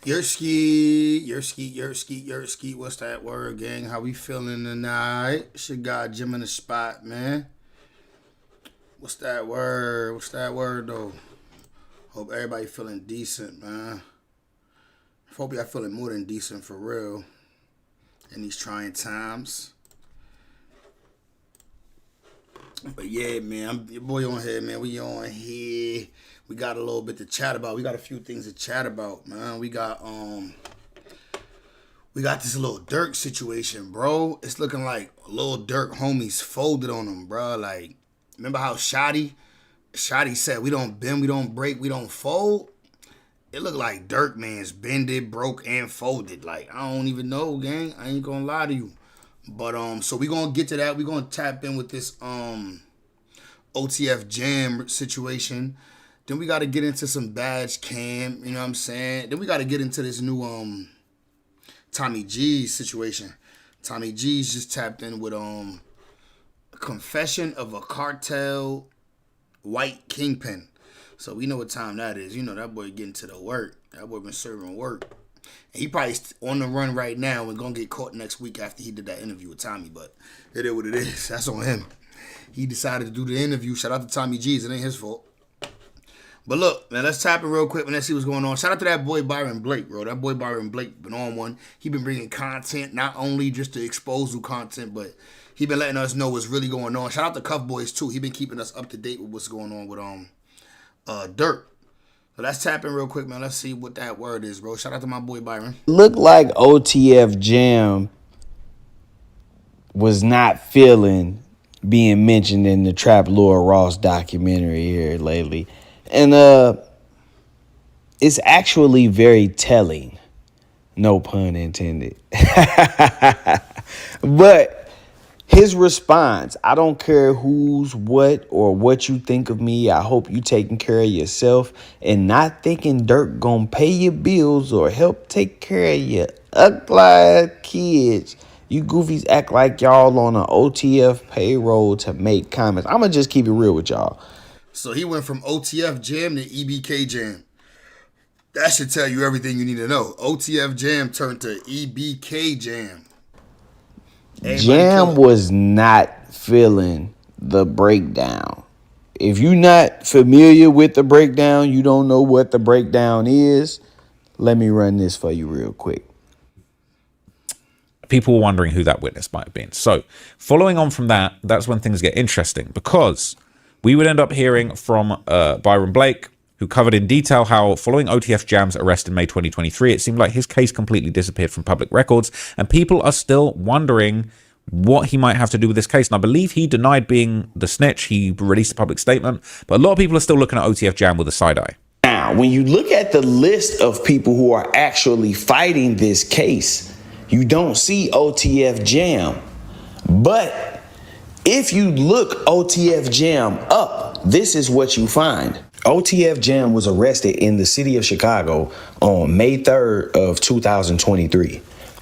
Yerski. What's that word, gang? How we feeling tonight? It's your guy Jim in the spot, man. What's that word? What's that word, though? Hope everybody feeling decent, man. Hope y'all feeling more than decent for real in these trying times. But yeah, man, I'm your boy on here, man. We on here. We got a little bit to chat about. We got a few things to chat about, man. We got this Lil Durk situation, bro. It's looking like Lil Durk homies folded on him, bro. Like, remember how Shotty said, we don't bend, we don't break, we don't fold? It looked like Durk, man's bended, broke, and folded. Like, I don't even know, gang. I ain't gonna lie to you. But so we gonna get to that. We gonna tap in with this OTF Jam situation. Then we gotta get into some badge cam, you know what I'm saying? Then we gotta get into this new Tommy G's situation. Tommy G's just tapped in with a confession of a cartel white kingpin. So we know what time that is. You know that boy getting to the work. That boy been serving work. And he probably on the run right now and gonna get caught next week after he did that interview with Tommy. But it is what it is. That's on him. He decided to do the interview. Shout out to Tommy G's. It ain't his fault. But look, man, let's tap it real quick and let's see what's going on. Shout out to that boy Byron Blake, bro. That boy Byron Blake been on one. He been bringing content, not only just to expose new content, but he been letting us know what's really going on. Shout out to Cuff Boys too. He been keeping us up to date with what's going on with Durk. So let's tap in real quick, man. Let's see what that word is, bro. Shout out to my boy Byron. Looked like OTF Jam was not feeling being mentioned in the Trap Lord Ross documentary here lately. And it's actually very telling. No pun intended. But his response, I don't care who's what or what you think of me. I hope you taking care of yourself and not thinking Durk gonna pay your bills or help take care of your ugly kids. You goofies act like y'all on an OTF payroll to make comments. I'm gonna just keep it real with y'all. So he went from OTF Jam to EBK Jam. That should tell you everything you need to know. OTF Jam turned to EBK Jam. Jam was not feeling the breakdown. If you're not familiar with the breakdown, you don't know what the breakdown is, let me run this for you real quick. People were wondering who that witness might have been. So following on from that, that's when things get interesting, because we would end up hearing from Byron Blake, who covered in detail how following OTF Jam's arrest in May 2023, it seemed like his case completely disappeared from public records, and people are still wondering what he might have to do with this case. And I believe he denied being the snitch. He released a public statement, but a lot of people are still looking at OTF Jam with a side eye. Now, when you look at the list of people who are actually fighting this case, you don't see OTF Jam. But if you look OTF Jam up, this is what you find. OTF Jam was arrested in the city of Chicago on May 3rd of 2023.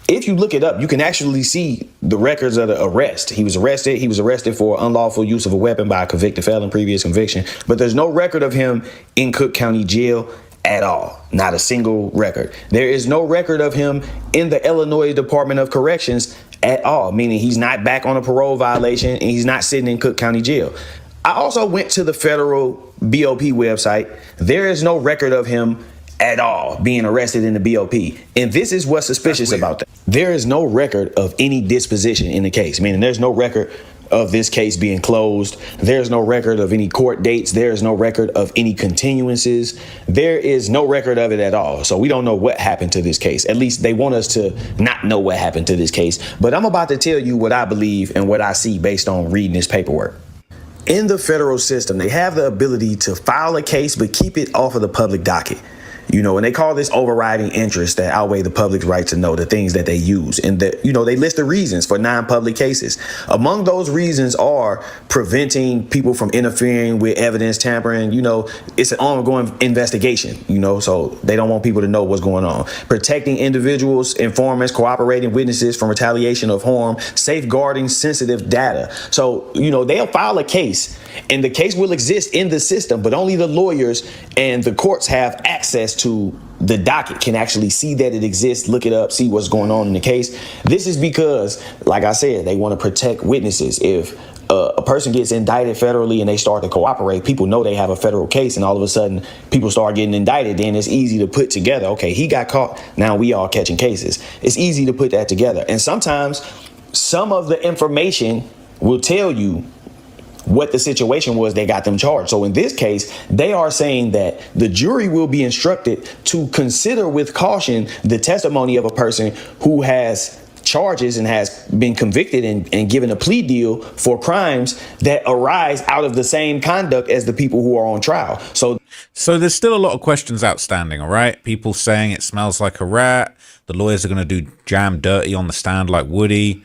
If you look it up, you can actually see the records of the arrest. He was arrested. He was arrested for unlawful use of a weapon by a convicted felon, previous conviction. But there's no record of him in Cook County Jail at all. Not a single record. There is no record of him in the Illinois Department of Corrections at all, meaning he's not back on a parole violation and he's not sitting in Cook County Jail. I also went to the federal BOP website. There is no record of him at all being arrested in the BOP. And this is what's suspicious about that. There is no record of any disposition in the case, meaning there's no record of this case being closed. There's no record of any court dates. There is no record of any continuances. There is no record of it at all. So we don't know what happened to this case. At least they want us to not know what happened to this case. But I'm about to tell you what I believe and what I see based on reading this paperwork. In the federal system, they have the ability to file a case, but keep it off of the public docket. You know, and they call this overriding interest that outweigh the public's right to know, the things that they use. And that, you know, they list the reasons for non-public cases. Among those reasons are preventing people from interfering with evidence tampering. You know, it's an ongoing investigation, you know, so they don't want people to know what's going on. Protecting individuals, informants, cooperating witnesses from retaliation of harm, safeguarding sensitive data. So, you know, they'll file a case and the case will exist in the system, but only the lawyers and the courts have access to the docket, can actually see that it exists, look it up, see what's going on in the case. This is because, like I said, they want to protect witnesses. If a person gets indicted federally and they start to cooperate, people know they have a federal case, and all of a sudden people start getting indicted, then it's easy to put together, okay, he got caught, now we all catching cases. It's easy to put that together. And sometimes some of the information will tell you what the situation was that got them charged. So in this case, they are saying that the jury will be instructed to consider with caution the testimony of a person who has charges and has been convicted and given a plea deal for crimes that arise out of the same conduct as the people who are on trial. So there's still a lot of questions outstanding, all right? People saying it smells like a rat. The lawyers are going to do Jam dirty on the stand like Woody.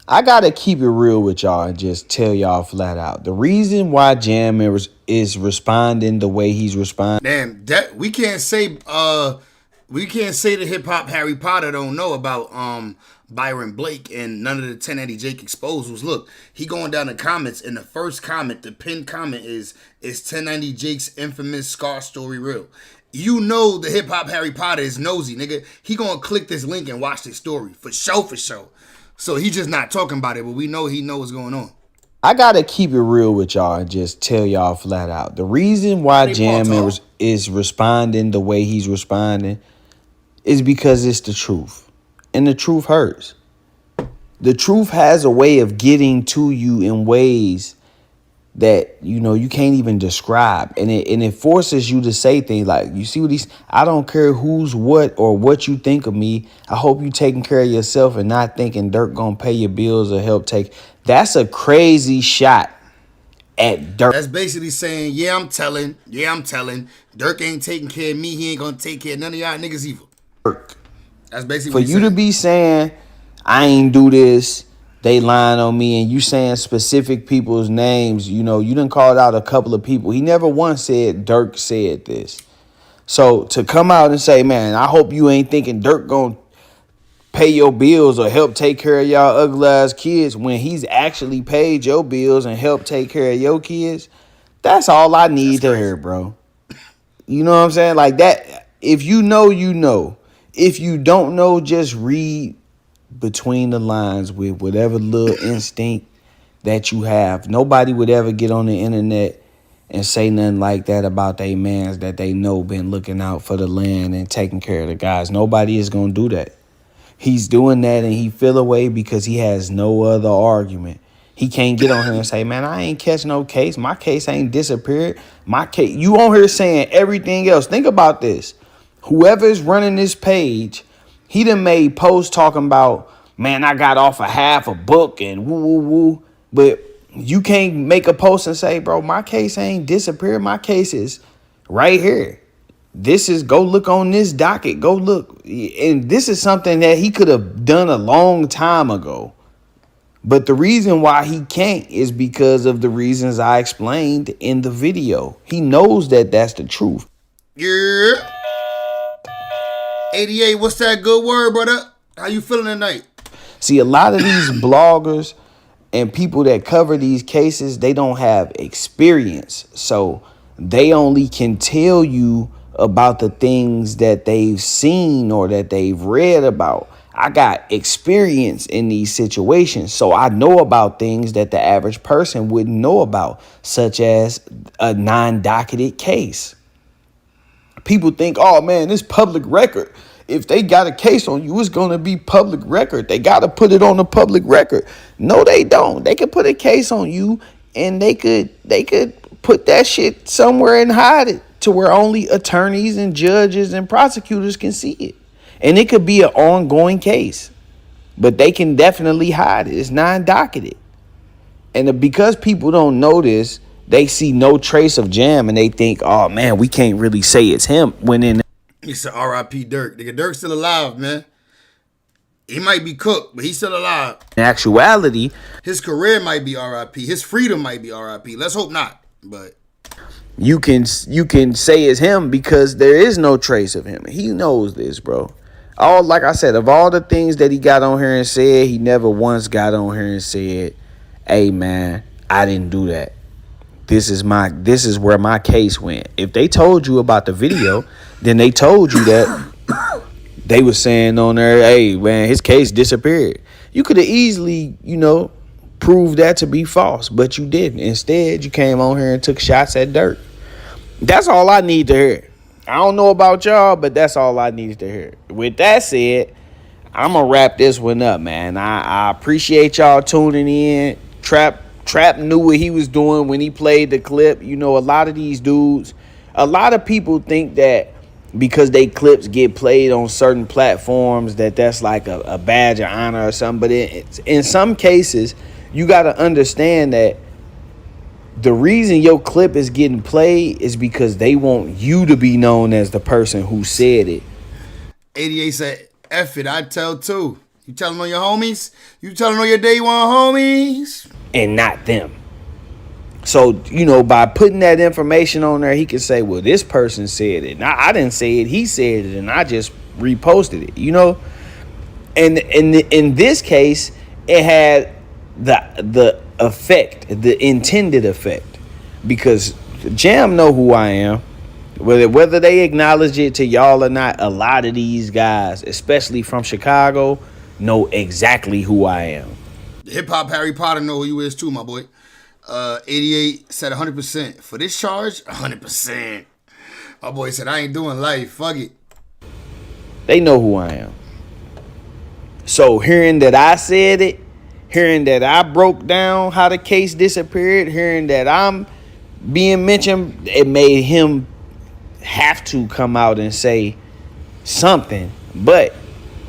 I gotta keep it real with y'all and just tell y'all flat out. The reason why Jam is responding the way he's responding. Damn, that we can't say the hip hop Harry Potter don't know about Byron Blake and none of the 1080 Jake exposals. Look, he going down the comments, and the first comment, the pinned comment is 1090 Jake's infamous Scar story real? You know the hip hop Harry Potter is nosy, nigga. He gonna click this link and watch this story for sure. So he just not talking about it, but we know he knows what's going on. I gotta keep it real with y'all and just tell y'all flat out. The reason why Jam is responding the way he's responding is because it's the truth. And the truth hurts. The truth has a way of getting to you in ways that, you know, you can't even describe. And it forces you to say things like, you see what he's, I don't care who's what or what you think of me. I hope you taking care of yourself and not thinking Durk gonna pay your bills or help take. That's a crazy shot at Durk. That's basically saying, yeah, I'm telling. Durk ain't taking care of me. He ain't gonna take care of none of y'all niggas either. Durk. That's basically for what you to be saying, I ain't do this, they lying on me, and you saying specific people's names. You know, you done called out a couple of people. He never once said Durk said this. So to come out and say, man, I hope you ain't thinking Durk gonna pay your bills or help take care of y'all ugly ass kids when he's actually paid your bills and helped take care of your kids, that's all I need to hear, bro. You know what I'm saying? Like that, if you know, you know. If you don't know, just read between the lines with whatever little instinct that you have. Nobody would ever get on the internet and say nothing like that about they mans that they know been looking out for the land and taking care of the guys. Nobody is going to do that. He's doing that and he feel away because he has no other argument. He can't get on here and say, man, I ain't catch no case. My case ain't disappeared. My case, you on here saying everything else. Think about this. Whoever is running this page, he done made posts talking about, man, I got off a half a book and woo, woo, woo. But you can't make a post and say, bro, my case ain't disappeared. My case is right here. This is, go look on this docket. Go look. And this is something that he could have done a long time ago. But the reason why he can't is because of the reasons I explained in the video. He knows that that's the truth. Yeah. 88, what's that good word, brother? How you feeling tonight? See, a lot of these bloggers and people that cover these cases, they don't have experience. So they only can tell you about the things that they've seen or that they've read about. I got experience in these situations, so I know about things that the average person wouldn't know about, such as a non-docketed case. People think, oh man, it's public record. If they got a case on you, it's going to be public record. They got to put it on the public record. No, they don't. They could put a case on you and they could put that shit somewhere and hide it to where only attorneys and judges and prosecutors can see it. And it could be an ongoing case, but they can definitely hide it. It's non-docketed. And because people don't know this, they see no trace of Jam and they think, oh man, we can't really say it's him. When in he said R.I.P. Durk. Nigga, Durk's still alive, man. He might be cooked, but he's still alive. In actuality, his career might be R.I.P. His freedom might be R.I.P. Let's hope not, but you can say it's him because there is no trace of him. He knows this, bro. Like I said, of all the things that he got on here and said, he never once got on here and said, hey man, I didn't do that. this is where my case went. If they told you about the video, then they told you that they were saying on there, hey man, his case disappeared. You could have easily, proved that to be false, but you didn't. Instead, you came on here and took shots at Durk. That's all I need to hear. I don't know about y'all, but that's all I needed to hear. With that said, I'm going to wrap this one up, man. I appreciate y'all tuning in. Trap knew what he was doing when he played the clip. A lot of these dudes, a lot of people think that because they clips get played on certain platforms that's like a badge of honor or something. But in some cases, you got to understand that the reason your clip is getting played is because they want you to be known as the person who said it. 88 said, F it, I tell too. You telling on your homies? You telling on your day one homies? And not them. So, by putting that information on there, he can say, well, this person said it. Now, I didn't say it. He said it, and I just reposted it, And in this case, it had the effect, the intended effect, because Jam know who I am. Whether they acknowledge it to y'all or not, a lot of these guys, especially from Chicago, know exactly who I am. Hip Hop Harry Potter know who you is too, my boy. 88 said 100%. For this charge, 100%. My boy said, I ain't doing life. Fuck it. They know who I am. So hearing that I said it, hearing that I broke down how the case disappeared, hearing that I'm being mentioned, it made him have to come out and say something. But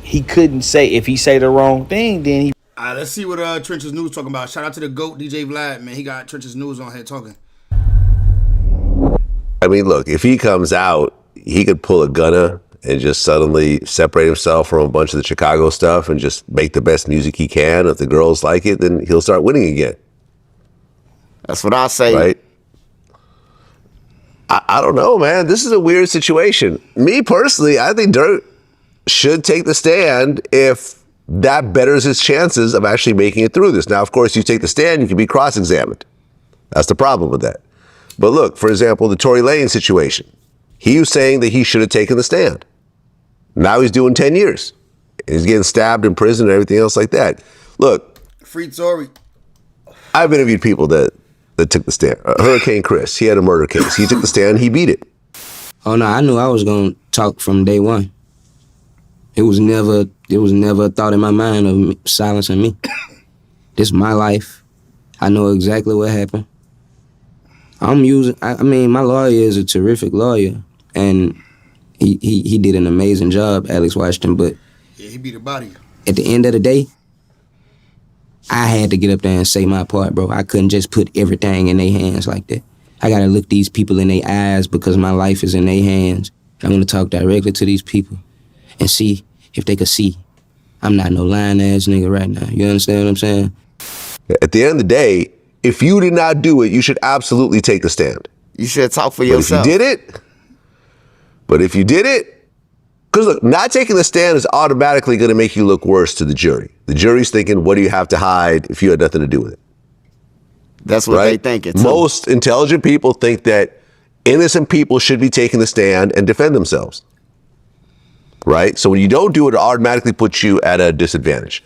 he couldn't say, if he say the wrong thing, then he... All right, let's see what Trench's News talking about. Shout out to the GOAT, DJ Vlad, man. He got Trench's News on here talking. I mean, look, if he comes out, he could pull a gunner and just suddenly separate himself from a bunch of the Chicago stuff and just make the best music he can. If the girls like it, then he'll start winning again. That's what I say. Right? I don't know, man. This is a weird situation. Me personally, I think Durk should take the stand if that betters his chances of actually making it through this. Now, of course, you take the stand, you can be cross-examined. That's the problem with that. But look, for example, the Tory Lanez situation. He was saying that he should have taken the stand. Now he's doing 10 years. He's getting stabbed in prison and everything else like that. Look. Free Tory. I've interviewed people that took the stand. Hurricane Chris, he had a murder case. He took the stand, he beat it. Oh, no, I knew I was going to talk from day one. It was never a thought in my mind of silencing me. This is my life. I know exactly what happened. I mean, my lawyer is a terrific lawyer, and he did an amazing job, Alex Washington, but yeah, he beat a body. At the end of the day, I had to get up there and say my part, bro. I couldn't just put everything in their hands like that. I got to look these people in their eyes because my life is in their hands. I want to talk directly to these people and see if they could see I'm not no lying ass nigga right now. You understand what I'm saying? At the end of the day, if you did not do it, you should absolutely take the stand. You should talk for yourself. If you did it, because look, not taking the stand is automatically going to make you look worse to the jury. The jury's thinking, what do you have to hide if you had nothing to do with it? That's what they think. Most intelligent people think that innocent people should be taking the stand and defend themselves. Right? So when you don't do it, it automatically puts you at a disadvantage.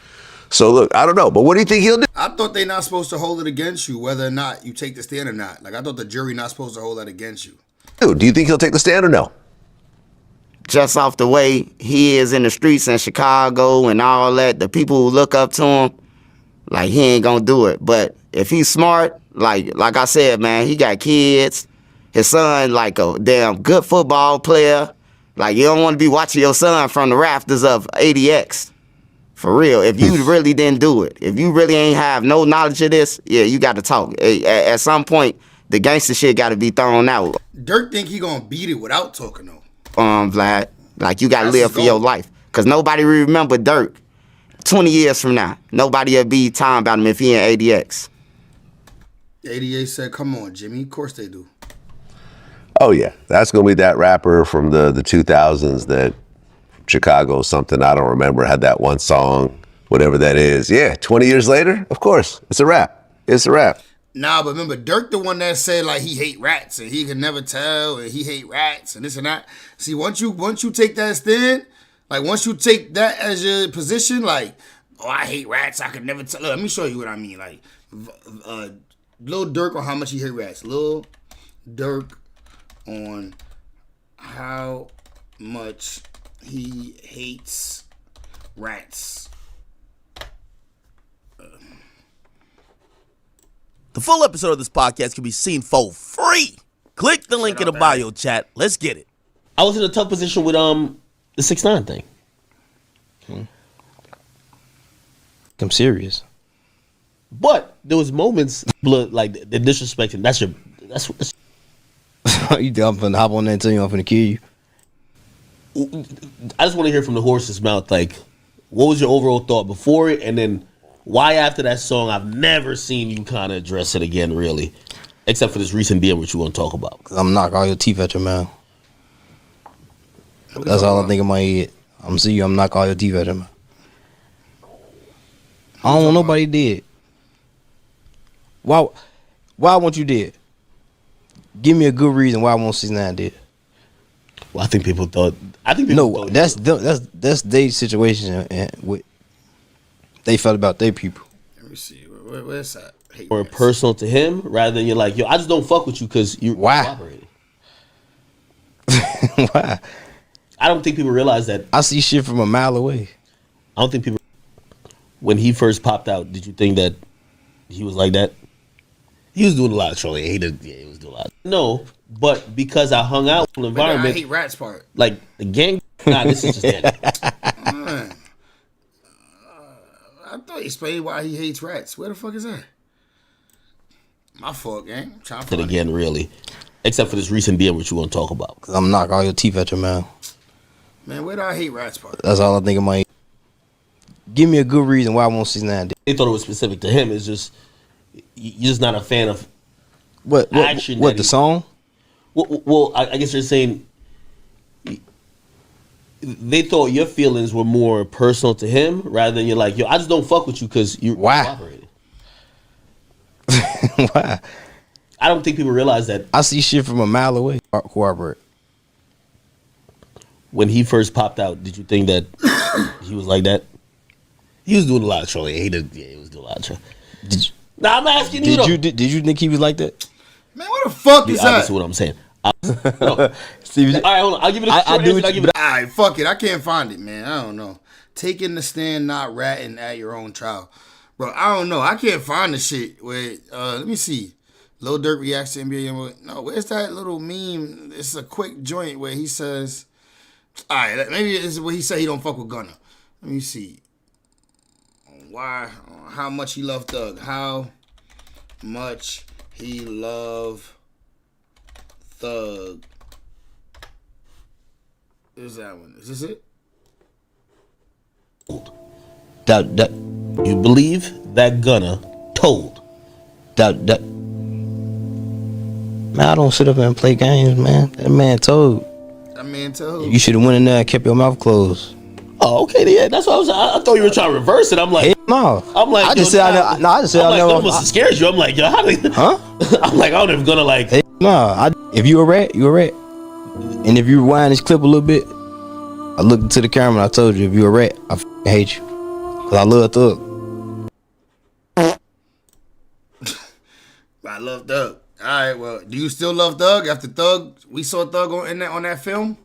So look, I don't know, but what do you think he'll do? I thought they're not supposed to hold it against you, whether or not you take the stand or not. Like, I thought the jury not supposed to hold that against you. Do you think he'll take the stand or no? Just off the way he is in the streets in Chicago and all that, the people who look up to him, like, he ain't gonna do it. But if he's smart, like I said, man, he got kids. His son, like a damn good football player. Like, you don't want to be watching your son from the rafters of ADX. For real. If you really didn't do it, if you really ain't have no knowledge of this, yeah, you got to talk. At some point, the gangster shit got to be thrown out. Dirk think he gonna beat it without talking though. Vlad, like, you got to live for your life. Because nobody remember Dirk 20 years from now. Nobody will be talking about him if he in ADX. 88 said, come on, Jimmy. Of course they do. Oh, yeah. That's going to be that rapper from the 2000s that Chicago something, I don't remember, had that one song, whatever that is. Yeah, 20 years later, of course, it's a rap. It's a rap. Nah, but remember, Durk the one that said like he hate rats and he could never tell and he hate rats and this and that. See, once you take that stand, like once you take that as your position, like, oh, I hate rats, I could never tell. Look, let me show you what I mean. Like, Lil Durk on how much he hate rats. Lil Durk on how much he hates rats. The full episode of this podcast can be seen for free. Click the link in the bio chat. Let's get it. I was in a tough position with the 6ix9ine thing. I'm serious. But there was moments like the disrespecting. That's You think I'm finna hop on that and tell you I'm finna kill you? I just want to hear from the horse's mouth. Like, what was your overall thought before it, and then why after that song I've never seen you kind of address it again, really, except for this recent DM which you want to talk about. Cause I'm knock all your teeth out your mouth. That's all I think in my head. I'm see you. I'm knock all your teeth out your mouth. I don't want nobody dead. Why I want you dead? Give me a good reason why I want 6ix9ine dead. Well, I think people thought. No, that's their situation and what they felt about their people. Let me see. Where's that? Or personal to him, rather than you're like, yo, I just don't fuck with you because you're cooperating. Why? I don't think people realize that. I see shit from a mile away. I don't think people. When he first popped out, did you think that he was like that? He was doing a lot of trolling. He was doing a lot. No, but because I hung out in the environment. I hate rats part. Like the gang. Nah, this is just that. I thought he explained why he hates rats. Where the fuck is that? My fault, gang. I'm trying to find again, really. Except for this recent DM which you want to talk about. Cause I'm knock all your teeth out your mouth. Man, where do I hate rats part? That's all I think in my head. Give me a good reason why I want 6ix9ine dead. They thought it was specific to him. It's just you're just not a fan of what action. What the song? Well, I guess you're saying they thought your feelings were more personal to him rather than you're like, yo, I just don't fuck with you because you're cooperating. Why? I don't think people realize that. I see shit from a mile away. Cooperate. When he first popped out, did you think that he was like that? He was doing a lot of trolling. He was doing a lot of trolling. Nah, I'm asking you. Did you think he was like that? Man, what the fuck is that? That's what I'm saying. No. All right, hold on. I'll give it a short answer. All right, fuck it. I can't find it, man. I don't know. Taking the stand, not ratting at your own trial. Bro, I don't know. I can't find the shit where, let me see. Lil Durk reacts to NBA. No, where's that little meme? It's a quick joint where he says, all right, maybe it's where he said he don't fuck with Gunna. Let me see. Why? How much he loved Thug. How much he loved Thug. Is that one? Is this it? That you believe that Gunna told. Man, I don't sit up and play games, man. That man told. You should have went in there and kept your mouth closed. Oh, okay, yeah, that's what I was. I thought you were trying to reverse it. I'm like, no. I'm like, I just said I never. That must have scared you. I'm like, yo, how did? Huh? I'm like, I don't even gonna like. If you a rat, you a rat. And if you rewind this clip a little bit, I looked into the camera and I told you, if you a rat, I hate you, cause I love Thug. I love Thug. All right, well, do you still love Thug after Thug? We saw Thug on that film.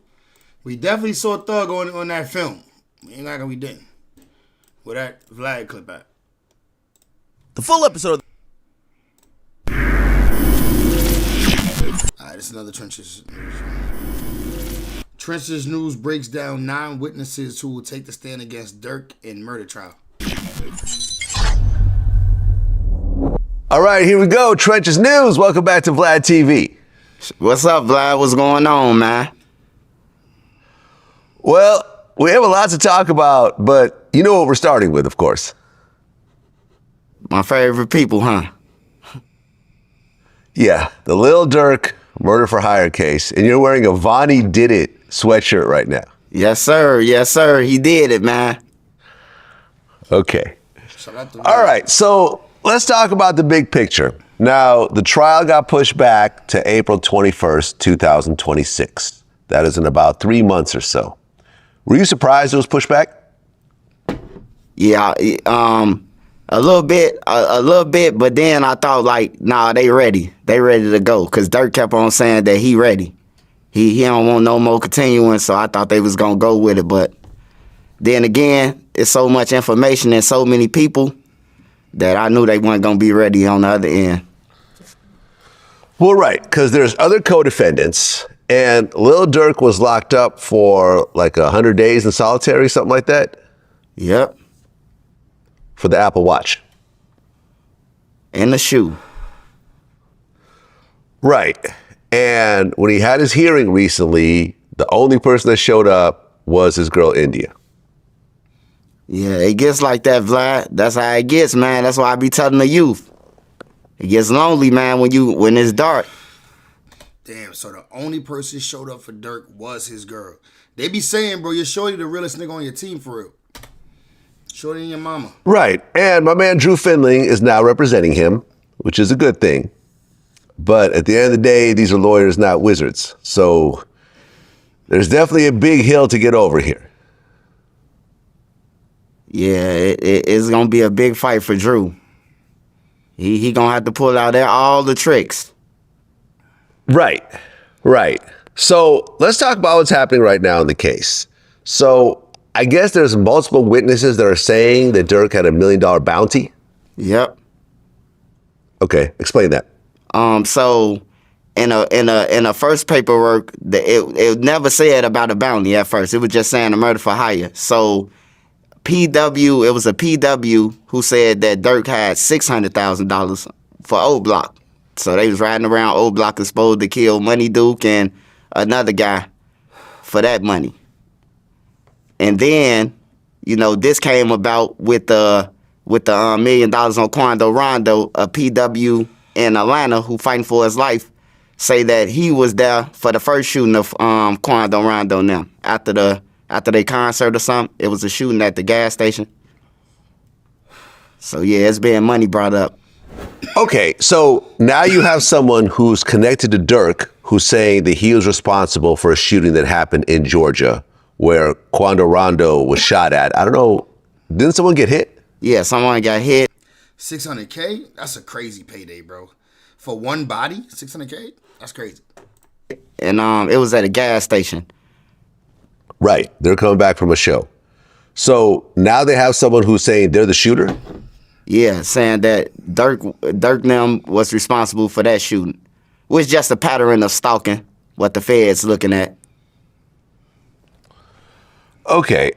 We definitely saw Thug on that film. We ain't like we didn't. Where that Vlad clip at? The full episode. Alright, this is another Trenches news. Trenches news breaks down 9 witnesses who will take the stand against Durk in murder trial. All right, here we go. Trenches news. Welcome back to Vlad TV. What's up, Vlad? What's going on, man? Well, we have a lot to talk about, but you know what we're starting with, of course. My favorite people, huh? Yeah, the Lil Durk murder for hire case, and you're wearing a Vonnie Did It sweatshirt right now. Yes, sir. Yes, sir. He did it, man. Okay. All right, so let's talk about the big picture. Now, the trial got pushed back to April 21st, 2026. That is in about 3 months or so. Were you surprised it was pushed back? Yeah, a little bit, but then I thought like, nah, they ready to go, cause Durk kept on saying that he ready. He don't want no more continuing, so I thought they was gonna go with it, but then again, it's so much information and so many people that I knew they weren't gonna be ready on the other end. Well, right, because there's other co-defendants, and Lil Durk was locked up for like 100 days in solitary, something like that. Yep. For the Apple Watch. And the shoe. Right. And when he had his hearing recently, the only person that showed up was his girl, India. Yeah, it gets like that, Vlad. That's how it gets, man. That's why I be telling the youth. It gets lonely, man, when it's dark. Damn, so the only person showed up for Durk was his girl. They be saying, bro, you're shorty the realest nigga on your team for real. Shorty and your mama. Right. And my man Drew Findling is now representing him, which is a good thing. But at the end of the day, these are lawyers, not wizards. So there's definitely a big hill to get over here. Yeah, it's going to be a big fight for Drew. He going to have to pull out all the tricks. Right. Right. So let's talk about what's happening right now in the case. So I guess there's multiple witnesses that are saying that Durk had $1 million bounty. Yep. Okay, explain that. So in a first paperwork, it never said about a bounty at first. It was just saying a murder for hire. So it was a PW who said that Durk had $600,000 for O Block. So they was riding around O Block supposed to kill Money Duke and another guy for that money. And then, this came about with the $1 million on Quando Rondo, a PW in Atlanta who fighting for his life, say that he was there for the first shooting of Quando Rondo now. After their concert or something, it was a shooting at the gas station. So yeah, it's being money brought up. Okay, so now you have someone who's connected to Durk who's saying that he was responsible for a shooting that happened in Georgia where Quando Rondo was shot at. I don't know, didn't someone get hit? Yeah, someone got hit. $600K? That's a crazy payday, bro. For one body, $600K? That's crazy. And it was at a gas station. Right, they're coming back from a show. So now they have someone who's saying they're the shooter? Yeah, saying that Durk them was responsible for that shooting. Which just a pattern of stalking, what the Fed's looking at. Okay,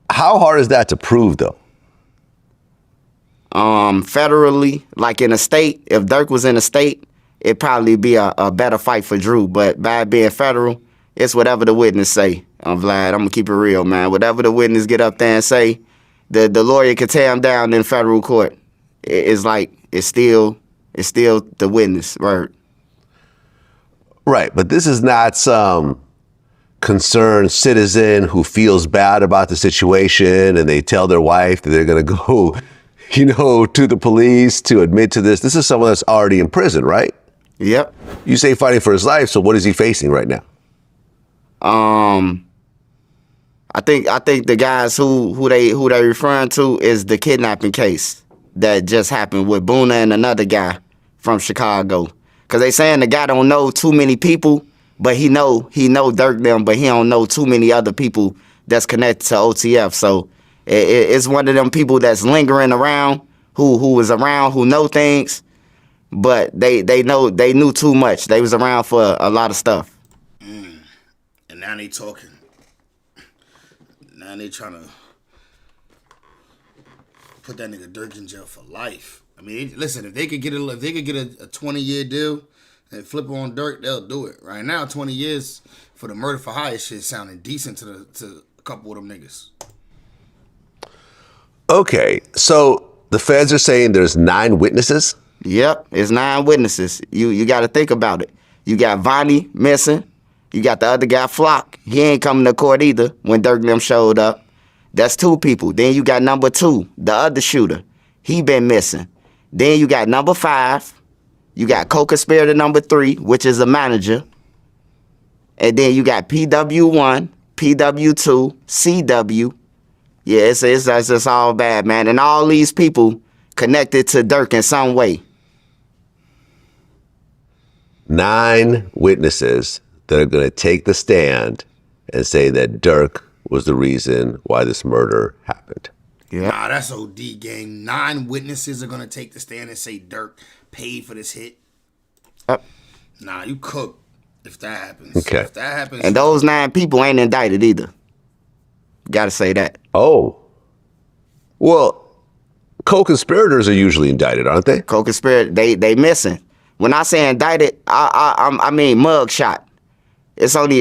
how hard is that to prove, though? Federally, like in a state, if Durk was in a state, it'd probably be a better fight for Drew. But by being federal, it's whatever the witness say. Vlad, I'm gonna keep it real, man. Whatever the witness get up there and say, the lawyer can tear him down in federal court. It's still the witness word. Right, but this is not some concerned citizen who feels bad about the situation and they tell their wife that they're going to go, to the police to admit to this. This is someone that's already in prison, right? Yep. You say fighting for his life, so what is he facing right now? I think the guys who they referring to is the kidnapping case that just happened with Boona and another guy from Chicago. Cause they saying the guy don't know too many people, but he know Durk them, but he don't know too many other people that's connected to OTF. So it's one of them people that's lingering around, who was around, who know things, but they knew too much. They was around for a lot of stuff. And now they talking. Now they trying to put that nigga Durk in jail for life. I mean, listen, if they could get a 20-year deal and flip on Durk, they'll do it. Right now, 20 years for the murder for hire shit sounding decent to a couple of them niggas. Okay, so the feds are saying there's 9 witnesses? Yep, it's 9 witnesses. You got to think about it. You got Vonnie missing. You got the other guy, Flock. He ain't coming to court either when Durk them showed up. That's 2 people. Then you got number 2, the other shooter. He been missing. Then you got number 5. You got co-conspirator number 3, which is a manager. And then you got PW1, PW2, CW. Yeah, it's just all bad, man. And all these people connected to Durk in some way. 9 witnesses that are going to take the stand and say that Durk was the reason why this murder happened. Yeah. Nah, that's OD, gang. 9 witnesses are gonna take the stand and say Durk paid for this hit. Nah, you cook if that happens. Okay. If that happens. And those 9 people ain't indicted either. Gotta say that. Oh. Well, co-conspirators are usually indicted, aren't they? Co-conspirator, they missing. When I say indicted, I mean mug shot. It's only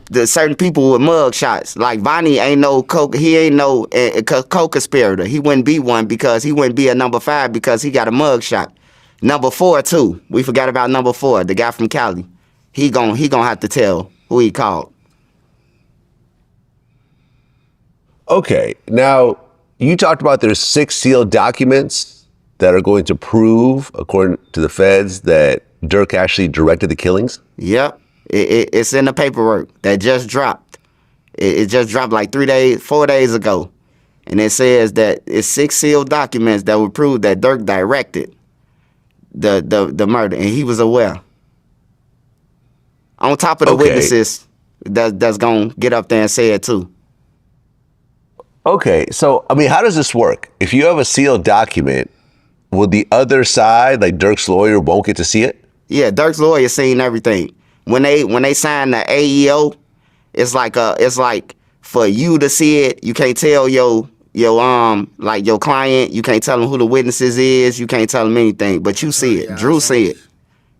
the certain people with mug shots. Like Vonnie ain't no co-conspirator. He wouldn't be one because he wouldn't be a number 5 because he got a mug shot. Number 4 too. We forgot about number 4, the guy from Cali. He gon' have to tell who he called. Okay. Now, you talked about there's 6 sealed documents that are going to prove, according to the feds, that Durk actually directed the killings? Yep. It's in the paperwork that just dropped. It just dropped like 4 days ago. And it says that it's 6 sealed documents that would prove that Durk directed the murder, and he was aware. On top of the witnesses that's gonna get up there and say it too. Okay, so, I mean, how does this work? If you have a sealed document, will the other side, like Durk's lawyer, won't get to see it? Yeah, Durk's lawyer seen everything. When they sign the AEO, it's like for you to see it, you can't tell your client, you can't tell him who the witnesses is, you can't tell him anything, but you see it. Drew see it.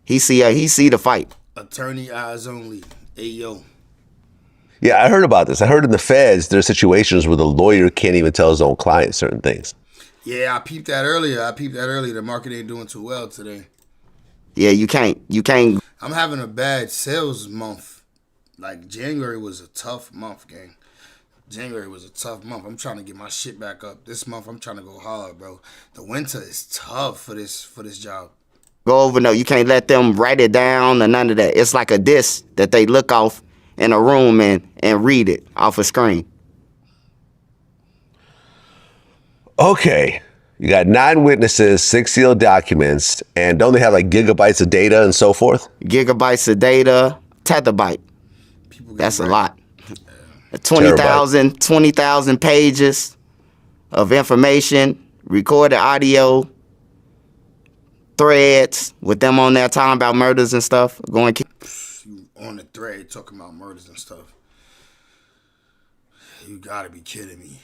He see the fight. Attorney eyes only. Ayo. Yeah, I heard about this. I heard in the feds, there are situations where the lawyer can't even tell his own client certain things. Yeah, I peeped that earlier. The market ain't doing too well today. Yeah, you can't. I'm having a bad sales month. Like, January was a tough month, gang. January was a tough month. I'm trying to get my shit back up. This month, I'm trying to go hard, bro. The winter is tough for this job. Go over, no, you can't let them write it down or none of that. It's like a disc that they look off in a room and read it off a screen. Okay. You got 9 witnesses, 6 sealed documents, and don't they have like gigabytes of data and so forth? Gigabytes of data, terabyte. That's a lot. 20,000 pages of information, recorded audio, threads with them on there talking about murders and stuff. You on the thread talking about murders and stuff. You gotta be kidding me.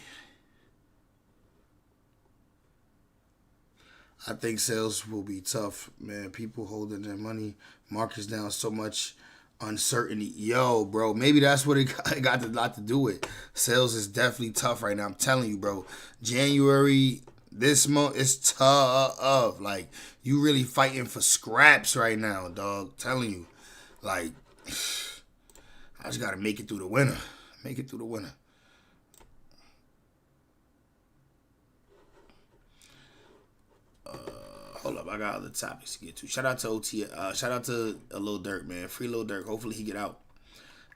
I think sales will be tough, man. People holding their money, markets down so much uncertainty. Yo, bro, maybe that's what it got a lot to do with. Sales is definitely tough right now. I'm telling you, bro. January, this month, is tough. Like, you really fighting for scraps right now, dog. Telling you. Like, I just got to make it through the winter. Make it through the winter. Hold up, I got other topics to get to. Shout out to Lil Durk, man. Free Lil Durk. Hopefully he get out.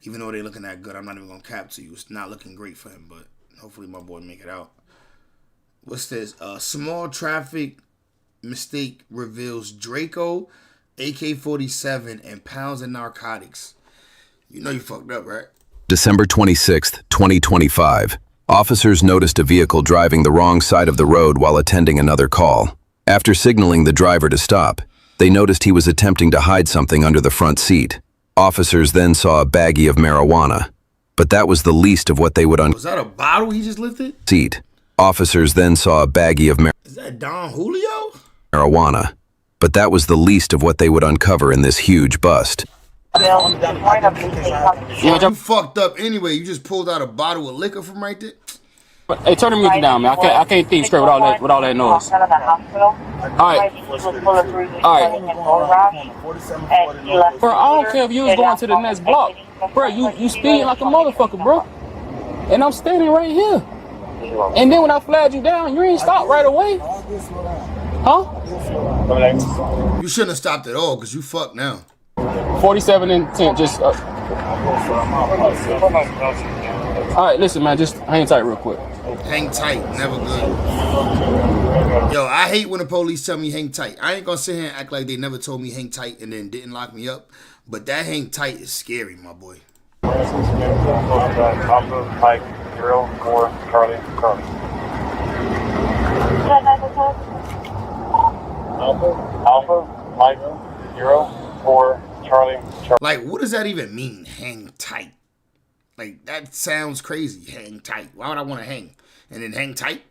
Even though they looking that good, I'm not even gonna cap to you. It's not looking great for him, but hopefully my boy make it out. What's this? Small traffic mistake reveals Draco, AK-47, and pounds of narcotics. You know you fucked up, right? December 26th, 2025. Officers noticed a vehicle driving the wrong side of the road while attending another call. After signaling the driver to stop, they noticed he was attempting to hide something under the front seat. Officers then saw a baggie of marijuana, but that was the least of what they would Was that a bottle he just lifted? unseat. Officers then saw a baggie of Is that Don Julio? marijuana, but that was the least of what they would uncover in this huge bust. You fucked up anyway. You just pulled out a bottle of liquor from right there. Hey, turn the music down, man. I can't think straight with all that noise. All right. Bro, I don't care if you was going to the next block. Bro, you speeding like a motherfucker, bro. And I'm standing right here. And then when I flagged you down, you ain't stopped right away. Huh? You shouldn't have stopped at all because you fucked now. 47 and 10. Just. All right, listen, man. Just hang tight real quick. Hang tight, never good. Yo, I hate when the police tell me hang tight. I ain't gonna sit here and act like they never told me hang tight and then didn't lock me up. But that hang tight is scary, my boy. Mike, 04, Charlie. Alpha, Mike, 04, Charlie. Like, what does that even mean, hang tight? Like, that sounds crazy, hang tight. Why would I want to hang? And then hang tight?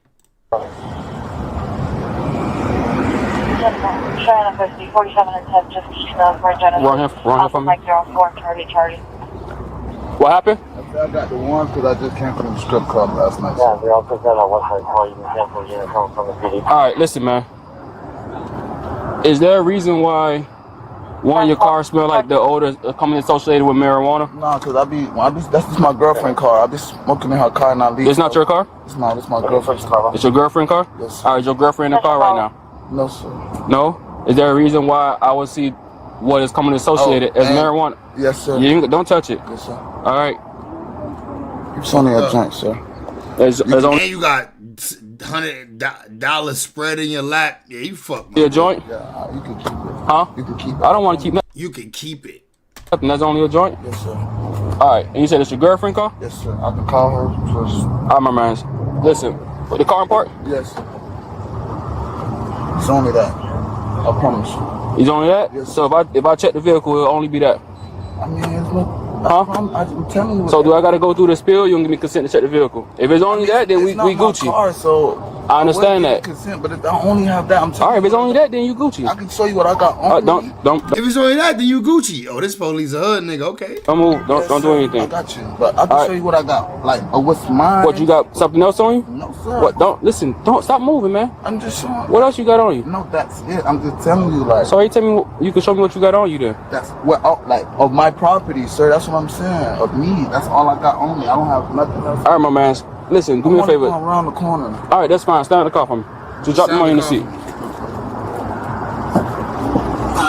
China 50, 47 and 10, just Wrong hand from me. Mike 04, Charlie. What happened? I got the one because I just came from the strip club last night. Yeah, we all took that on one side call. You can cancel your coming from the PD. All right, listen, man. Is there a reason why one your car smell like the odor coming associated with marijuana? No, because that's just my girlfriend's car. I be smoking in her car and I leave. It's not your car? It's not. It's my girlfriend's car. It's your girlfriend's car? Yes, sir. All right, is your girlfriend in the car right now? No, sir. No? Is there a reason why I would see what is coming associated as marijuana? Yes, sir. Don't touch it. Yes, sir. All right. It's only a joint, sir. And you got $100 spread in your lap. Yeah, you fuck me. A joint? Yeah, you can keep it. Huh? You can keep it. I don't want to keep nothing. You can keep it. That's only a joint? Yes, sir. All right. And you said it's your girlfriend car? Yes, sir. I can call her first. All right, my man. Listen, with the car in park? Yes, sir. It's only that. I promise you. It's only that? Yes, so if I check the vehicle, it'll only be that? I mean, it's no... Huh? I'm telling you. So do I gotta go through the spill? You don't give me consent to check the vehicle. If it's only that, then we Gucci. Car, so I understand that. Consent, but if I only have that, I'm telling all right, if it's only that, then you Gucci. I can show you what I got on me. Don't. If it's only that, then you Gucci. Oh, this police a hood nigga. Okay. Don't move. Don't do anything. I got you, but I can show you what I got. Like, what's mine? What, you got something else on you? No, sir. What? Don't stop moving, man. I'm just showing. What else you got on you? No, that's it. I'm just telling you, like. So you tell me you can show me what you got on you then. That's what, like, of my property, sir. That's what I'm saying. Of me, that's all I got on me. I don't have nothing else. All right, my man. Listen, do me a favor. Go around the corner. All right, that's fine. Stand in the car for me. Just drop the money in the seat.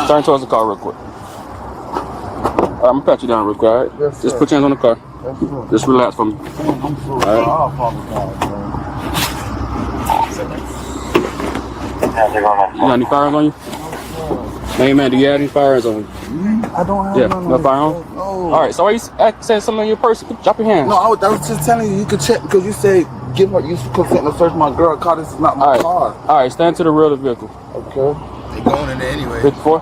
Turn towards the car real quick. All right, I'm gonna pat you down real quick. All right. Yes, just put your hands on the car. Yes, sir. Just relax for me. I'm sorry. All right. I apologize, You got any firearms on you? Hey man, do you have any firearms on you? I don't have none no on firearms? No. All right, so why you saying something in your purse? Drop your hands. No, I was just telling you could check because you say give her you consent to search my girl car. This is not my car. All right, stand to the rear of the vehicle. Okay. They going in there anyway. 54?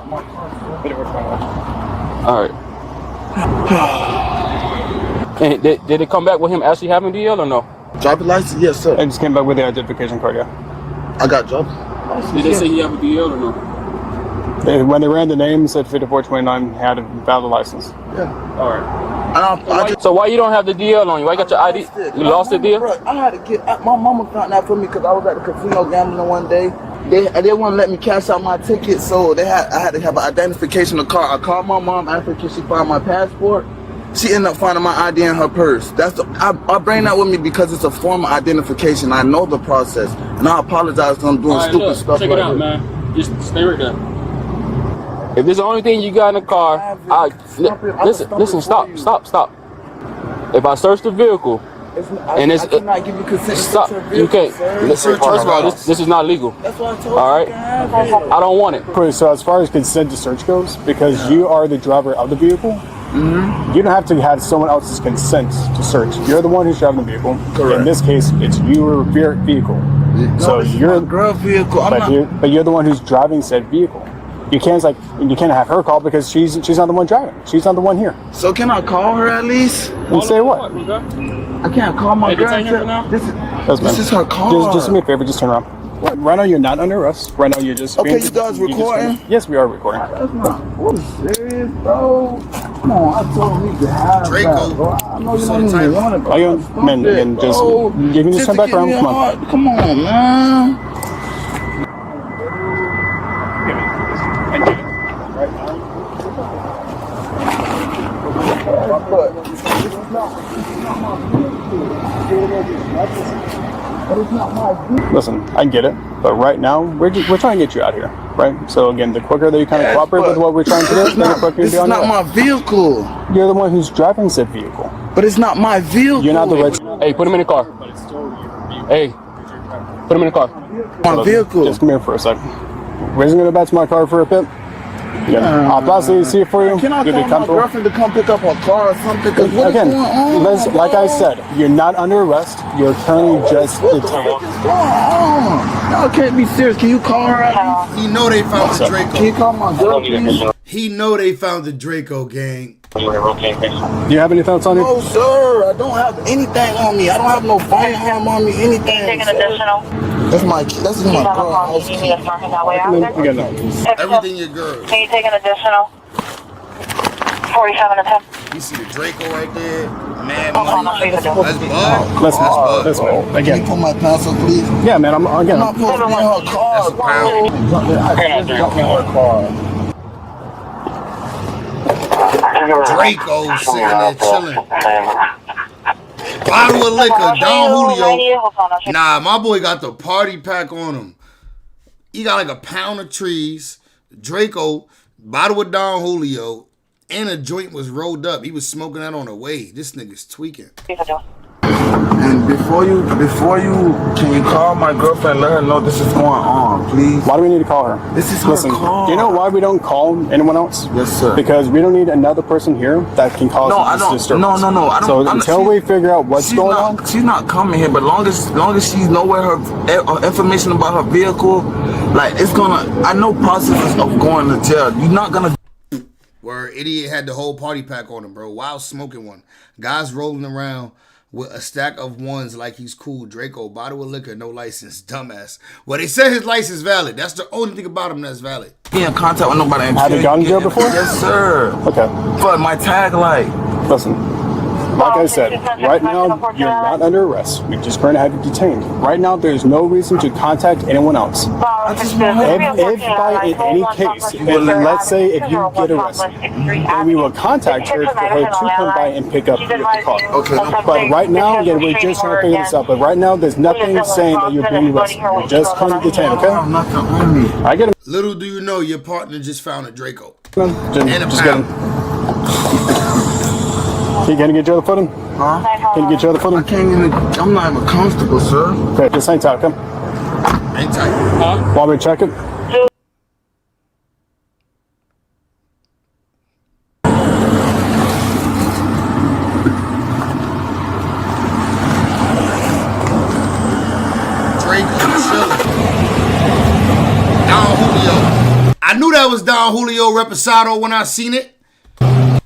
All right. And did it come back with him actually having DL or no? Driver's license? Yes, sir. I just came back with the identification card, yeah. I got driver's license. Did they say he have a DL or no? When they ran the name, it said 5429 had a valid license. Yeah. All right. So why you don't have the DL on you? Why you got your ID? You lost the DL? Bro, I had to get. My mama found that for me because I was at the casino gambling one day. They wouldn't let me cash out my ticket, so I had to have an identification of the car. I called my mom after she found my passport. She ended up finding my ID in her purse. I bring that with me because it's a form of identification. I know the process, and I apologize because I'm doing stupid stuff. Check it out, man. Just stay right there. If this is the only thing you got in the car, listen, stop. If I search the vehicle, I cannot give you consent. Stop. You can't. First of all, this is not legal. That's what I told you. All right. I don't want it. So as far as consent to search goes, because you are the driver of the vehicle, you don't have to have someone else's consent to search. You're the one who's driving the vehicle. Correct. In this case, it's your vehicle. No, So you're my girl vehicle. but you're the one who's driving said vehicle. You can't have her call because she's not the one driving. She's not the one here. So can I call her at least? And say what? I can't call my girl. This is her car. Just do me a favor. Just turn around. Right now you're not under arrest. Right now you're just. Okay, you guys recording? Yes, we are recording. That's not. What is serious, bro? Come on, I told him he could have that, bro. I know you don't even want it, bro. You can just turn back around. Come on. Come on, man. Listen, I get it, but right now we're trying to get you out here, right? So again, the quicker that you kind of cooperate with what we're trying to do, the quicker you'll be on your way. This is not my vehicle. You're the one who's driving said vehicle. But it's not my vehicle. You're not the rich. Hey, put him in the car. Hey, put him in the car. My vehicle. Just come here for a second. We're just gonna go back to my car for a bit. Yeah, I'll pass the AC for you. Can I call my girlfriend to come pick up her car or something? Because what is going on? Like I said, you're not under arrest. You're currently just detained. What is going on? Y'all can't be serious. Can you call her at least? He know they found the Draco. Can you call my girl, please? He know they found the Draco, gang. Do you have anything else on you? No, sir. I don't have anything on me. I don't have no firearm on me. Anything. Taking additional. This is my girl. Everything your girl. Can you take an additional? 47 and 10. You see the Draco right there? Man, money. Let's Listen, again. Can you put my pencil, please? Yeah, man, I'm not supposed to be in her car. Draco sitting there chilling. Bottle of liquor, Don Julio. Nah, my boy got the party pack on him. He got like a pound of trees, Draco, bottle of Don Julio, and a joint was rolled up. He was smoking that on the way. This nigga's tweaking. And before you, can you call my girlfriend and let her know this is going on, please? Why do we need to call her? This is her car. Do you know why we don't call anyone else? Yes, sir. Because we don't need another person here that can cause this disturbance. No. I don't. So until we figure out what's going on, she's not coming here. But long as she know where her information about her vehicle, like it's gonna. I know processes of going to jail. You're not gonna. Where idiot had the whole party pack on him, bro, while smoking one. Guys rolling around with a stack of ones like he's cool. Draco, bottle of liquor, no license, dumbass. Well, they said his license valid. That's the only thing about him that's valid. Be in contact with nobody. Have you gone to jail before? Yes, sir. Okay. But my tag light. Listen, like I said, right now you're not under arrest. We're just going to have you detained. Right now, there's no reason to contact anyone else. If by in any case, and let's say if you get arrested, then we will contact her for her to come by and pick up your car. Okay. But right now, again, we're just trying to figure this out. But right now, there's nothing saying that you're being arrested. You're just currently detained, okay? I have nothing on me. I get it. Little do you know, your partner just found a Draco. Just get him. Can you get your other foot in? Huh? Can you get your other foot in? I can't even. I'm not even comfortable, sir. Okay, just hang tight, okay? Hang tight. Huh? Want me to check it? Don Julio. I knew that was Don Julio Reposado when I seen it.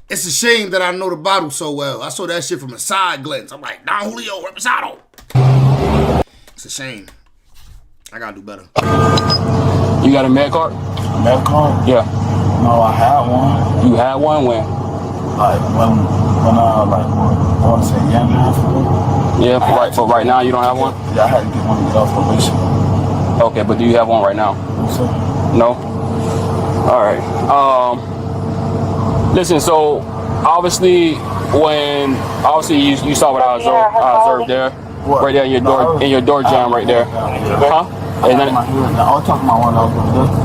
It's a shame that I know the bottle so well. I saw that shit from a side glance. I'm like, Don Julio Reposado. It's a shame. I gotta do better. You got a med card? Med card? Yeah. No, I had one. You had one when? Like when I want to say Yeah, for right now you don't have one? Yeah, I had to get one of these off probation. Okay, but do you have one right now? No? Alright. Listen, so obviously you saw what I observed there. What? Right there in your door jam right there. Huh? And then, I was talking about one of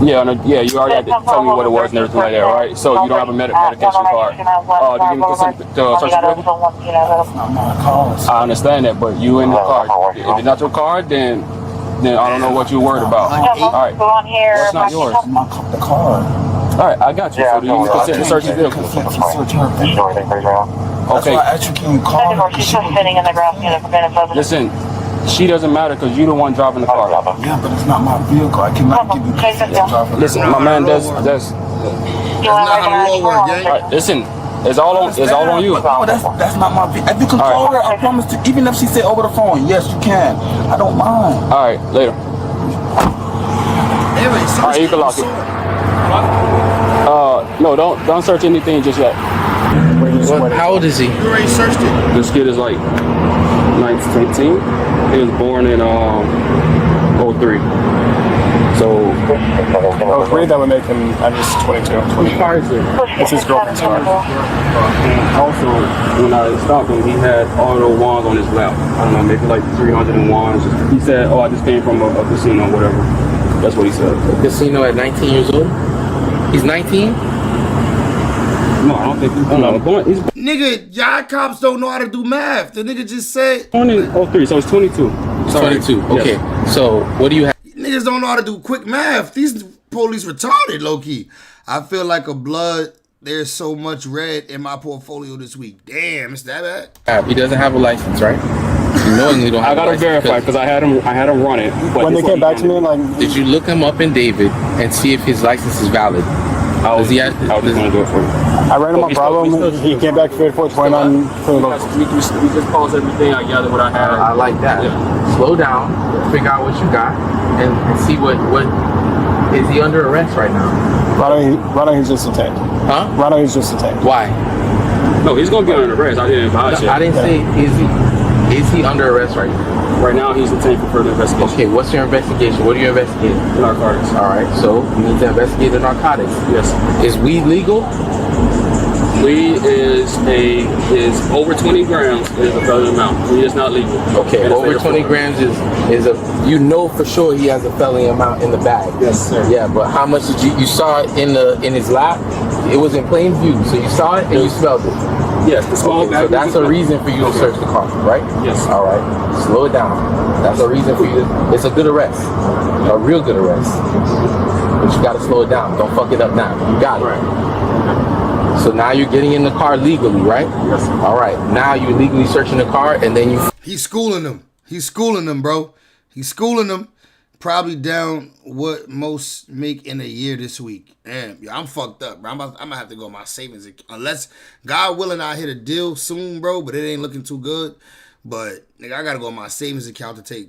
them. yeah, you already had to tell me what it was and everything like that, right? So you don't have a medication card. Do you give me consent to search the vehicle? That's not my car. I understand that, but you in the car. If it's not your car, then I don't know what you're worried about. All right. What's not yours? The car. All right, I got you. So do you need consent to search the vehicle? Okay. Listen, she doesn't matter because you're the one driving the car. Yeah, but it's not my vehicle. I cannot give you consent to drive. Listen, my man, that's not how the law works, gang. All right, listen, it's all on you. No, that's not my vehicle. If you can call her, I promise to. Even if she said over the phone, yes, you can. I don't mind. All right, later. All right, you can lock it. No, don't search anything just yet. How old is he? You already searched it. This kid is like 19. He was born in 03. So I was worried that would make him at least 22. It's his girlfriend's car. And also, when I stopped him, he had all the wands on his lap. I don't know, maybe like 300 wands. He said, "Oh, I just came from a casino, whatever." That's what he said. Casino at 19 years old? He's 19? No, I don't think he's Nigga, y'all cops don't know how to do math. The nigga just said 2003, so it's 22. Sorry. 22. Okay. Yes. So what do you have? Niggas don't know how to do quick math. These police retarded, low key. I feel like a blood. There's so much red in my portfolio this week. Damn, it's that bad. He doesn't have a license, right? You knowingly don't have I gotta verify because I had him run it. When they came back to me, like, did you look him up in David and see if his license is valid? I was just gonna do it for you. I ran him a problem. He came back fit for 29 for the We just paused everything. I gathered what I had. I like that. Yeah. Slow down, figure out what you got, and see what is he under arrest right now? Right now he's just detained. Huh? Right now he's just detained. Why? No, he's gonna be under arrest. I didn't advise you. I didn't say is he under arrest right now? Right now he's detained for further investigation. Okay, what's your investigation? What are you investigating? Narcotics. All right, so you need to investigate the narcotics. Yes. Is weed legal? Weed is over 20 grams is a felony amount. Weed is not legal. Okay, over 20 grams is a, you know for sure he has a felony amount in the bag. Yes, sir. Yeah, but how much did you saw it in his lap? It was in plain view, so you saw it and you smelled it. Yes, the small bag. So that's a reason for you to search the car, right? Yes. All right, slow it down. That's a reason for you. It's a good arrest, a real good arrest. But you gotta slow it down. Don't fuck it up now. You got it. Right. So now you're getting in the car legally, right? Yes. All right. Now you're legally searching the car, and then you. He's schooling them. He's schooling them, bro. He's schooling them. Probably down what most make in a year this week. Damn, yeah, I'm fucked up, bro. I'm gonna have to go my savings account. Unless, God willing, I hit a deal soon, bro. But it ain't looking too good. But, nigga, I gotta go my savings account to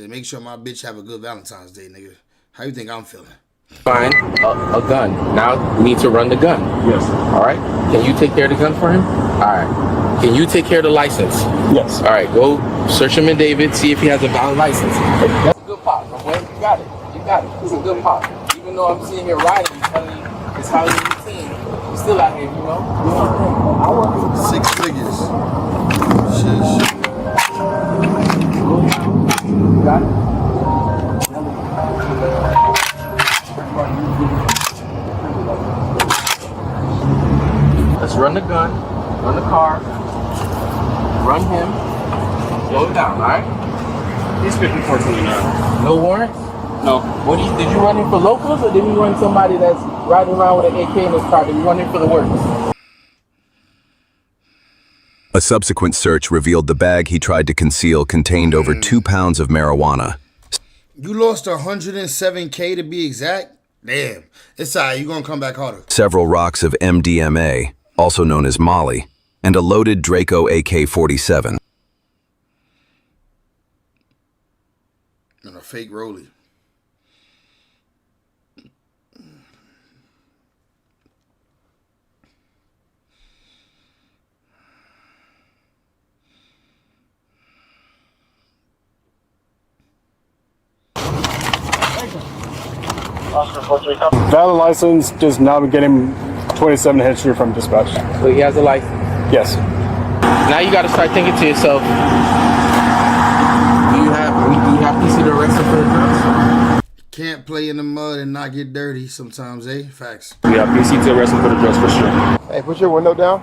make sure my bitch have a good Valentine's Day, nigga. How you think I'm feeling? Find a gun. Now we need to run the gun. Yes. All right. Can you take care of the gun for him? All right. Can you take care of the license? Yes. All right. Go search him in David. See if he has a valid license. That's a good pop, my boy. You got it. You got it. It's a good pop. Even though I'm sitting here riding, it's how you routine. You still out here, you know. I work 6 figures. Sheesh. You got it. Let's run the gun, run the car, run him, slow it down, all right? He's 5429. No warrants? No. Did you run him for locals or did you run somebody that's riding around with an AK in his car? Did you run him for the works? A subsequent search revealed the bag he tried to conceal contained over 2 pounds of marijuana. You lost 107K to be exact? Damn. It's all right. You're going to come back harder. Several rocks of MDMA, also known as Molly, and a loaded Draco AK-47. And a fake rollie. valid license does not get him 27 history from dispatch. So he has a license? Yes. Now you got to start thinking to yourself, do you have PC to arrest him for the drugs? Can't play in the mud and not get dirty sometimes, eh? Facts. We have PC to arrest him for the drugs for sure. Hey, put your window down.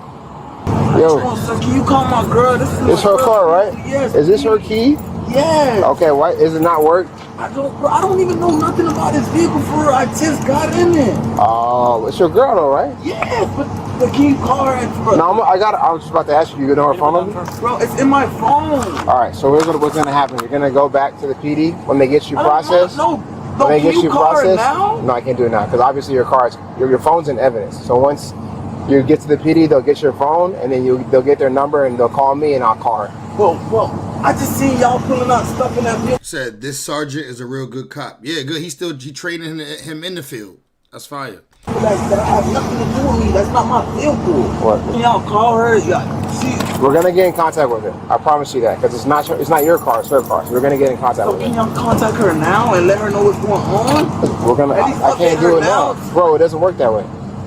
Yo. Can you call my girl? It's her car, right? Yes. Is this her key? Yes. Okay, why is it not work? I don't even know nothing about this vehicle for her. I just got in it. Oh, it's your girl though, right? Yes, but can you call her? No, I was just about to ask you. You know her phone number? Bro, it's in my phone. All right, so here's what's gonna happen. You're gonna go back to the PD when they get you processed. When they get you processed. No, I can't do it now because obviously your phone's in evidence. So once you get to the PD, they'll get your phone and then they'll get their number and they'll call me and I'll call her. Well, I just seen y'all pulling out stuff in that vehicle. Said this sergeant is a real good cop. Yeah, good. He training him in the field. That's fire. That has nothing to do with me. That's not my vehicle. What? Can y'all call her? We're gonna get in contact with her. I promise you that, because it's not your car, it's her car. So we're gonna get in contact with her. Can y'all contact her now and let her know what's going on? We're gonna. I can't do it now, bro. It doesn't work that way.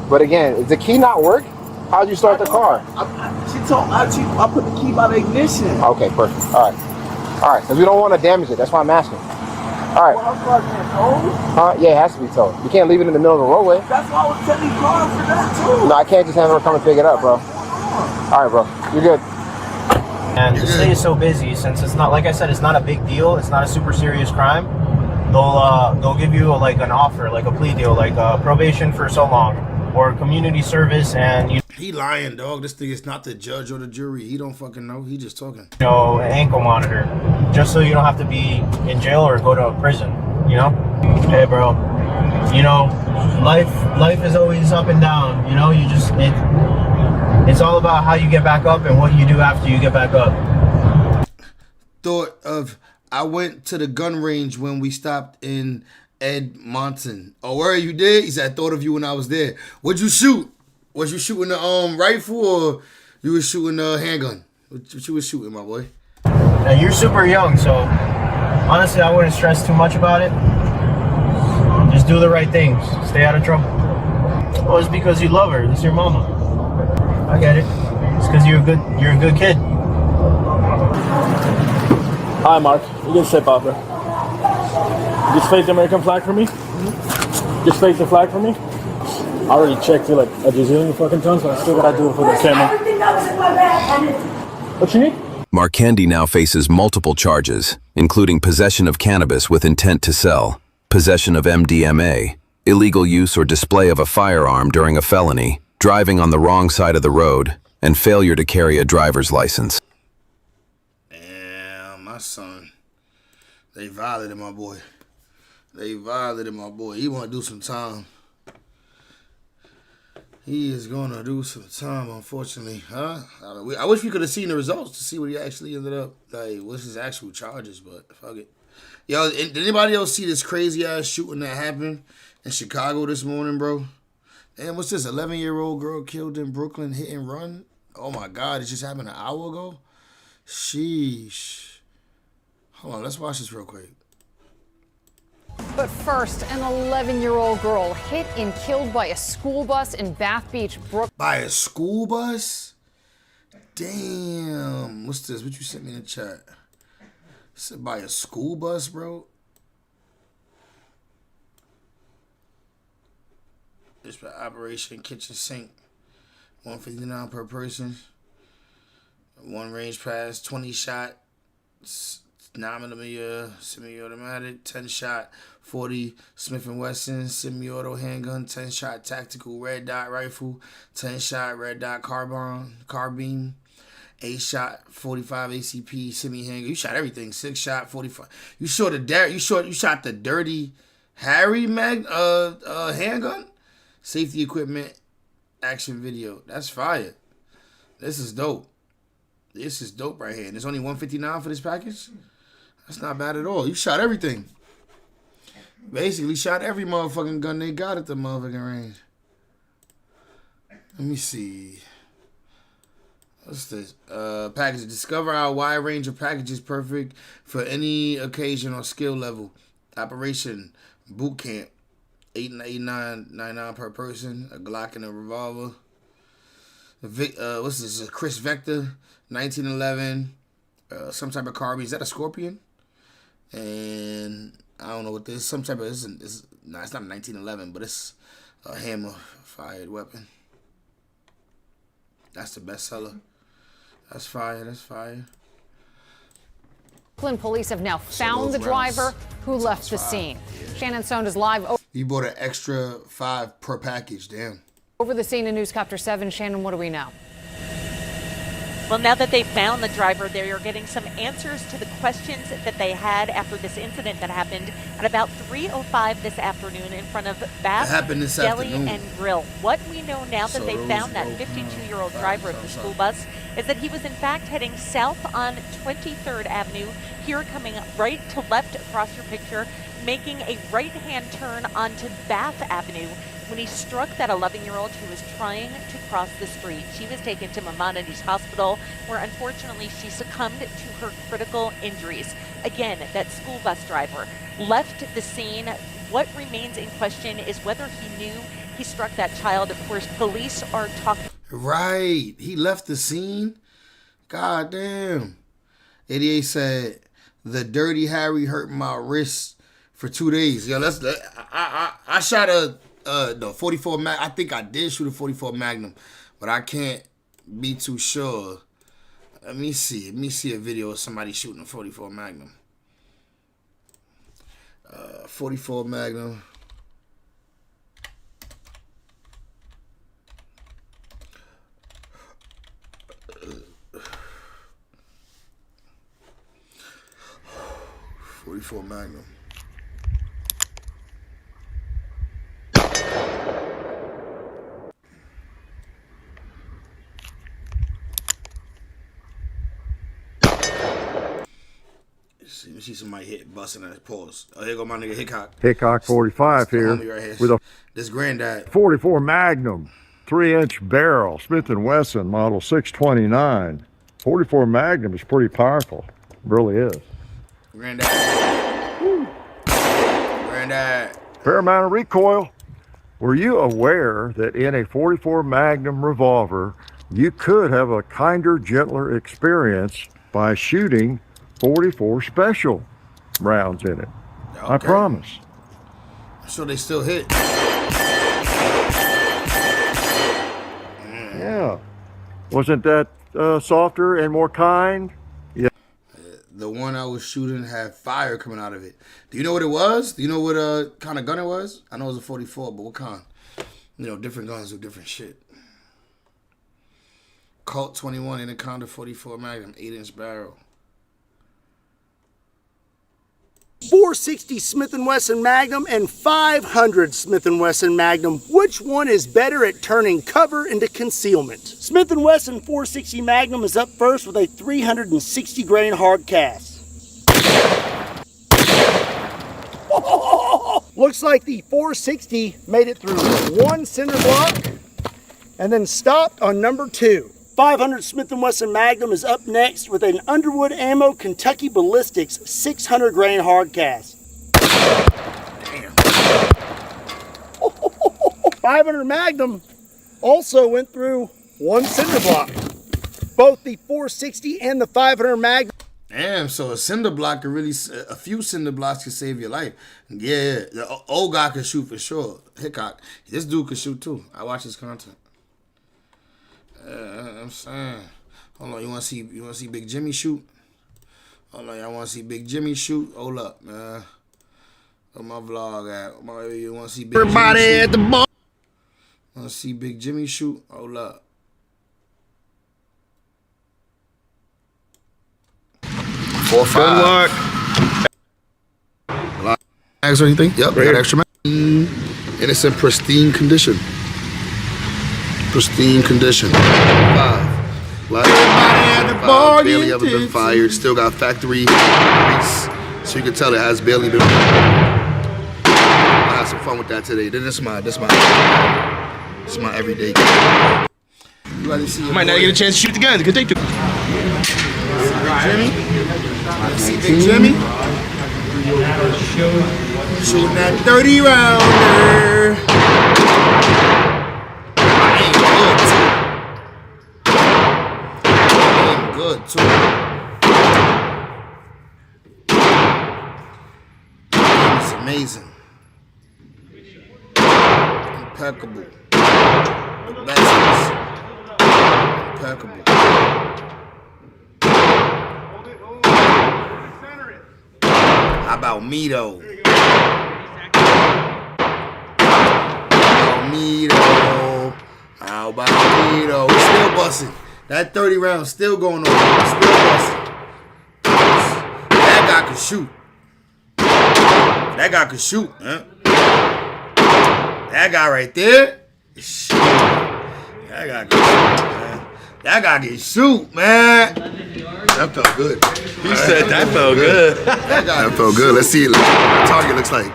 But again, if the key not work, how'd you start the car? She told me I put the key by the ignition. Okay, perfect. All right. Because we don't want to damage it. That's why I'm asking. All right. Well, her car can't tow? Yeah, it has to be towed. You can't leave it in the middle of the roadway. That's why I was telling you call for that too. No, I can't just have her come and pick it up, bro. All right, bro. You're good. And the city is so busy, since it's not, like I said, it's not a big deal. It's not a super serious crime. They'll give you like an offer, like a plea deal, like probation for so long, or community service, and he lying, dog. This thing is not the judge or the jury. He don't fucking know. He just talking. You know, an ankle monitor, just so you don't have to be in jail or go to a prison. You know, hey, bro. You know, life is always up and down. You know, it's all about how you get back up and what you do after you get back up. Thought of, I went to the gun range when we stopped in Edmonton. Oh, where you did? He said, I thought of you when I was there. What'd you shoot? Was you shooting the rifle or you was shooting the handgun? What you was shooting, my boy? Now, you're super young, so honestly, I wouldn't stress too much about it. Just do the right things. Stay out of trouble. Well, it's because you love her. It's your mama. I get it. It's because you're a good kid. Hi, Mark. You can step out there. Just face the American flag for me. Just face the flag for me. I already checked it like a gazillion fucking times, but I still gotta do it for the camera. What you need? Markendi now faces multiple charges, including possession of cannabis with intent to sell, possession of MDMA, illegal use or display of a firearm during a felony, driving on the wrong side of the road, and failure to carry a driver's license. Damn, my son. They violated my boy. He want to do some time. He is going to do some time, unfortunately. I wish we could have seen the results to see what he actually ended up. Like, what's his actual charges, but fuck it. Yo, did anybody else see this crazy-ass shooting that happened in Chicago this morning, bro? Damn, what's this? 11-year-old girl killed in Brooklyn, hit and run? Oh, my God. It just happened an hour ago? Sheesh. Hold on. Let's watch this real quick. But first, an 11-year-old girl hit and killed by a school bus in Bath Beach, Brooklyn. By a school bus? Damn. What's this? What you sent me in the chat? Said by a school bus, bro? This for Operation Kitchen Sink. $159 per person. 1 range pass, 20 shot. 9mm semi-automatic, 10 shot 40 Smith & Wesson semi-auto handgun, 10 shot tactical red dot rifle, 10 shot red dot carbine, 8 shot 45 ACP semi handgun. You shot everything. 6 shot 45. You shot the Dirty Harry handgun. Safety equipment, action video. That's fire. This is dope. This is dope right here. And there's only $159 for this package. That's not bad at all. You shot everything. Basically shot every motherfucking gun they got at the motherfucking range. Let me see. What's this? Package. Discover our wide range of packages perfect for any occasion or skill level. Operation Boot Camp. $8.99 per person. A Glock and a revolver. What's this? A Chris Vector. 1911. Some type of carbine. Is that a Scorpion? And I don't know what this is. Some type of it's not a 1911, but it's a hammer fired weapon. That's the best seller. That's fire. That's fire. Brooklyn police have now found the driver who left the scene. Yeah. Shannon Stone is live. You bought an extra 5 per package. Damn. Over the scene in Newscopter 7. Shannon, what do we know? Well, now that they've found the driver, they are getting some answers to the questions that they had after this incident that happened at about 3:05 this afternoon in front of Bath Deli and Grill. What we know now that they found that 52-year-old driver of the school bus is that he was in fact heading south on 23rd Avenue, here coming right to left across your picture, making a right-hand turn onto Bath Avenue, when he struck that 11-year-old who was trying to cross the street. She was taken to Maimonides Hospital, where unfortunately she succumbed to her critical injuries. Again, that school bus driver left the scene. What remains in question is whether he knew he struck that child. Of course, police are talking. Right. He left the scene. God damn. 88 said, the Dirty Harry hurt my wrist for 2 days. Yo, I shot the 44 Mag. I think I did shoot a 44 Magnum, but I can't be too sure. Let me see. Let me see a video of somebody shooting a 44 Magnum. 44 Magnum. .44 Magnum. You see somebody hit busting at his pause. Oh, here go my nigga Hickok. Hickok 45 here with a this granddad 44 Magnum, 3-inch barrel, Smith & Wesson model 629. 44 Magnum is pretty powerful, really is. Granddad. Granddad. Fair amount of recoil. Were you aware that in a 44 Magnum revolver, you could have a kinder, gentler experience by shooting 44 special rounds in it? Okay. I promise. So they still hit. Yeah. Wasn't that softer and more kind? Yeah. The one I was shooting had fire coming out of it. Do you know what it was? Do you know what kind of gun it was? I know it was a 44, but what kind? You know, different guns do different shit. Colt 21 Anaconda 44 Magnum, 8-inch barrel. 460 Smith & Wesson Magnum and 500 Smith & Wesson Magnum. Which one is better at turning cover into concealment? Smith & Wesson 460 Magnum is up first with a 360 grain hard cast. Looks like the 460 made it through one cinder block and then stopped on number 2. 500 Smith & Wesson Magnum is up next with an Underwood Ammo Kentucky Ballistics 600 grain hard cast. Damn. 500 Magnum also went through one cinder block. Both the 460 and the 500 Magnum. Damn, so a cinder block could really, a few cinder blocks could save your life. Yeah, the old guy could shoot for sure. Hickok. This dude could shoot too. I watch his content. I'm saying, hold on, you wanna see Big Jimmy shoot? Hold on, y'all wanna see Big Jimmy shoot? Hold up, man. Where my vlog at? You wanna see Big Everybody Jimmy shoot? at the bar. Wanna see Big Jimmy shoot? Hold up. 4 5. Good luck. Mags or anything? Yep, got extra mag. And it's in pristine condition. Pristine condition. 5. Barely ever been fired. Still got factory grease, so you can tell it has barely been. I had some fun with that today. Then this is my everyday game. You gotta see. You might not get a chance to shoot the guns. Good take two. See Big Jimmy? Shooting that 30 rounder. Good too. It's amazing. Impeccable. The best. Impeccable. How about me though? How about me though? We're still busting. That 30 rounds still going on. Still busting. That guy can shoot. That guy can shoot, huh? That guy right there. Shoot. That guy can shoot, man. That guy can shoot, man. That felt good. He said that felt good. That felt good. Let's see what the target looks like.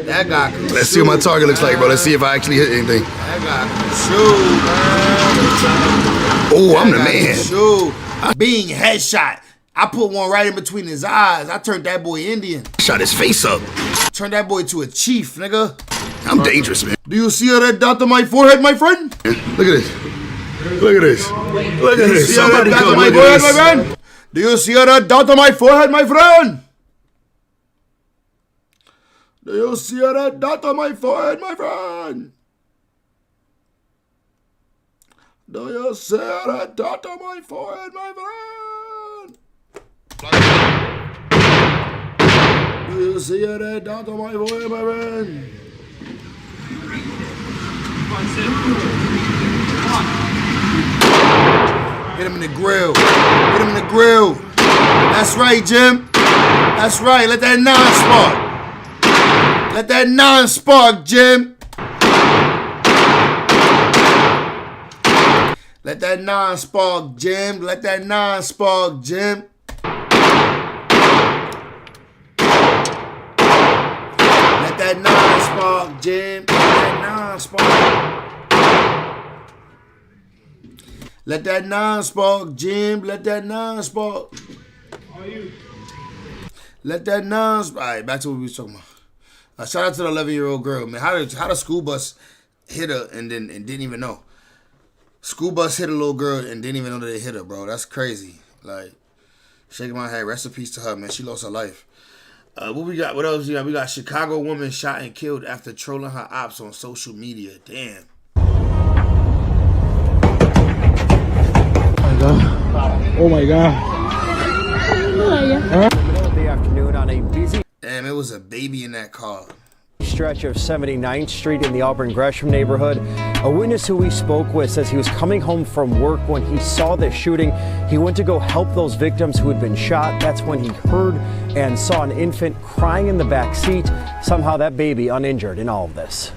That guy can Let's see what my target looks like, bro. Let's see if I actually hit anything. That guy can shoot, man. Oh, I'm the man. Shoot. Being headshot. I put one right in between his eyes. I turned that boy Indian. Shot his face up. Turned that boy to a chief, nigga. I'm dangerous, man. Do you see a red dot on my forehead, my friend? Look at this. Look at this. Look at this. Somebody come look at this. My friend? Do you see a red dot on my forehead, my friend? Do you see a red dot on my forehead, my friend? Do you see a red dot on my forehead, my friend? Do you see a red dot on my forehead, my friend? Hit him in the grill. Hit him in the grill. That's right, Jim. That's right. Let that non-spark. Let that non-spark, Jim. Let that non-spark, Jim. Let that non-spark, Jim. Let that non-spark, Jim. Let that non-spark. Let that non-spark, Jim. Let that non-spark. Let that non-spark. All right, back to what we was talking about. Shout out to the 11-year-old girl, man. How the school bus hit her and didn't even know? School bus hit a little girl and didn't even know that they hit her, bro. That's crazy. Like, shaking my head. Rest in peace to her, man. She lost her life. What we got? What else we got? We got Chicago woman shot and killed after trolling her ops on social media. Damn. Oh my God. Middle of the afternoon on a busy Damn, it was a baby in that car. stretch of 79th Street in the Auburn Gresham neighborhood. A witness who we spoke with says he was coming home from work when he saw this shooting. He went to go help those victims who had been shot. That's when he heard and saw an infant crying in the back seat. Somehow that baby uninjured in all of this.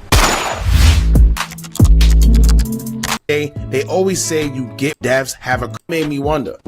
They always say you get deaths have a made me wonder.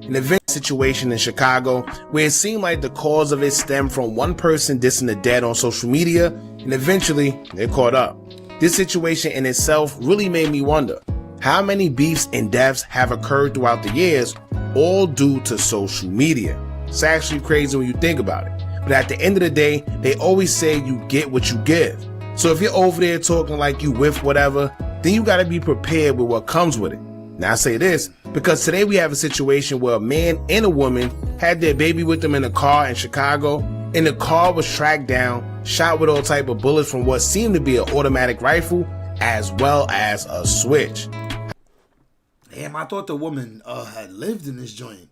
An event situation in Chicago where it seemed like the cause of it stemmed from one person dissing the dead on social media, and eventually they caught up. This situation in itself really made me wonder how many beefs and deaths have occurred throughout the years, all due to social media. It's actually crazy when you think about it. But at the end of the day, they always say you get what you give. So if you're over there talking like you with whatever, then you gotta be prepared with what comes with it. Now I say this because today we have a situation where a man and a woman had their baby with them in a car in Chicago, and the car was tracked down, shot with all type of bullets from what seemed to be an automatic rifle as well as a switch. Damn, I thought the woman had lived in this joint.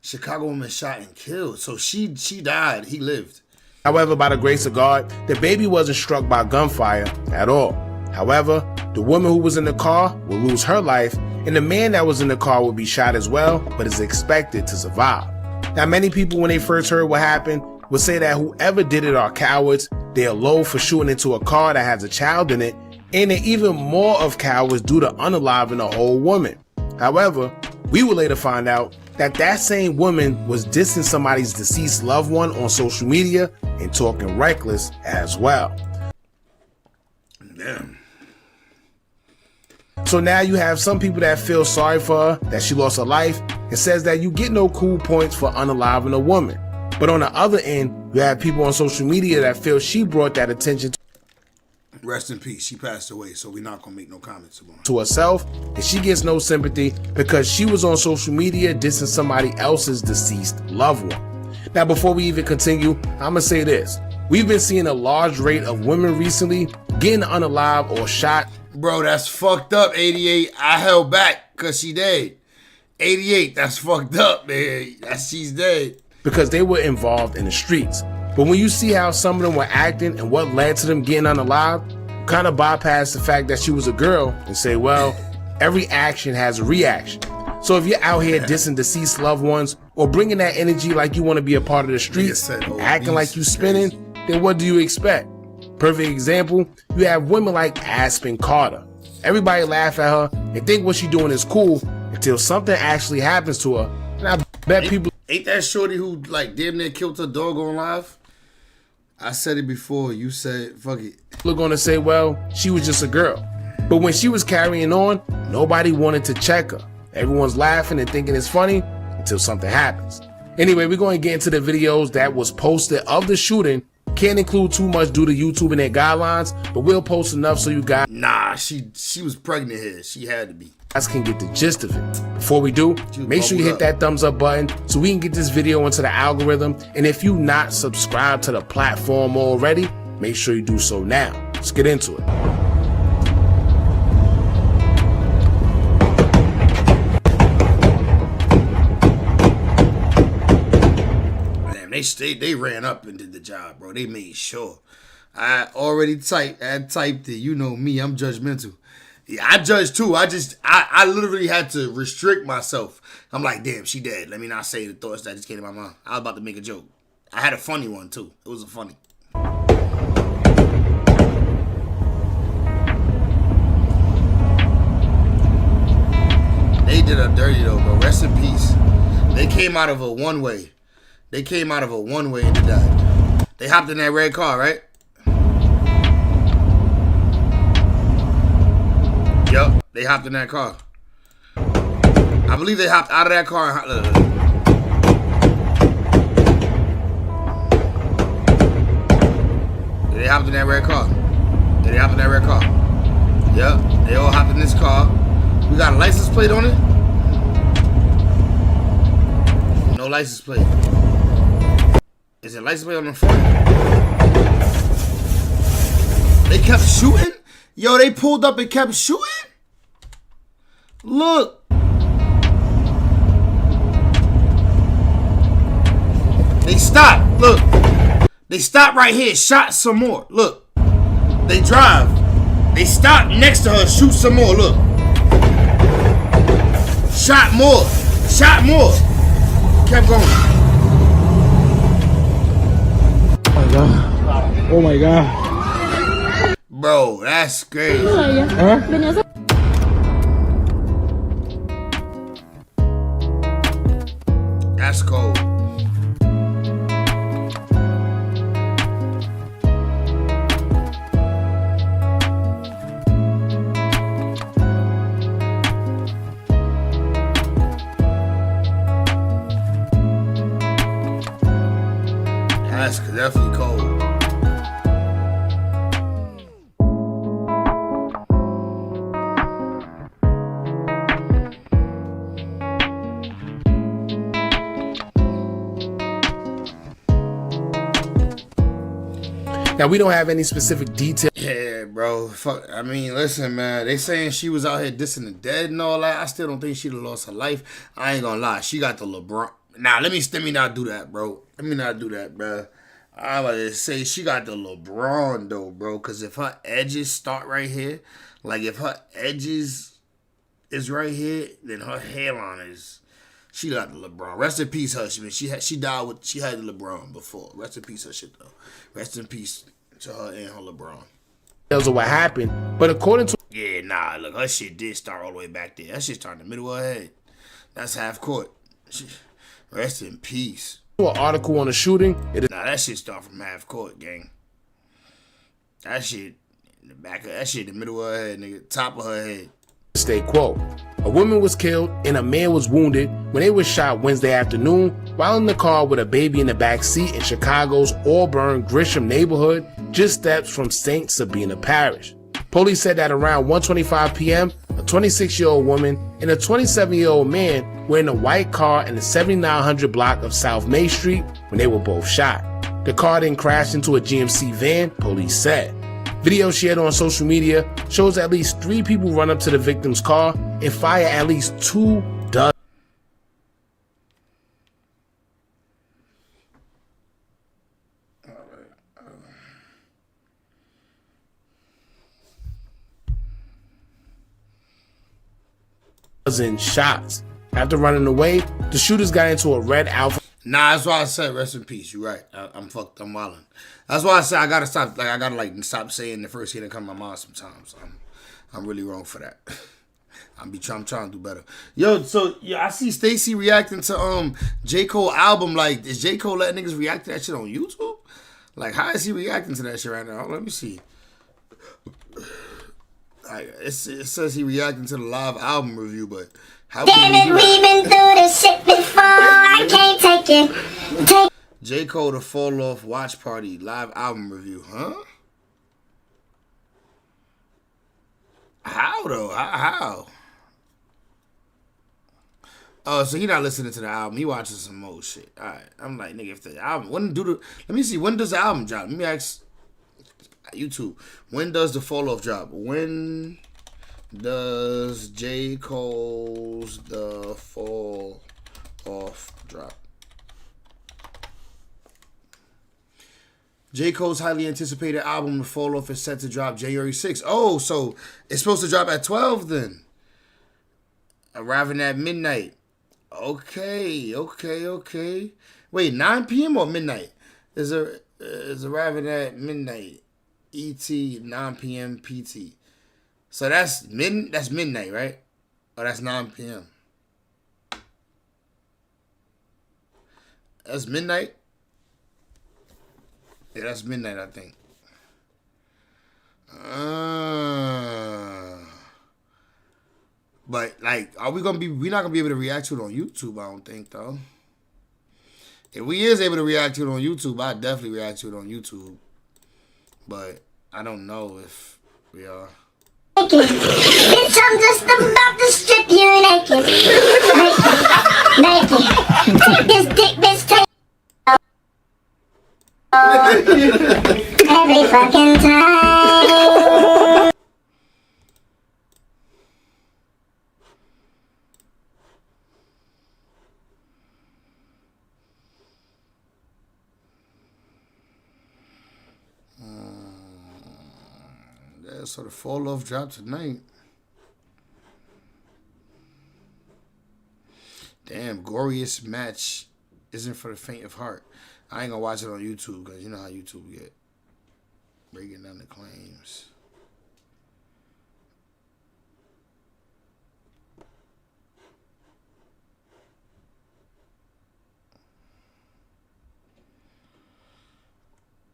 Chicago woman shot and killed. So she died, he lived. However, by the grace of God, the baby wasn't struck by gunfire at all. However, the woman who was in the car will lose her life, and the man that was in the car will be shot as well, but is expected to survive. Now, many people, when they first heard what happened, would say that whoever did it are cowards, they are low for shooting into a car that has a child in it, and they're even more of cowards due to unaliving a whole woman. However, we would later find out that that same woman was dissing somebody's deceased loved one on social media and talking reckless as well. Damn. So now you have some people that feel sorry for her, that she lost her life, and says that you get no cool points for unaliving a woman. But on the other end, you have people on social media that feel she brought that attention Rest in peace. She passed away, so we're not going to make no comments about it. to herself, and she gets no sympathy because she was on social media dissing somebody else's deceased loved one. Now, before we even continue, I'm going to say this. We've been seeing a large rate of women recently getting unalive or shot. Bro, that's fucked up, 88. I held back because she dead. 88, that's fucked up, man. She's dead. Because they were involved in the streets. But when you see how some of them were acting and what led to them getting unalive, you kind of bypass the fact that she was a girl and say, well, every action has a reaction. So if you're out here dissing deceased loved ones or bringing that energy like you want to be a part of the streets, acting like you spinning, then what do you expect? Perfect example, you have women like Aspen Carter. Everybody laugh at her and think what she's doing is cool until something actually happens to her. And I bet people... Ain't that shorty who like damn near killed her dog on live? I said it before. You said, fuck it. We're gonna say, well, she was just a girl. But when she was carrying on, nobody wanted to check her. Everyone's laughing and thinking it's funny until something happens. Anyway, we're going to get into the videos that was posted of the shooting. Can't include too much due to YouTube and their guidelines, but we'll post enough so you guys... Nah, she was pregnant here. She had to be. Guys can get the gist of it. Before we do, make sure you hit that thumbs up button so we can get this video into the algorithm. And if you not subscribed to the platform already, make sure you do so now. Let's get into it. They ran up and did the job, bro. They made sure. I already typed it. You know me, I'm judgmental. Yeah, I judge too. I literally had to restrict myself. I'm like, damn, she dead. Let me not say the thoughts that just came to my mind. I was about to make a joke. I had a funny one too. It was a funny. They did her dirty though, bro. Rest in peace. They came out of a one-way. They came out of a one-way and died. They hopped in that red car, right? Yup, they hopped in that car. I believe they hopped out of that car and they hopped in that red car. They hopped in that red car. Yup, they all hopped in this car. We got a license plate on it? No license plate. Is it license plate on the front? They kept shooting? Yo, they pulled up and kept shooting? Look. They stopped. Look. They stopped right here. Shot some more. Look. They drive. They stopped next to her. Shoot some more. Look. Shot more. Shot more. Kept going. Oh my god. Bro, that's crazy. Huh? That's cold. That's definitely cold. Now, we don't have any specific details. Yeah, bro. Fuck. I mean, listen, man. They saying she was out here dissing the dead and all that. I still don't think she'd have lost her life. I ain't gonna lie. She got the LeBron. Now, let me not do that, bro. Let me not do that, bro. I was about to say she got the LeBron, though, bro. Because if her edges start right here, like if her edges is right here, then her hairline is... She got the LeBron. Rest in peace, her. She died with... She had the LeBron before. Rest in peace, her shit, though. Rest in peace to her and her LeBron. Of what happened, but according to... Yeah, nah, look, her shit did start all the way back there. That shit started in the middle of her head. That's half court. Rest in peace. An article on the shooting. Nah, that shit start from half court, gang. That shit in the back of that shit in the middle of her head, nigga. Top of her head. Stay quo. A woman was killed and a man was wounded when they were shot Wednesday afternoon while in the car with a baby in the back seat in Chicago's Auburn Gresham neighborhood, just steps from St. Sabina Parish. Police said that around 1:25 p.m., a 26-year-old woman and a 27-year-old man were in a white car in the 7900 block of South May Street when they were both shot. The car then crashed into a GMC van, police said. Video shared on social media shows at least 3 people run up to the victim's car and fire at least 2 dozen shots. After running away, the shooters got into a red Alfa. Nah, that's why I said rest in peace. You're right. I'm fucked. I'm wildin'. That's why I said I gotta stop. Like I gotta stop saying the first thing that come to my mind sometimes. I'm really wrong for that. I'm trying to do better. Yo, so I see Stacey reacting to J. Cole album. Like, is J. Cole letting niggas react to that shit on YouTube? Like, how is he reacting to that shit right now? Let me see. It says he reacting to the live album review, but how can he do that? We've been through this shit before. I can't take it. J. Cole the Fall Off Watch Party live album review, huh? How though? How? Oh, so he not listening to the album. He watching some more shit. All right. I'm like, nigga, if the album, let me see, when does the album drop? Let me ask YouTube. When does the Fall Off drop? When does J. Cole's The Fall Off drop? J. Cole's highly anticipated album, The Fall Off, is set to drop January 6th. Oh, so it's supposed to drop at 12 then. Arriving at midnight. Okay. Wait, 9 p.m. or midnight? Is arriving at midnight. ET, 9 p.m. PT. So that's midnight, right? Or that's 9 p.m. That's midnight? Yeah, that's midnight, I think. But like, we're not gonna be able to react to it on YouTube, I don't think, though. If we is able to react to it on YouTube, I'd definitely react to it on YouTube. But I don't know if we are. Bitch, I'm just about to strip you naked. Naked. Take this dick, bitch, take every fucking time. Yeah, so the Fall Off drop tonight. Damn, glorious match isn't for the faint of heart. I ain't gonna watch it on YouTube because you know how YouTube get. Breaking down the claims.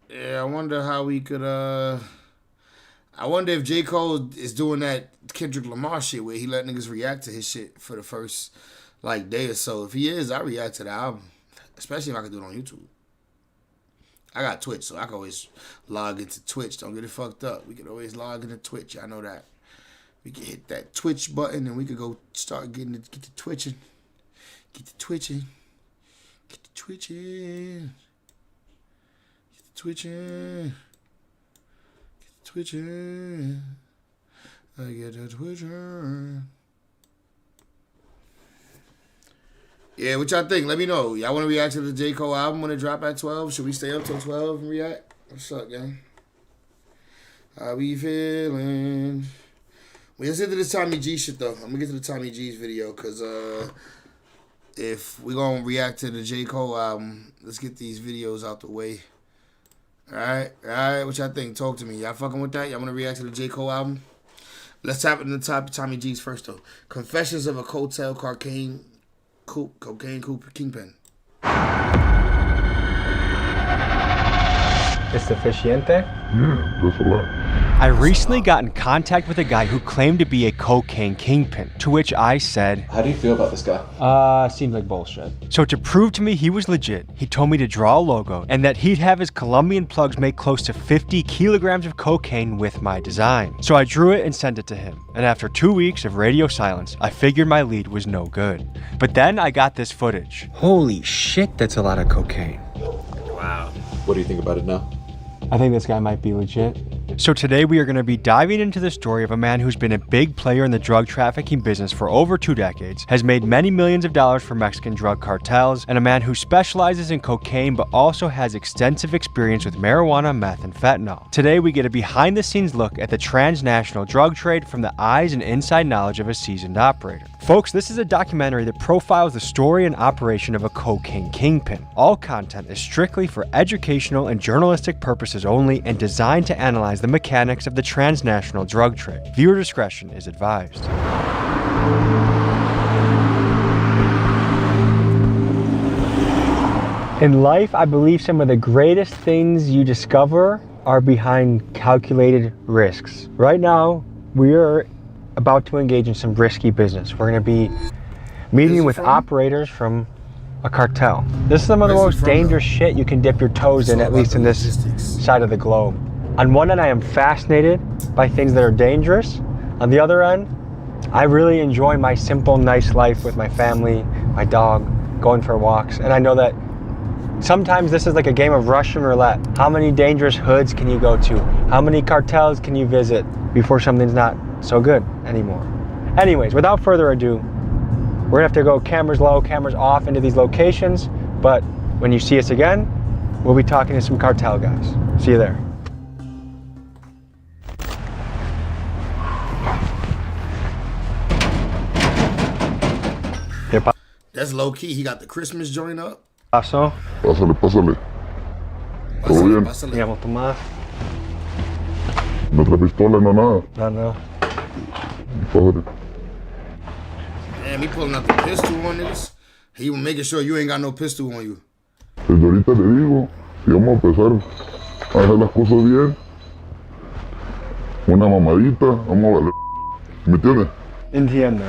Yeah, I wonder how we could, I wonder if J. Cole is doing that Kendrick Lamar shit where he let niggas react to his shit for the first, like, day or so. If he is, I react to the album. Especially if I can do it on YouTube. I got Twitch, so I can always log into Twitch. Don't get it fucked up. We can always log into Twitch. I know that. We can hit that Twitch button and we could go start get the twitching. Get the twitching. Get the twitching. Get the twitching. Get the twitching. I get the twitching. Yeah, what y'all think? Let me know. Y'all want to react to the J. Cole album when it drop at 12? Should we stay up till 12 and react? What's up, gang? How we feeling? Let's get to this Tommy G shit, though. I'm going to get to the Tommy G's video, because if we're going to react to the J. Cole album, let's get these videos out the way. All right? What y'all think? Talk to me. Y'all fucking with that? Y'all want to react to the J. Cole album? Let's tap into the top of Tommy G's first, though. Confessions of a Cartel Cocaine Kingpin. ¿Es suficiente? Yeah, that's a lot. I recently got in contact with a guy who claimed to be a cocaine kingpin, to which I said, how do you feel about this guy? Seems like bullshit. So to prove to me he was legit, he told me to draw a logo and that he'd have his Colombian plugs make close to 50 kilograms of cocaine with my design. So I drew it and sent it to him. And after 2 weeks of radio silence, I figured my lead was no good. But then I got this footage. Holy shit, that's a lot of cocaine. Wow. What do you think about it now? I think this guy might be legit. So today we are going to be diving into the story of a man who's been a big player in the drug trafficking business for over 2 decades, has made many millions of dollars for Mexican drug cartels, and a man who specializes in cocaine but also has extensive experience with marijuana, meth, and fentanyl. Today we get a behind-the-scenes look at the transnational drug trade from the eyes and inside knowledge of a seasoned operator. Folks, this is a documentary that profiles the story and operation of a cocaine kingpin. All content is strictly for educational and journalistic purposes only and designed to analyze the mechanics of the transnational drug trade. Viewer discretion is advised. In life, I believe some of the greatest things you discover are behind calculated risks. Right now, we are about to engage in some risky business. We're going to be meeting with operators from a cartel. This is some of the most dangerous shit you can dip your toes in, at least in this side of the globe. On one end, I am fascinated by things that are dangerous. On the other end, I really enjoy my simple, nice life with my family, my dog, going for walks. And I know that sometimes this is like a game of Russian roulette. How many dangerous hoods can you go to? How many cartels can you visit before something's not so good anymore? Anyways, without further ado, we're gonna have to go cameras low, cameras off into these locations. But when you see us again, we'll be talking to some cartel guys. See you there. That's low key. He got the Christmas joint up. Paso. Pásale, pásale. ¿Todo bien? Me llamo Tomás. No trae pistola, no nada. No. Pásale. Damn, he pulling out the pistol on this. He was making sure you ain't got no pistol on you. Desde ahorita le digo, si vamos a empezar a hacer las cosas bien, una mamadita, vamos a valer. ¿Me entiendes? Entiendo.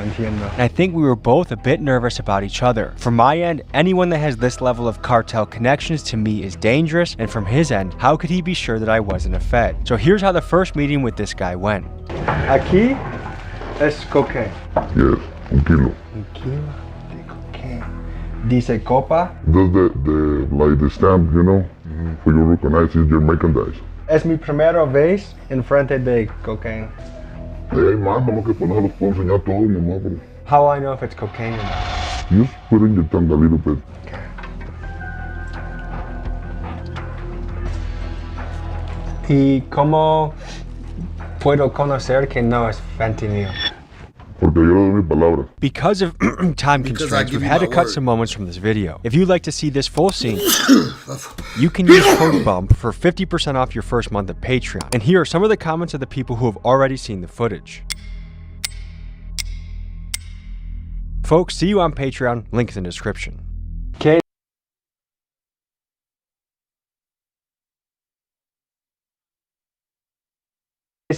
I think we were both a bit nervous about each other. From my end, anyone that has this level of cartel connections to me is dangerous, and from his end, how could he be sure that I wasn't a Fed? So here's how the first meeting with this guy went. Aquí es cocaine. Yes, un kilo. Un kilo de cocaine. Dice copa. Does like the stamp, you know, for you recognize it's your merchandise. Es mi primera vez en frente de cocaine. Hay más, nomás que poner los puedo enseñar todo, nomás, bro. How will I know if it's cocaine or not? Just put in your tongue a little bit. ¿Y cómo puedo conocer que no es fentanyl? Porque yo le doy mi palabra. Because of time constraints, we've had to cut some moments from this video. If you'd like to see this full scene, you can use code BUMP for 50% off your first month of Patreon. And here are some of the comments of the people who have already seen the footage. Folks, see you on Patreon, link in the description. Okay.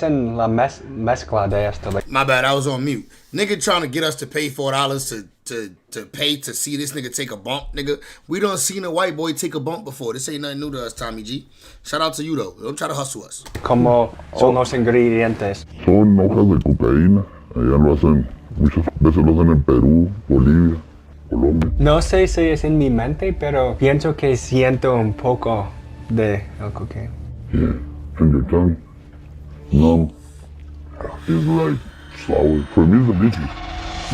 En la mezcla de esto. My bad, I was on mute. Nigga trying to get us to pay $4 to pay to see this nigga take a bump, nigga. We done seen a white boy take a bump before. This ain't nothing new to us, Tommy G. Shout out to you though. Don't try to hustle us. ¿Cómo son los ingredientes? Son hojas de cocaína. Allá lo hacen, muchas veces lo hacen en Perú, Bolivia, Colombia. No sé si es en mi mente, pero pienso que siento un poco de el cocaine. Yeah, in your tongue. No, it's like sour. For me, it's delicious.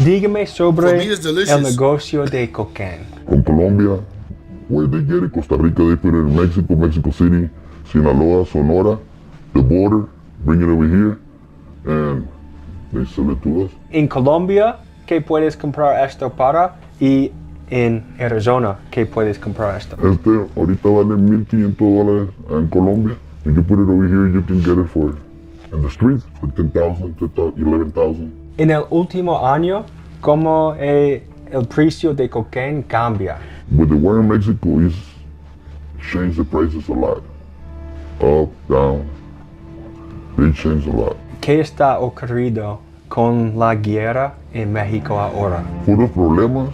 Dígame sobre el negocio de cocaine. Con Colombia, where they get it. Costa Rica, they put it in Mexico, Mexico City, Sinaloa, Sonora, the border, bring it over here, and they sell it to us. En Colombia, ¿qué puedes comprar esto para? Y en Arizona, ¿qué puedes comprar esto? Ahorita vale $1,500 en Colombia. If you put it over here, you can get it for in the streets for $10,000, $11,000. En el último año, ¿cómo el precio de cocaine cambia? With the war in Mexico, it's changed the prices a lot. Up, down. They changed a lot. ¿Qué está ocurriendo con la guerra en México ahora? Puros problemas,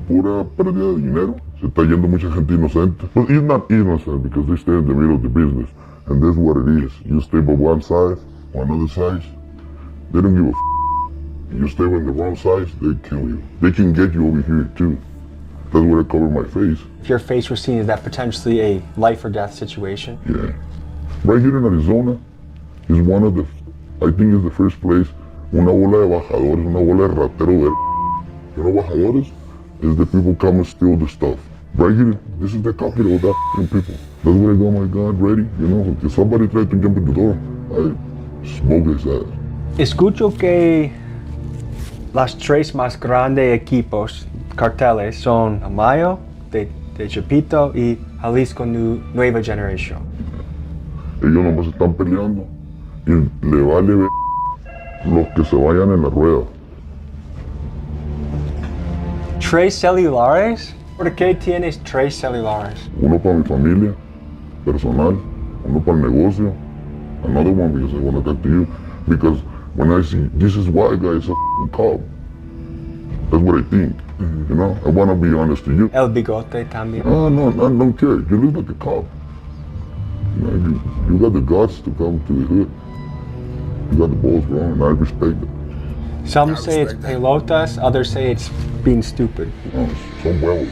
pura pérdida de dinero. Se está yendo mucha gente inocente. But it's not innocent because they stay in the middle of the business. And that's what it is. You stay by one side or another side, they don't give a f. You stay on the wrong side, they kill you. They can get you over here too. That's where I cover my face. If your face was seen, is that potentially a life or death situation? Yeah. Right here in Arizona is one of the, I think it's the first place, una bola de bajadores, una bola de ratero de you know bajadores? Is the people come and steal the stuff. Right here, this is the capital of that people. That's where I go, my God, ready, you know, if somebody tried to jump in the door, I smoke his ass. Escucho que las tres más grandes equipos carteles son Amayo, de Chapito y Jalisco Nueva Generación. Ellos nomás están peleando y le vale ver los que se vayan en la rueda. Tres celulares ¿Por qué tienes 3 celulares? Uno para mi familia, personal, uno para el negocio, another one because I want to talk to you. Because when I see this is why guy is a f***ing cop, that's what I think. You know, I want to be honest to you. El bigote también. Oh, no, I don't care. You look like a cop. You know, you got the guts to come to the hood. You got the balls wrong, and I respect it. Some say it's pelotas, others say it's being stupid. No, son huevos.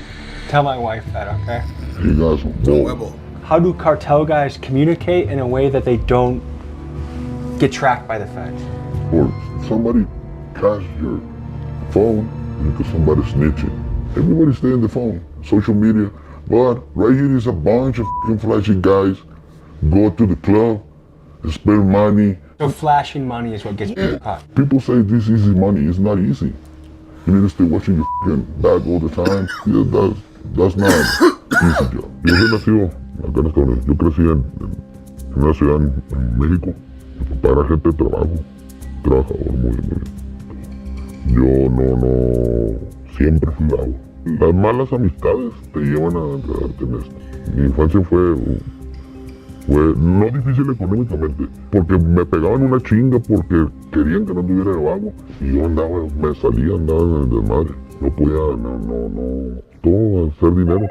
Tell my wife that, okay? You guys son huevos. How do cartel guys communicate in a way that they don't get tracked by the feds? Or somebody cash your phone because somebody snitching. Everybody stay on the phone, social media. But right here is a bunch of f***ing flashy guys go to the club, spend money. So flashing money is what gets people caught. People say this is easy money. It's not easy. You need to stay watching your f***ing back all the time. Yeah, that's not easy job. Yo soy nacido acá en Estados Unidos. Yo crecí en una ciudad en México. Mi papá era gente de trabajo, trabajador muy bien. Yo no siempre fui bravo. Las malas amistades te llevan a quedarte en esto. Mi infancia fue no difícil económicamente, porque me pegaban una chinga porque querían que no tuviera de vago. Y yo andaba en el desmadre. No podía, todo hacer dinero.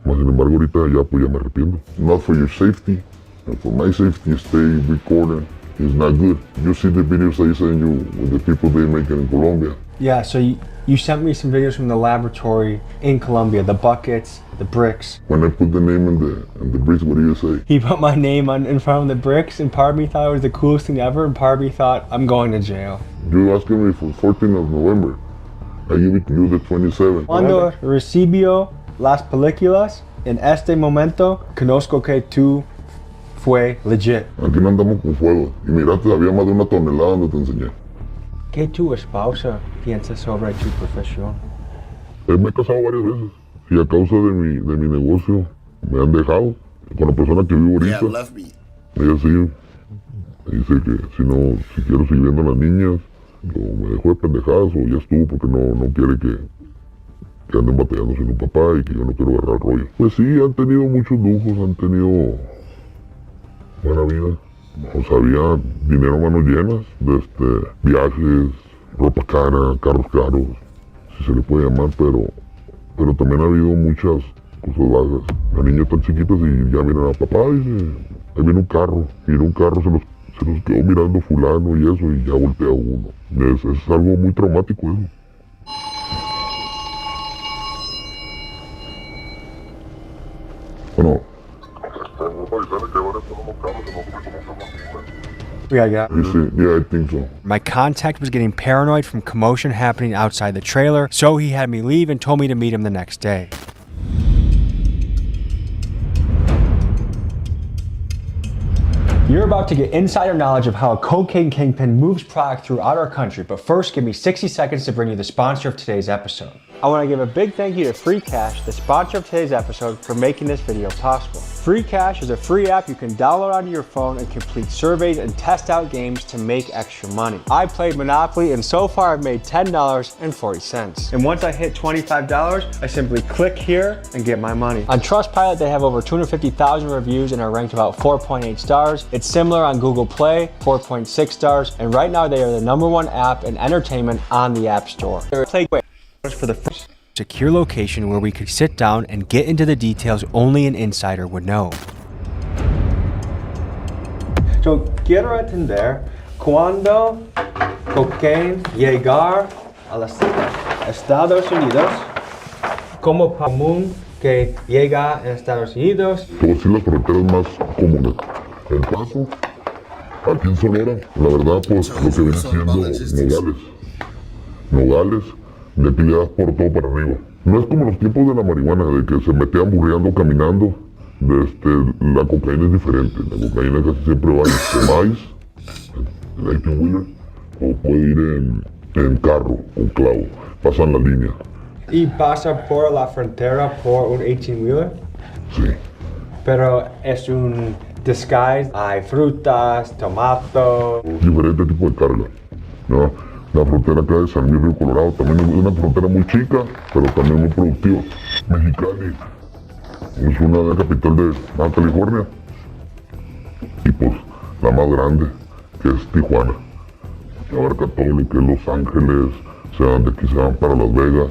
Mas sin embargo ahorita ya me arrepiento. Not for your safety, and for my safety, stay recording is not good. You see the videos I send you with the people they make in Colombia. Yeah, so you sent me some videos from the laboratory in Colombia, the buckets, the bricks. When I put the name in the bricks, what do you say? He put my name in front of the bricks, and part of me thought it was the coolest thing ever, and part of me thought, I'm going to jail. You're asking me for 14th of November. I give it to you the 27th. Cuando recibió las películas, en este momento, conozco que tú fue legit. Aquí no andamos con fuego. Y miraste, había más de una tonelada donde te enseñé. ¿Qué tu esposa piensa sobre tu profesión? Me he casado varias veces. Y a causa de mi negocio, me han dejado. Con la persona que vivo ahorita. Yeah, left me. Ella sí. Dice que si quiero seguir viendo a las niñas, o me dejó de pendejadas, o ya estuvo porque no quiere que anden batallando sin un papá y que yo no quiero agarrar el rollo. Pues sí, han tenido muchos lujos, han tenido buena vida. O sea, había dinero a manos llenas, viajes, ropa cara, carros caros, si se le puede llamar, pero también ha habido muchas cosas bajas. Las niñas tan chiquitas y ya miran a papá, dice, ahí viene un carro, se los quedó mirando fulano y eso, y ya voltea uno. Es algo muy traumático eso. Bueno. Yeah, I think so. My contact was getting paranoid from commotion happening outside the trailer, so he had me leave and told me to meet him the next day. You're about to get insider knowledge of how a cocaine kingpin moves product throughout our country, but first give me 60 seconds to bring you the sponsor of today's episode. I want to give a big thank you to Free Cash, the sponsor of today's episode, for making this video possible. Free Cash is a free app you can download onto your phone and complete surveys and test out games to make extra money. I played Monopoly and so far I've made $10.40. And once I hit $25, I simply click here and get my money. On Trustpilot, they have over 250,000 reviews and are ranked about 4.8 stars. It's similar on Google Play, 4.6 stars, and right now they are the #1 app in entertainment on the App Store. For the first secure location where we could sit down and get into the details only an insider would know. So quiero entender cuando cocaine llegar a los Estados Unidos, como común que llega a Estados Unidos. Como si las fronteras más comunes. El Paso, aquí en Sonora, la verdad, pues lo que viene siendo Nogales. De aquí le das por todo para arriba. No es como los tiempos de la marihuana, de que se metían burreando, caminando. La cocaína es diferente. La cocaína casi siempre va en maíz, en 18-wheeler, o puede ir en carro, con clavo. Pasan la línea. ¿Y pasa por la frontera por un 18-wheeler? Sí. Pero es un disguise. Hay frutas, tomatos. Diferente tipo de carga, ¿no? La frontera acá de San Luis Río Colorado también es una frontera muy chica, pero también muy productiva. Mexicali es una de la capital de Baja California. Y pues la más grande, que es Tijuana. Que abarca todo lo que es Los Ángeles, de aquí se van para Las Vegas,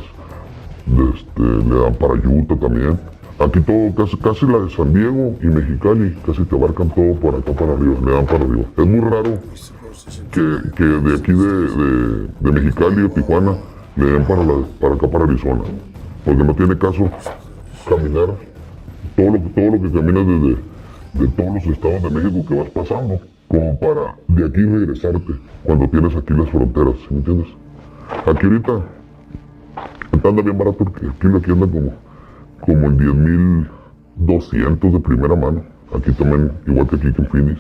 le dan para Utah también. Aquí todo, casi la de San Diego y Mexicali, casi te abarcan todo por acá para arriba, le dan para arriba. Es muy raro que de aquí de Mexicali o Tijuana le den para acá para Arizona. Porque no tiene caso caminar todo lo que caminas de todos los estados de México que vas pasando, como para de aquí regresarte cuando tienes aquí las fronteras, ¿sí me entiendes? Aquí ahorita anda bien barato, porque aquí anda como en 10,200 de primera mano. Aquí también, igual que aquí en Phoenix,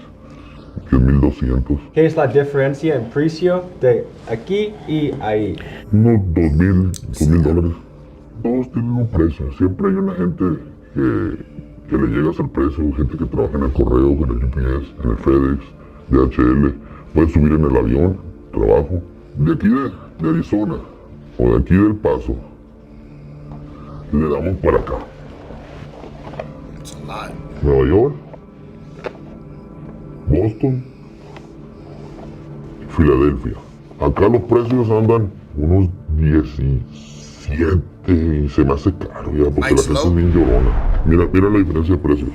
10,200. ¿Qué es la diferencia en precio de aquí y ahí? Unos $2,000. Todos tienen un precio. Siempre hay una gente que le llegas al precio, gente que trabaja en el correo, en el UPS, en el FedEx, DHL. Puedes subir en el avión, trabajo. De aquí de Arizona o de aquí del Paso, le damos para acá. Nueva York, Boston, Filadelfia. Acá los precios andan unos 17 y se me hace caro ya porque la gente es bien llorona. Mira la diferencia de precios.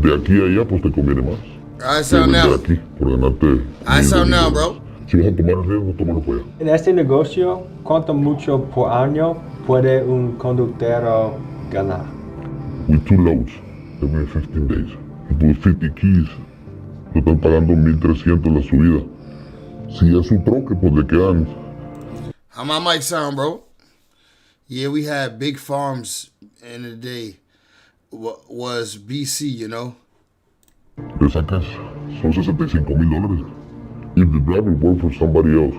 De aquí a allá pues te conviene más. I sound now. De aquí, por ganarte. I sound now, bro. Si vas a tomar el riesgo, tómalo para allá. En este negocio, ¿cuánto mucho por año puede un conductor ganar? With 2 loads every 15 days. With 50 keys, te están pagando 1,300 la subida. Si es su troque, pues le quedan. How my mic sound, bro? Yeah, we had big farms in the day. Was BC, you know? Le sacas, son $65,000. If the driver work for somebody else,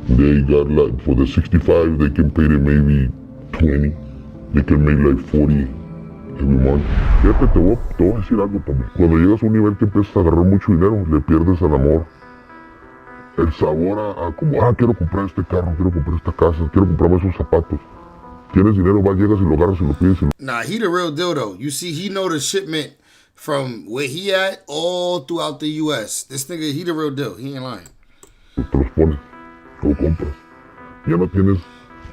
they got like, for the 65, they can pay them maybe 20. They can make like 40 every month. Fíjate, te voy a decir algo, Tommy. Cuando llegas a un nivel que empiezas a agarrar mucho dinero, le pierdes el amor. El sabor a como, quiero comprar este carro, quiero comprar esta casa, quiero comprarme esos zapatos. Tienes dinero, vas, llegas y lo agarras y lo pides. Nah, he the real deal though. You see, he know the shipment from where he at all throughout the U.S. This nigga, he the real deal. He ain't lying. Te los pones, lo compras. Ya no tienes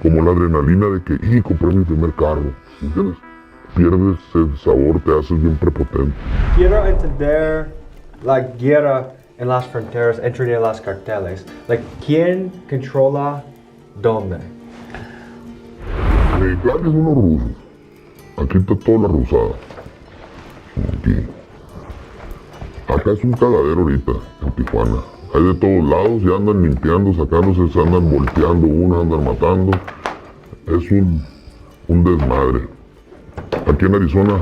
como la adrenalina de que, compré mi primer carro. ¿Entiendes? Pierdes el sabor, te haces bien prepotente. Quiero entender la guerra en las fronteras entre las carteles. Like, ¿quién controla dónde? Mexicali es unos rusos. Aquí está toda la rusada. Aquí. Acá es un cagadero ahorita, en Tijuana. Hay de todos lados, ya andan limpiando, sacándose, se andan volteando, uno andan matando. Es un desmadre. Aquí en Arizona.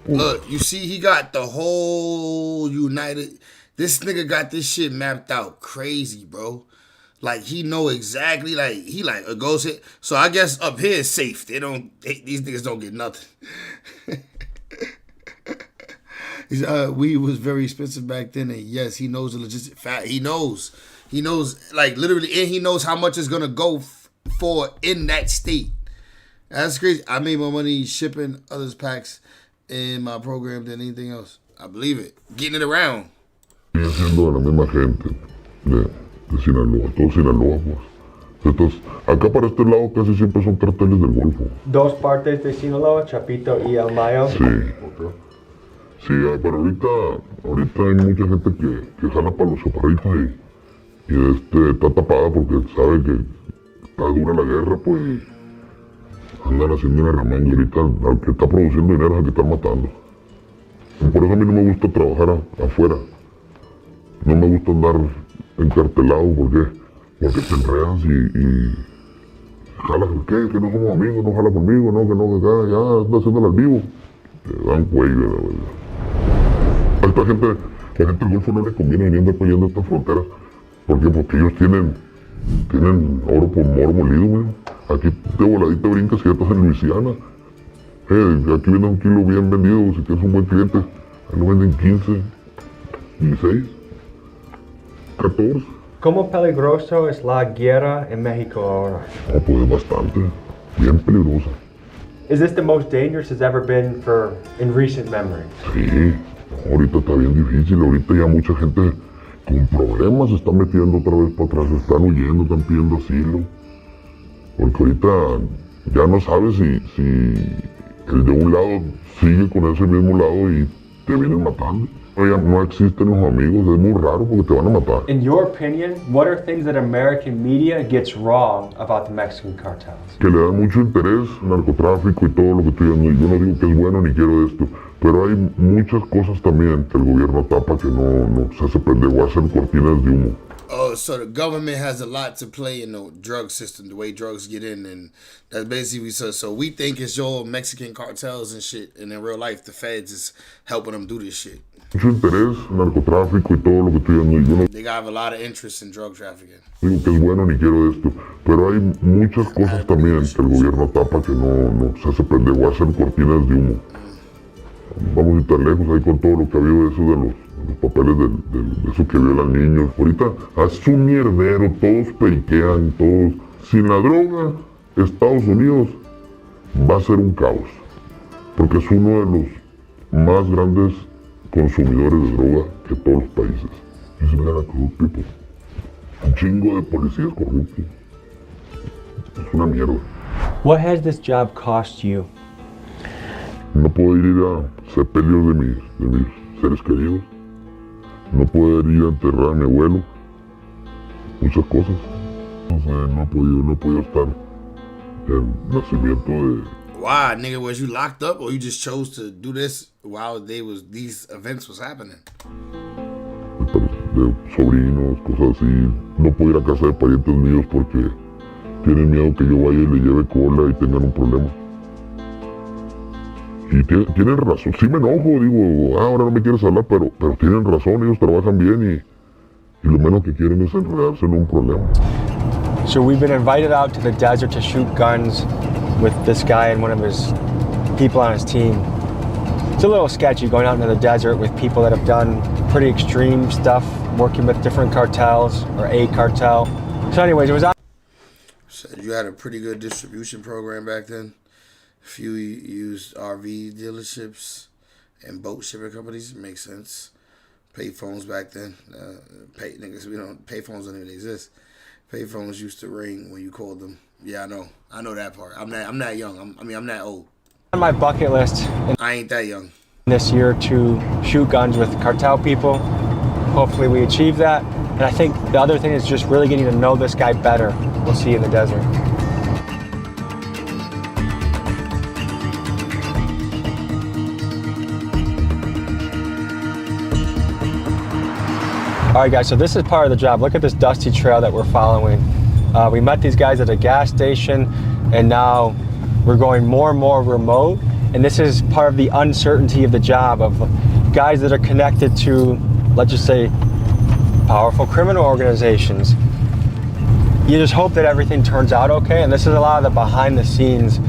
Look, you see, he got the whole United. This nigga got this shit mapped out crazy, bro. Like, he know exactly, like, he like, a ghost hit. So I guess up here is safe. These niggas don't get nothing. Weed was very expensive back then, and yes, he knows the logistic fact. He knows, like, literally, and he knows how much it's gonna go for in that state. That's crazy. I made more money shipping others' packs in my program than anything else. I believe it. Getting it around. Sigue siendo la misma gente de Sinaloa, todos Sinaloa, pues. Acá para este lado casi siempre son carteles del Golfo. Dos partes de Sinaloa, Chapito y El Mayo. Sí. Sí, pero ahorita hay mucha gente que jala para los chaparritos y está tapada porque sabe que está dura la guerra, pues andan haciendo una ramanga y ahorita al que está produciendo dinero es al que está matando. Por eso a mí no me gusta trabajar afuera. No me gusta andar encartelado, ¿por qué? Porque te enredas y jalas, ¿qué? Que no somos amigos, no jala conmigo, no, que ya anda haciéndola al vivo. Te dan cuello, la verdad. A esta gente, la gente del Golfo no le conviene venir a andar peleando estas fronteras. ¿Por qué? Porque ellos tienen oro por moro molido, güey. Aquí de voladita brincas y ya estás en Luisiana. Aquí venden un kilo bien vendido, si tienes un buen cliente, ahí lo venden 15, 16, 14. ¿Cómo peligroso es la guerra en México ahora? No, pues es bastante, bien peligrosa. Is this the most dangerous it's ever been in recent memory? Sí, ahorita está bien difícil, ahorita ya mucha gente con problemas se está metiendo otra vez para atrás, están huyendo, están pidiendo asilo. Porque ahorita ya no sabes si el de un lado sigue con ese mismo lado y te vienen matando. Ya no existen los amigos, es muy raro porque te van a matar. In your opinion, what are things that American media gets wrong about the Mexican cartels? Que le dan mucho interés al narcotráfico y todo lo que estoy diciendo. Yo no digo que es bueno ni quiero esto, pero hay muchas cosas también que el gobierno tapa que no se hace pendejo, hacen cortinas de humo. Oh, so the government has a lot to play in the drug system, the way drugs get in, and that's basically so we think it's your Mexican cartels and shit, and in real life the feds is helping them do this shit. Mucho interés, narcotráfico y todo lo que estoy diciendo. Yo no They have a lot of interest in drug trafficking. digo que es bueno ni quiero esto, pero hay muchas cosas también que el gobierno tapa que no se hace pendejo, hacen cortinas de humo. Vamos a ir tan lejos ahí con todo lo que ha habido de eso de los papeles de eso que violan niños. Ahorita es un mierdero, todos periquean, todos. Sin la droga, Estados Unidos va a ser un caos, porque es uno de los más grandes consumidores de droga que todos los países. Es una corrupta, un chingo de policías corruptos. Es una mierda. What has this job cost you? No puedo ir a sepelios de mis seres queridos. No poder ir a enterrar a mi abuelo. Muchas cosas. No sé, no he podido estar en el nacimiento de... Why, nigga, was you locked up or you just chose to do this while these events was happening? de sobrinos, cosas así. No puedo ir a casa de parientes míos porque tienen miedo que yo vaya y le lleve cola y tengan un problema. Y tienen razón, sí me enojo, digo, ahora no me quieres hablar, pero tienen razón, ellos trabajan bien y lo menos que quieren es enredarse en un problema. So we've been invited out to the desert to shoot guns with this guy and one of his people on his team. It's a little sketchy going out into the desert with people that have done pretty extreme stuff, working with different cartels or a cartel. So anyways, it was out. Said you had a pretty good distribution program back then. A few used RV dealerships and boat shipping companies. Makes sense. Payphones back then. Payphones don't even exist. Payphones used to ring when you called them. Yeah, I know. I know that part. I'm not young. I'm not old. On my bucket list. I ain't that young. This year to shoot guns with cartel people. Hopefully we achieve that. And I think the other thing is just really getting to know this guy better. We'll see you in the desert. All right, guys, so this is part of the job. Look at this dusty trail that we're following. We met these guys at a gas station, and now we're going more and more remote. And this is part of the uncertainty of the job of guys that are connected to, let's just say, powerful criminal organizations. You just hope that everything turns out okay. And this is a lot of the behind the scenes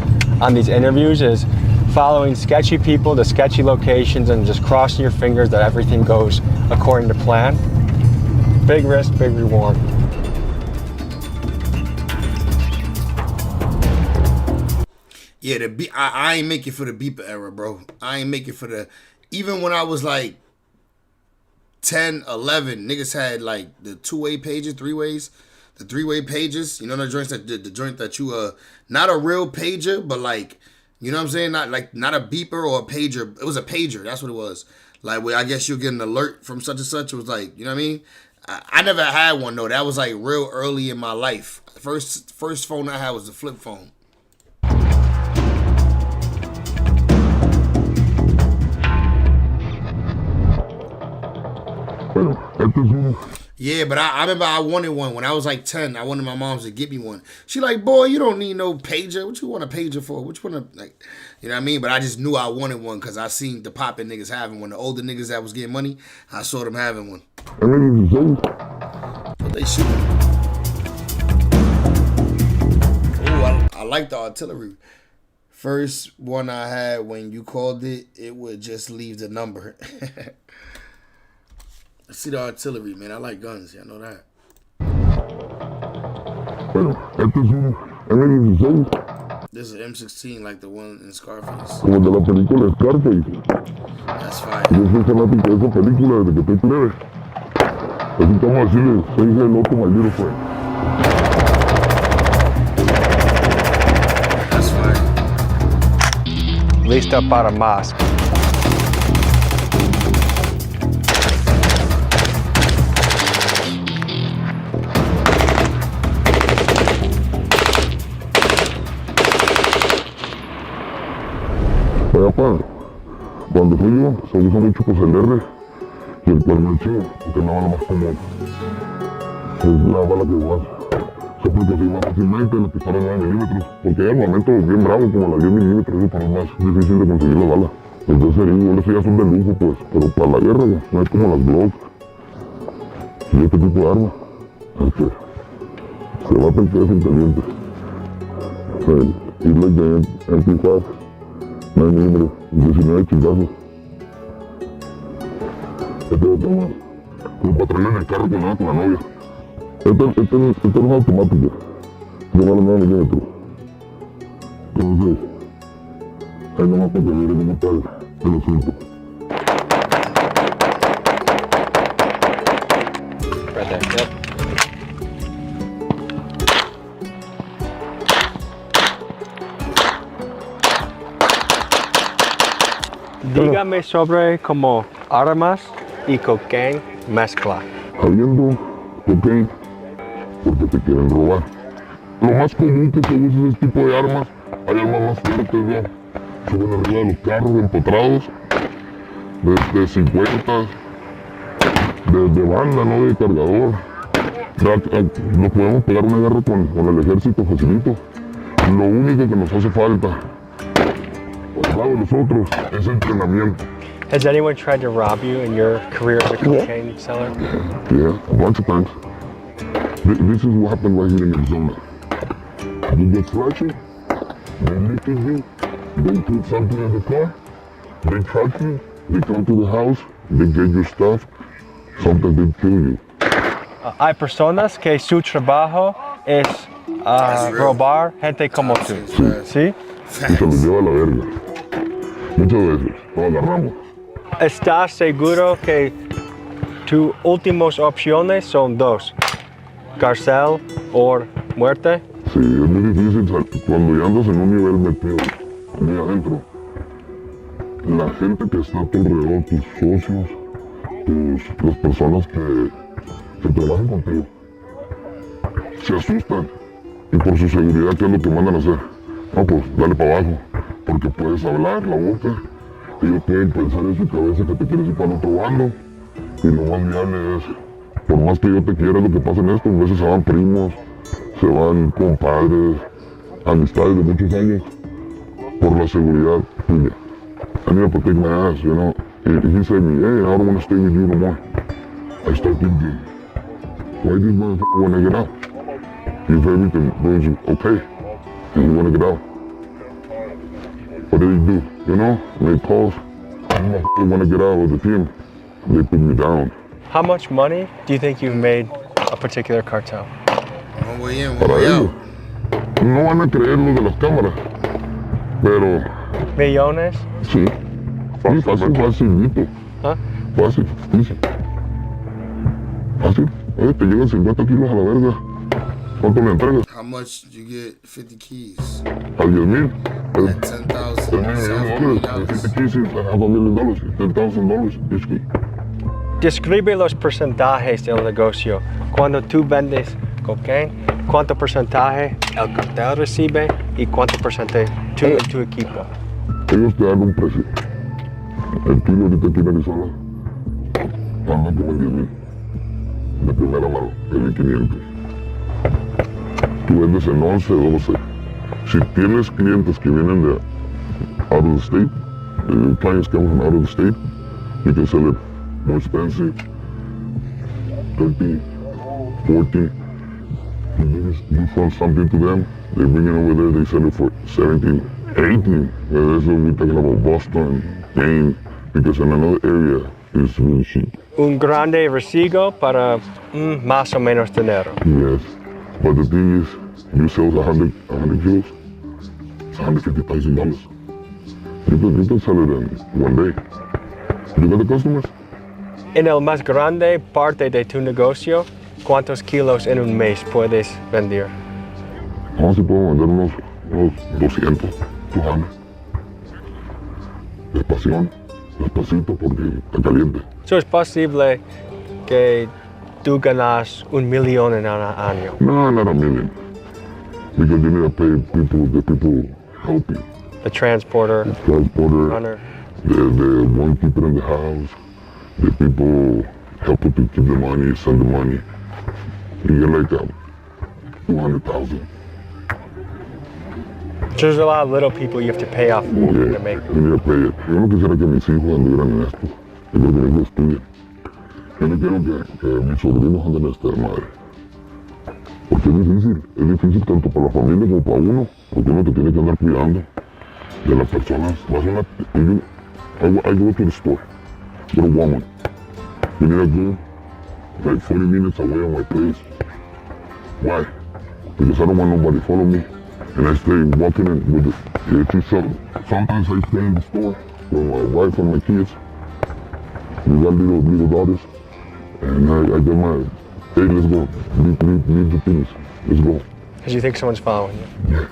on these interviews, is following sketchy people to sketchy locations and just crossing your fingers that everything goes according to plan. Big risk, big reward. Yeah, I ain't make it for the beeper era, bro. I ain't make it for the... Even when I was like 10, 11, niggas had like the two-way pages, three-ways. The three-way pages. You know the joints that the joint that you not a real pager, but like, you know what I'm saying? Not a beeper or a pager. It was a pager. That's what it was. Like, well, I guess you'll get an alert from such and such. It was like, you know what I mean? I never had one though. That was like real early in my life. First phone I had was the flip phone. Yeah, but I remember I wanted one when I was like 10. I wanted my mom to get me one. She like, boy, you don't need no pager. What you want a pager for? Which one? Like, you know what I mean? But I just knew I wanted one because I seen the poppin' niggas having one. The older niggas that was getting money, I saw them having one. What they shooting? Ooh, I like the artillery. First one I had, when you called it, it would just leave the number. I see the artillery, man. I like guns. Y'all know that. Bueno, este es un M16. This is M16 like the one in Scarface. Como el de la película Scarface. That's fire. Yo soy fanático de esa película desde que estoy plebe. Así que vamos a decirle, say hello to my little friend. That's fire. Lista para más. Pero cuando fui yo, se usa mucho pues el R y el cuerno chino, porque es la bala más común. Es la bala que igual se puede conseguir más fácilmente en la pistola 9 milímetros, porque hay armamentos bien bravos como la 10 milímetros, eso para es más difícil de conseguir la bala. Entonces igual eso ya son de lujo pues, pero para la guerra no es como las Glock y este tipo de armas. Se va a pensar que es inteligente. Y like de MP5. 9 milímetros, 19 chingazos. Este otro más, como para traerle en el carro con la novia. Este no es automático, de 9 milímetros. Entonces, ahí nomás para que mire cómo está el asunto. Right there, yep. Dígame sobre como armas y cocaine mezcla. Habiendo cocaine, porque te quieren robar. Lo más común que se usa ese tipo de armas, hay armas más fuertes, ¿no? Suben arriba de los carros empotrados, de 50, de banda, ¿no? De cargador. Nos podemos pegar una guerra con el ejército facilito. Lo único que nos hace falta, al lado de nosotros, es entrenamiento. Has anyone tried to rob you in your career as a cocaine seller? Yeah, a bunch of times. This is what happened right here in Arizona. You get flashy, they look at you, they put something in the car, they track you, they come to the house, they get your stuff, sometimes they kill you. Hay personas que su trabajo es robar gente como tú. ¿Sí? Y se los lleva a la verga. Muchas veces, lo agarramos. ¿Estás seguro que tus últimas opciones son dos? ¿Cárcel o muerte? Sí, es muy difícil cuando ya andas en un nivel metido, muy adentro. La gente que está a tu alrededor, tus socios, las personas que trabajan contigo, se asustan. Y por su seguridad, ¿qué es lo que mandan a hacer? No, pues dale para abajo, porque puedes hablar la boca. Ellos pueden pensar en su cabeza que te quieres ir para el otro bando. Y lo más viable es, por más que yo te quiera, lo que pasa en esto, a veces se van primos, se van compadres, amistades de muchos años, por la seguridad tuya. I need to protect my ass, you know. He said me, hey, I don't want to stay with you no more. I start thinking, why this motherfucker want to get out? If everything goes okay, and you want to get out. What did he do? You know, make calls. I want to get out of the team. They put me down. How much money do you think you've made a particular cartel? One way in, one Para way ellos, out. no van a creer lo de las cámaras, pero ¿Millones? sí, facilito. ¿Ah? Fácil, easy. Fácil. Oye, te llegan 50 kilos a la verga. ¿Cuánto me entregas? How much did you get 50 keys? A 10,000. At 10,000. $10,000,000. 50 keys is $500,000. $10,000 each key. Describe los porcentajes del negocio. Cuando tú vendes cocaine, ¿cuánto porcentaje el cartel recibe y cuánto porcentaje tú y tu equipo? Ellos te dan un precio. El kilo ahorita aquí en Arizona anda como en 10,000. De primera mano, en 500. Tú vendes en 11, 12. Si tienes clientes que vienen de out of the state, clients come from out of the state, you can sell it more expensive, 30, 40. You sell something to them, they bring it over there, they sell it for 17, 18. That's what we're talking about Boston, Maine, because in another area, it's really cheap. Un grande recibo para más o menos dinero. Yes, but the thing is, you sell 100 kilos, it's $150,000. You can sell it in one day. You got the customers? En el más grande parte de tu negocio, ¿cuántos kilos en un mes puedes vender? No, si puedo vender unos 200, 200. Despacito porque está caliente. So, ¿es posible que tú ganas $1 millón en un año? No, not a million. Because you need to pay the people help you. The transporter, runner. The one keeper in the house, the people help you to keep the money, send the money. You get like 200,000. So there's a lot of little people you have to pay off to make. You need to pay it. Yo no quisiera que mis hijos anduvieran en esto. Yo quiero que mis hijos estudien. Yo no quiero que mis sobrinos anden en esta madre. Porque es difícil tanto para la familia como para uno, porque uno te tiene que andar cuidando de las personas. I go to the store, go to Walmart. You need to go like 40 minutes away on my place. Why? Because I don't want nobody to follow me. And I stay walking in with the two shovel. Sometimes I stay in the store with my wife and my kids. We got little daughters. And I get my, hey, let's go. Leave the things. Let's go. Because you think someone's following you.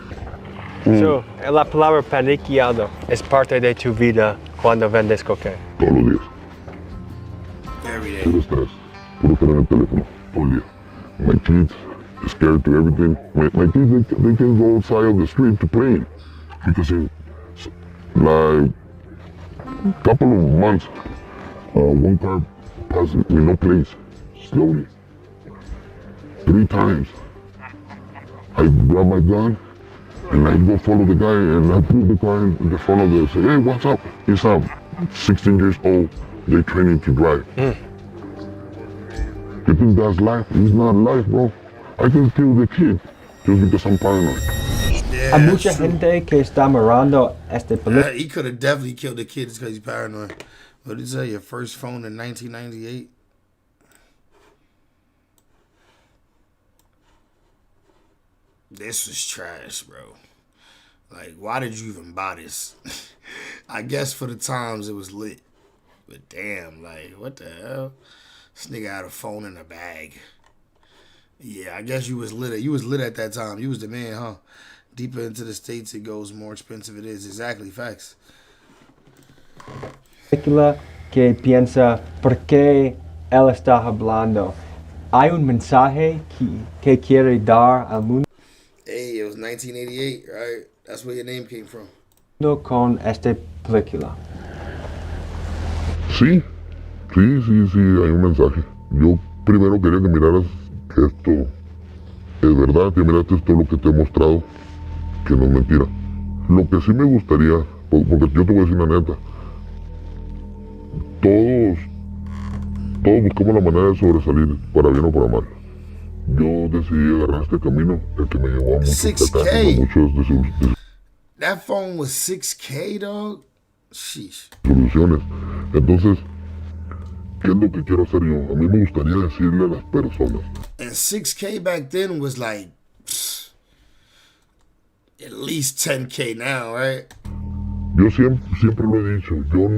So, la palabra paniqueado es parte de tu vida cuando vendes cocaína. Todos los días. Every day. Puro estrés. Puro estar en el teléfono. Todo el día. My kids, scared to everything. My kids, they can go outside of the street to play. Because in like a couple of months, one car passed me no place, slowly. 3 times. I grab my gun and I go follow the guy and I put the car in the front of the, say, hey, what's up? He's 16 years old. They're training to drive. You think that's life? It's not life, bro. I can kill the kid just because I'm paranoid. Yeah, Hay mucha gente que está mirando este película. He could have definitely killed the kid just because he's paranoid. What did you say? Your first phone in 1998? This was trash, bro. Like, why did you even buy this? I guess for the times it was lit. But damn, like, what the hell? This nigga had a phone in a bag. Yeah, I guess you was lit. You was lit at that time. You was the man, huh? Deeper into the States it goes, more expensive it is. Exactly, facts. Película que piensa, ¿por qué él está hablando? Hay un mensaje que quiere dar al mundo. Hey, it was 1988, right? That's where your name came from. Con esta película. Sí, hay un mensaje. Yo primero quería que miraras que esto es verdad, que miraste esto lo que te he mostrado, que no es mentira. Lo que sí me gustaría, porque yo te voy a decir una neta, todos buscamos la manera de sobresalir, para bien o para mal. Yo decidí agarrar este camino, el que me llevó a muchos fracasos, muchos de sus That phone was 6K, dog? Sheesh. Soluciones. Entonces, ¿qué es lo que quiero hacer yo? A mí me gustaría decirle a las personas. And 6K back then was like at least 10K now, right? Yo siempre lo he dicho, yo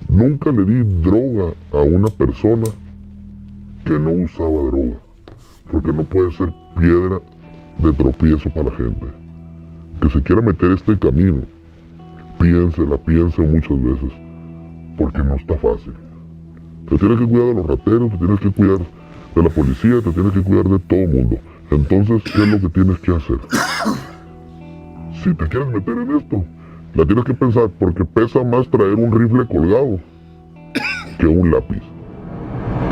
nunca le di droga a una persona que no usaba droga, porque no puede ser piedra de tropiezo para la gente. Que se quiera meter este camino, piense muchas veces, porque no está fácil. Te tienes que cuidar de los rateros, te tienes que cuidar de la policía, te tienes que cuidar de todo el mundo. Entonces, ¿qué es lo que tienes que hacer? Si te quieres meter en esto, la tienes que pensar, porque pesa más traer un rifle colgado que un lápiz.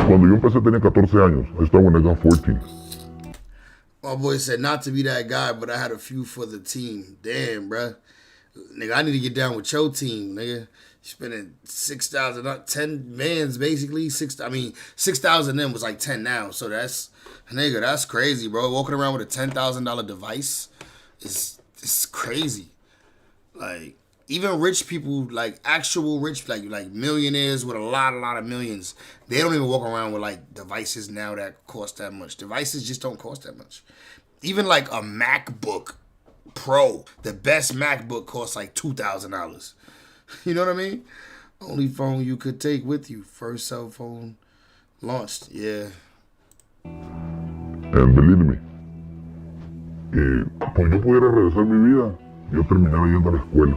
Cuando yo empecé tenía 14 años. I started when I got 14. My boy said not to be that guy, but I had a few for the team. Damn, bruh. Nigga, I need to get down with your team, nigga. Spending 6,000, 10 mans basically. 6,000 then was like 10 now. So that's crazy, bro. Walking around with a $10,000 device is crazy. Like, Even rich people, like actual rich, like millionaires with a lot of millions, they don't even walk around with like devices now that cost that much. Devices just don't cost that much. Even like a MacBook Pro, the best MacBook costs like $2,000. You know what I mean? Only phone you could take with you. First cell phone launched, yeah. And believe me, pues yo pudiera regresar mi vida, yo terminara yendo a la escuela.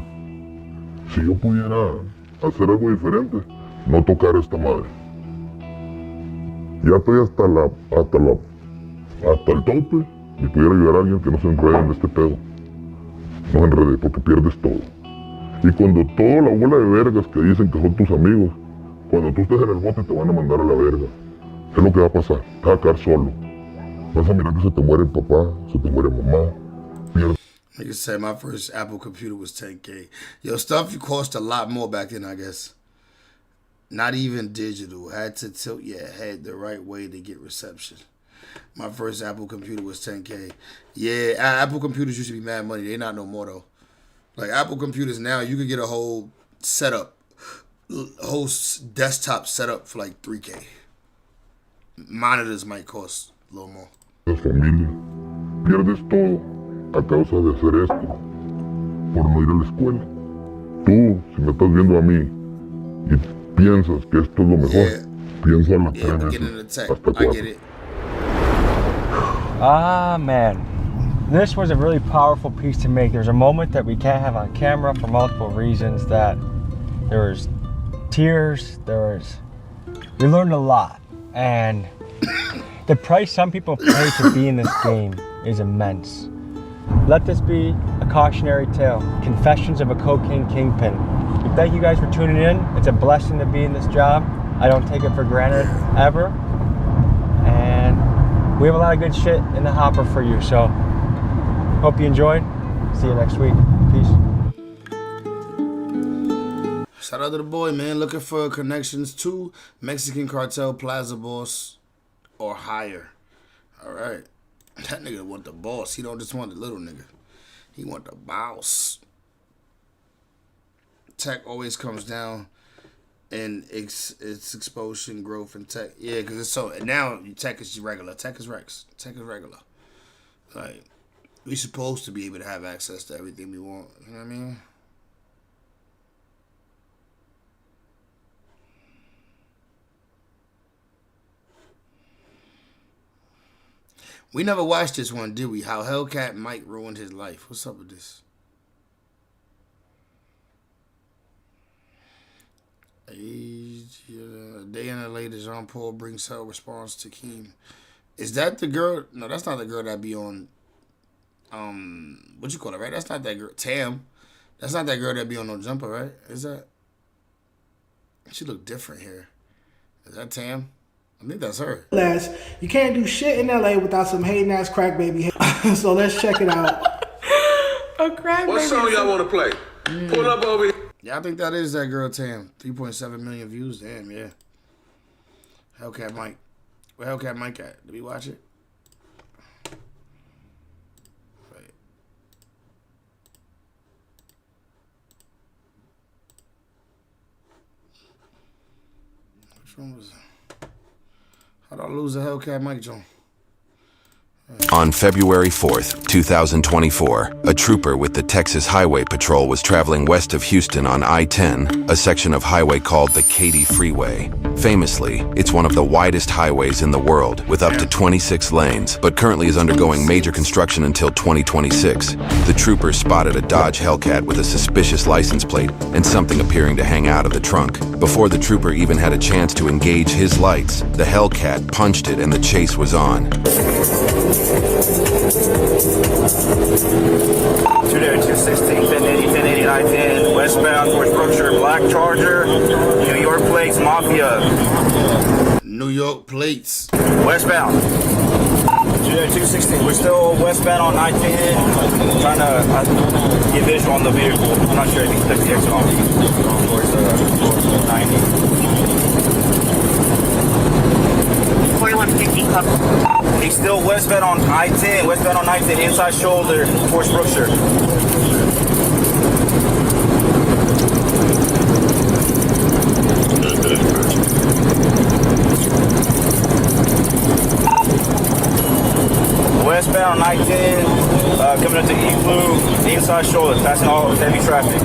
Si yo pudiera hacer algo diferente, no tocar esta madre. Ya estoy hasta el tope y pudiera ayudar a alguien que no se enrede en este pedo. No se enrede porque pierdes todo. Y cuando toda la bola de vergas que dicen que son tus amigos, cuando tú estés en el bote te van a mandar a la verga. ¿Qué es lo que va a pasar? Te vas a quedar solo. Vas a mirar que se te muere papá, se te muere mamá. Pierdes. Like I said, my first Apple computer was $10K. Yo, stuff cost a lot more back then, I guess. Not even digital. Had to tilt your head the right way to get reception. My first Apple computer was $10K. Yeah, Apple computers used to be mad money. They not no more, though. Like, Apple computers now, you could get a whole setup, a whole desktop setup for like $3K. Monitors might cost a little more. Familia. Pierdes todo a causa de hacer esto. Por no ir a la escuela. Tú, si me estás viendo a mí y piensas que esto es lo mejor, piénsalo 3 veces. Hasta 4. Ah, man. This was a really powerful piece to make. There's a moment that we can't have on camera for multiple reasons, that there was tears, we learned a lot. And the price some people pay to be in this game is immense. Let this be a cautionary tale. Confessions of a cocaine kingpin. We thank you guys for tuning in. It's a blessing to be in this job. I don't take it for granted ever. And we have a lot of good shit in the hopper for you. So hope you enjoyed. See you next week. Peace. Shout out to the boy, man. Looking for connections to Mexican cartel, Plaza Boss, or higher. All right. That nigga want the boss. He don't just want the little nigga. He want the boss. Tech always comes down in its explosion, growth, and tech. Yeah, because it's so... Now, tech is regular. Tech is Rex. Tech is regular. Like, we supposed to be able to have access to everything we want. You know what I mean? We never watched this one, did we? How Hellcat Mike ruined his life. What's up with this? A day in LA, the Jean Paul brings hell response to Keem. Is that the girl? No, that's not the girl that be on, what you call it, right? That's not that girl. Tam. That's not that girl that be on No Jumper, right? Is that? She look different here. Is that Tam? I think that's her. You can't do shit in LA without some hating ass crack baby. So let's check it out. A crack What baby. song y'all want to play? Pull up over here. Yeah, I think that is that girl Tam. 3.7 million views. Damn, yeah. Hellcat Mike. Where Hellcat Mike at? Did we watch it? Wait. Which one was it? How'd I lose a Hellcat Mike, John? On February 4th, 2024, a trooper with the Texas Highway Patrol was traveling west of Houston on I-10, a section of highway called the Katy Freeway. Famously, it's one of the widest highways in the world, with up to 26 lanes, but currently is undergoing major construction until 2026. The trooper spotted a Dodge Hellcat with a suspicious license plate and something appearing to hang out of the trunk. Before the trooper even had a chance to engage his lights, the Hellcat punched it and the chase was on. 216, 1080, 1089, 10, westbound towards Brookshire, black Charger, New York plates, Mafia. New York plates. Westbound. 216, we're still westbound on I-10, trying to get visual on the vehicle. I'm not sure if he clicked the exit on towards 90. 4150 club. He's still westbound on I-10, inside shoulder towards Brookshire. inside shoulder, passing all heavy traffic.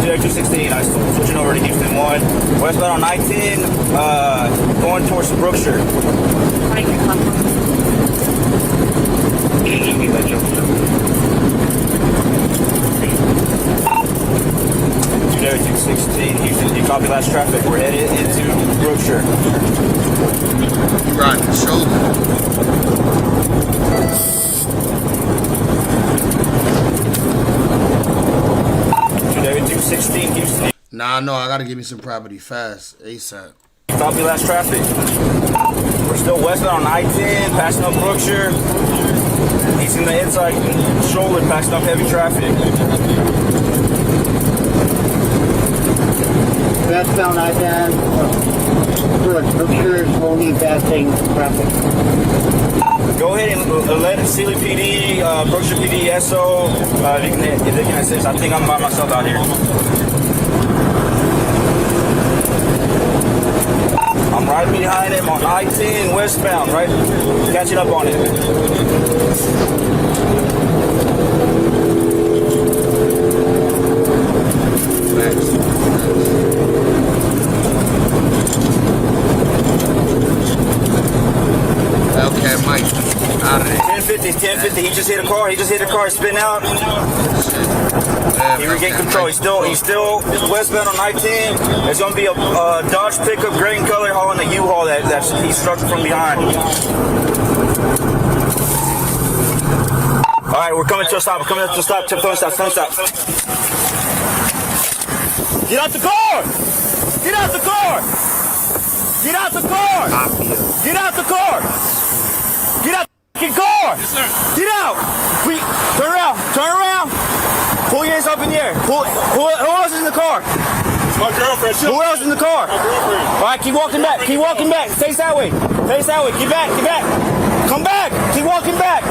There, 216, I switching over to Houston 1. Westbound on 19, going towards Brookshire. There, 216, Houston, you copy last traffic. We're headed into Brookshire. You riding the shoulder. There, 216, Houston. Nah, no, I gotta give me some property fast, ASAP. Copy last traffic. We're still westbound on I-10, passing up Brookshire. He's in the inside shoulder, passing up heavy traffic. Westbound I-10, towards Brookshire, slowly passing traffic. Go ahead and let Sealy PD, Brookshire PD, SO, if they can assist. I think I'm by myself out here. I'm right behind him on I-10 westbound, right? Catching up on it. Hellcat Mike, out of there. 1050, he just hit a car, spin out. He regained control, he's still westbound on I-10. There's gonna be a Dodge pickup, gray in color, hauling a U-Haul that he struck from behind. All right, we're coming to a stop, phone stop. Get out the car! Get out the car! Get out the car! Get out the car! Get out the car! Yes, sir. Get out! Turn around! Pull your hands up in the air. Who else is in the car? My girlfriend. Who else is in the car? My girlfriend. All right, keep walking back. Face that way. Get back. Come back. Keep walking back.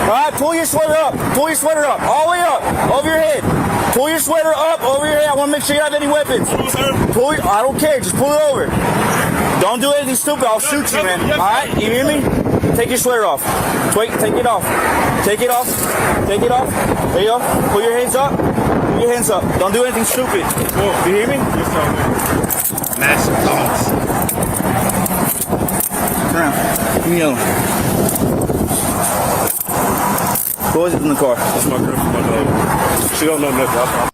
All right, pull your sweater up. All the way up. Over your head. Pull your sweater up over your head. I want to make sure you have any weapons. I don't care. Just pull it over. Don't do anything stupid. I'll shoot you, man. All right? You hear me? Take your sweater off. Take it off. There you go. Put your hands up. Don't do anything stupid. You hear me? Massive thumbs. Turn around. Give me the other one. Who is it in the car? That's my girlfriend. She don't know nothing.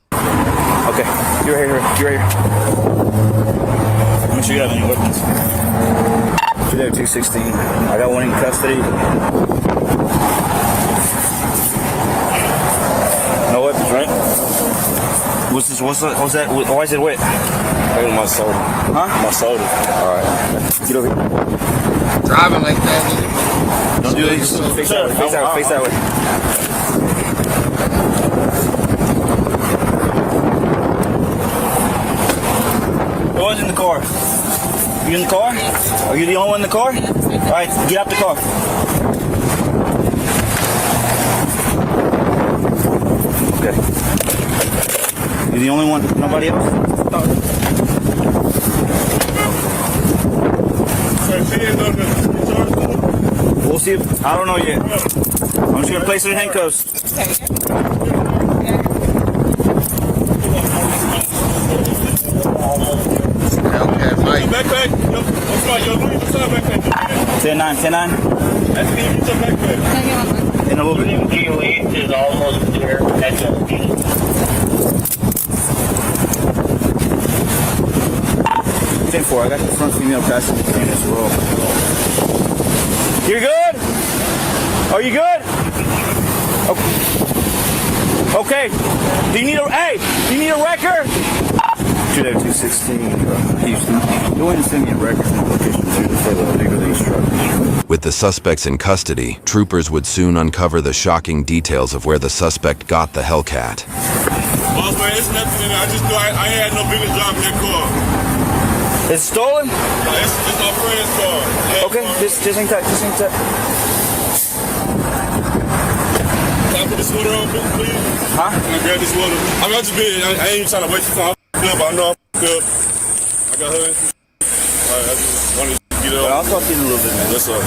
Okay. You're right here. Make sure you have any weapons. You're there, 216. I got one in custody. No weapons, right? What's that? Why is it wet? I got my soda. Huh? My soda. Alright. Get over here. Driving like that. Don't do it. Face that way. Who was in the car? You in the car? Are you the only one in the car? Alright, get out the car. Okay. You the only one? Nobody else? We'll see. I don't know yet. I'm just gonna place her in handcuffs. Hellcat Mike. Backpack. What's my backpack? 10-9. That's me. Get your backpack. In a little bit. G8 is almost there. That's it. 10-4. I got the front female passenger in this row. You're good? Are you good? Okay. Do you need a record? 216, Houston. Go ahead and send me a record and location there to say what bigger these trucks. With the suspects in custody, troopers would soon uncover the shocking details of where the suspect got the Hellcat. Boss man, it's nothing in there. I just knew I had no business driving that car. It's stolen? No, it's my friend's car. Okay, just hang tight. Can I put the sweater on, please? Huh? Can I grab this sweater? I just been, I ain't even trying to waste your time. But I know I'm good. I got her. Alright, I just wanted to you know. I'll talk to you in a little bit, man. What's up?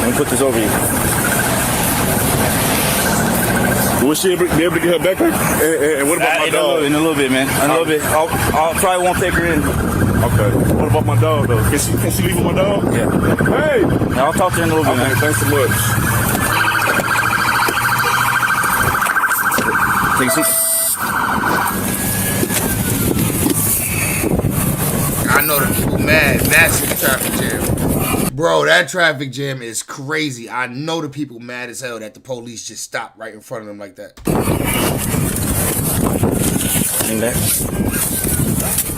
Let me put this over you. Will she be able to get her backpack? And what about my dog? In a little bit, man. In a little bit. I'll probably won't take her in. Okay. What about my dog, though? Can she leave with my dog? Yeah. Hey! I'll talk to her in a little bit, man. Thanks so much. Take a seat. I know the people mad. That's the traffic jam. Bro, that traffic jam is crazy. I know the people mad as hell that the police just stopped right in front of them like that.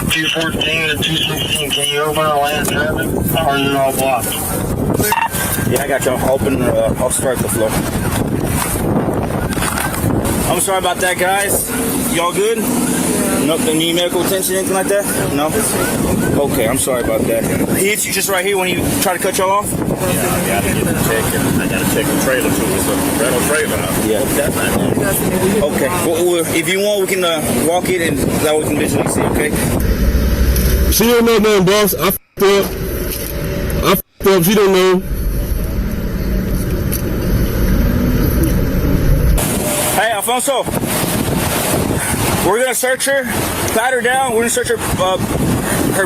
214 and 216, can you open our land traffic? Or are you all blocked? Yeah, I got you. I'll open, I'll start the flow. I'm sorry about that, guys. Y'all good? Nothing need medical attention, anything like that? No? Okay, I'm sorry about that. He hit you just right here when he tried to cut y'all off? Yeah, I gotta get the check, and I gotta check the trailer too. It's a rental trailer. Yeah. Okay. Well, if you want, we can walk it and that way we can visually see, okay? She don't know nothing, boss. I f***ed up. I f***ed up. She don't know. Hey, Alfonso. We're gonna search her, pat her down. We're gonna search her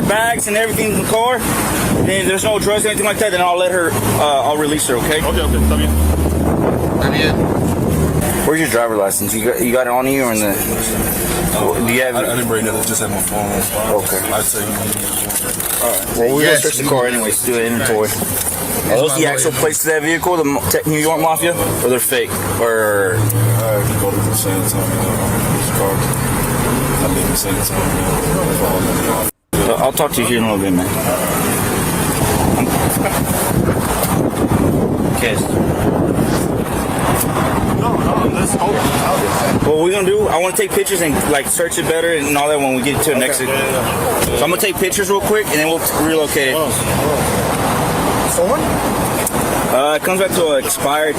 bags and everything in the car. And if there's no drugs or anything like that, then I'll let her. I'll release her. Okay. Okay. Come in. Where's your driver's license? You got it on you or in the? Do you have? I didn't bring it. Just had my phone. Okay. I'd say. All right. Well, we're gonna search the car anyways. Do an inventory. Are those the actual plates of that vehicle, the New York Mafia, or they're fake? Or? I can go to the San Antonio. I'll talk to you here in a little bit, man. Okay. What we're gonna do, I want to take pictures and like search it better and all that when we get to the next. So I'm gonna take pictures real quick and then we'll relocate it. It comes back to an expired.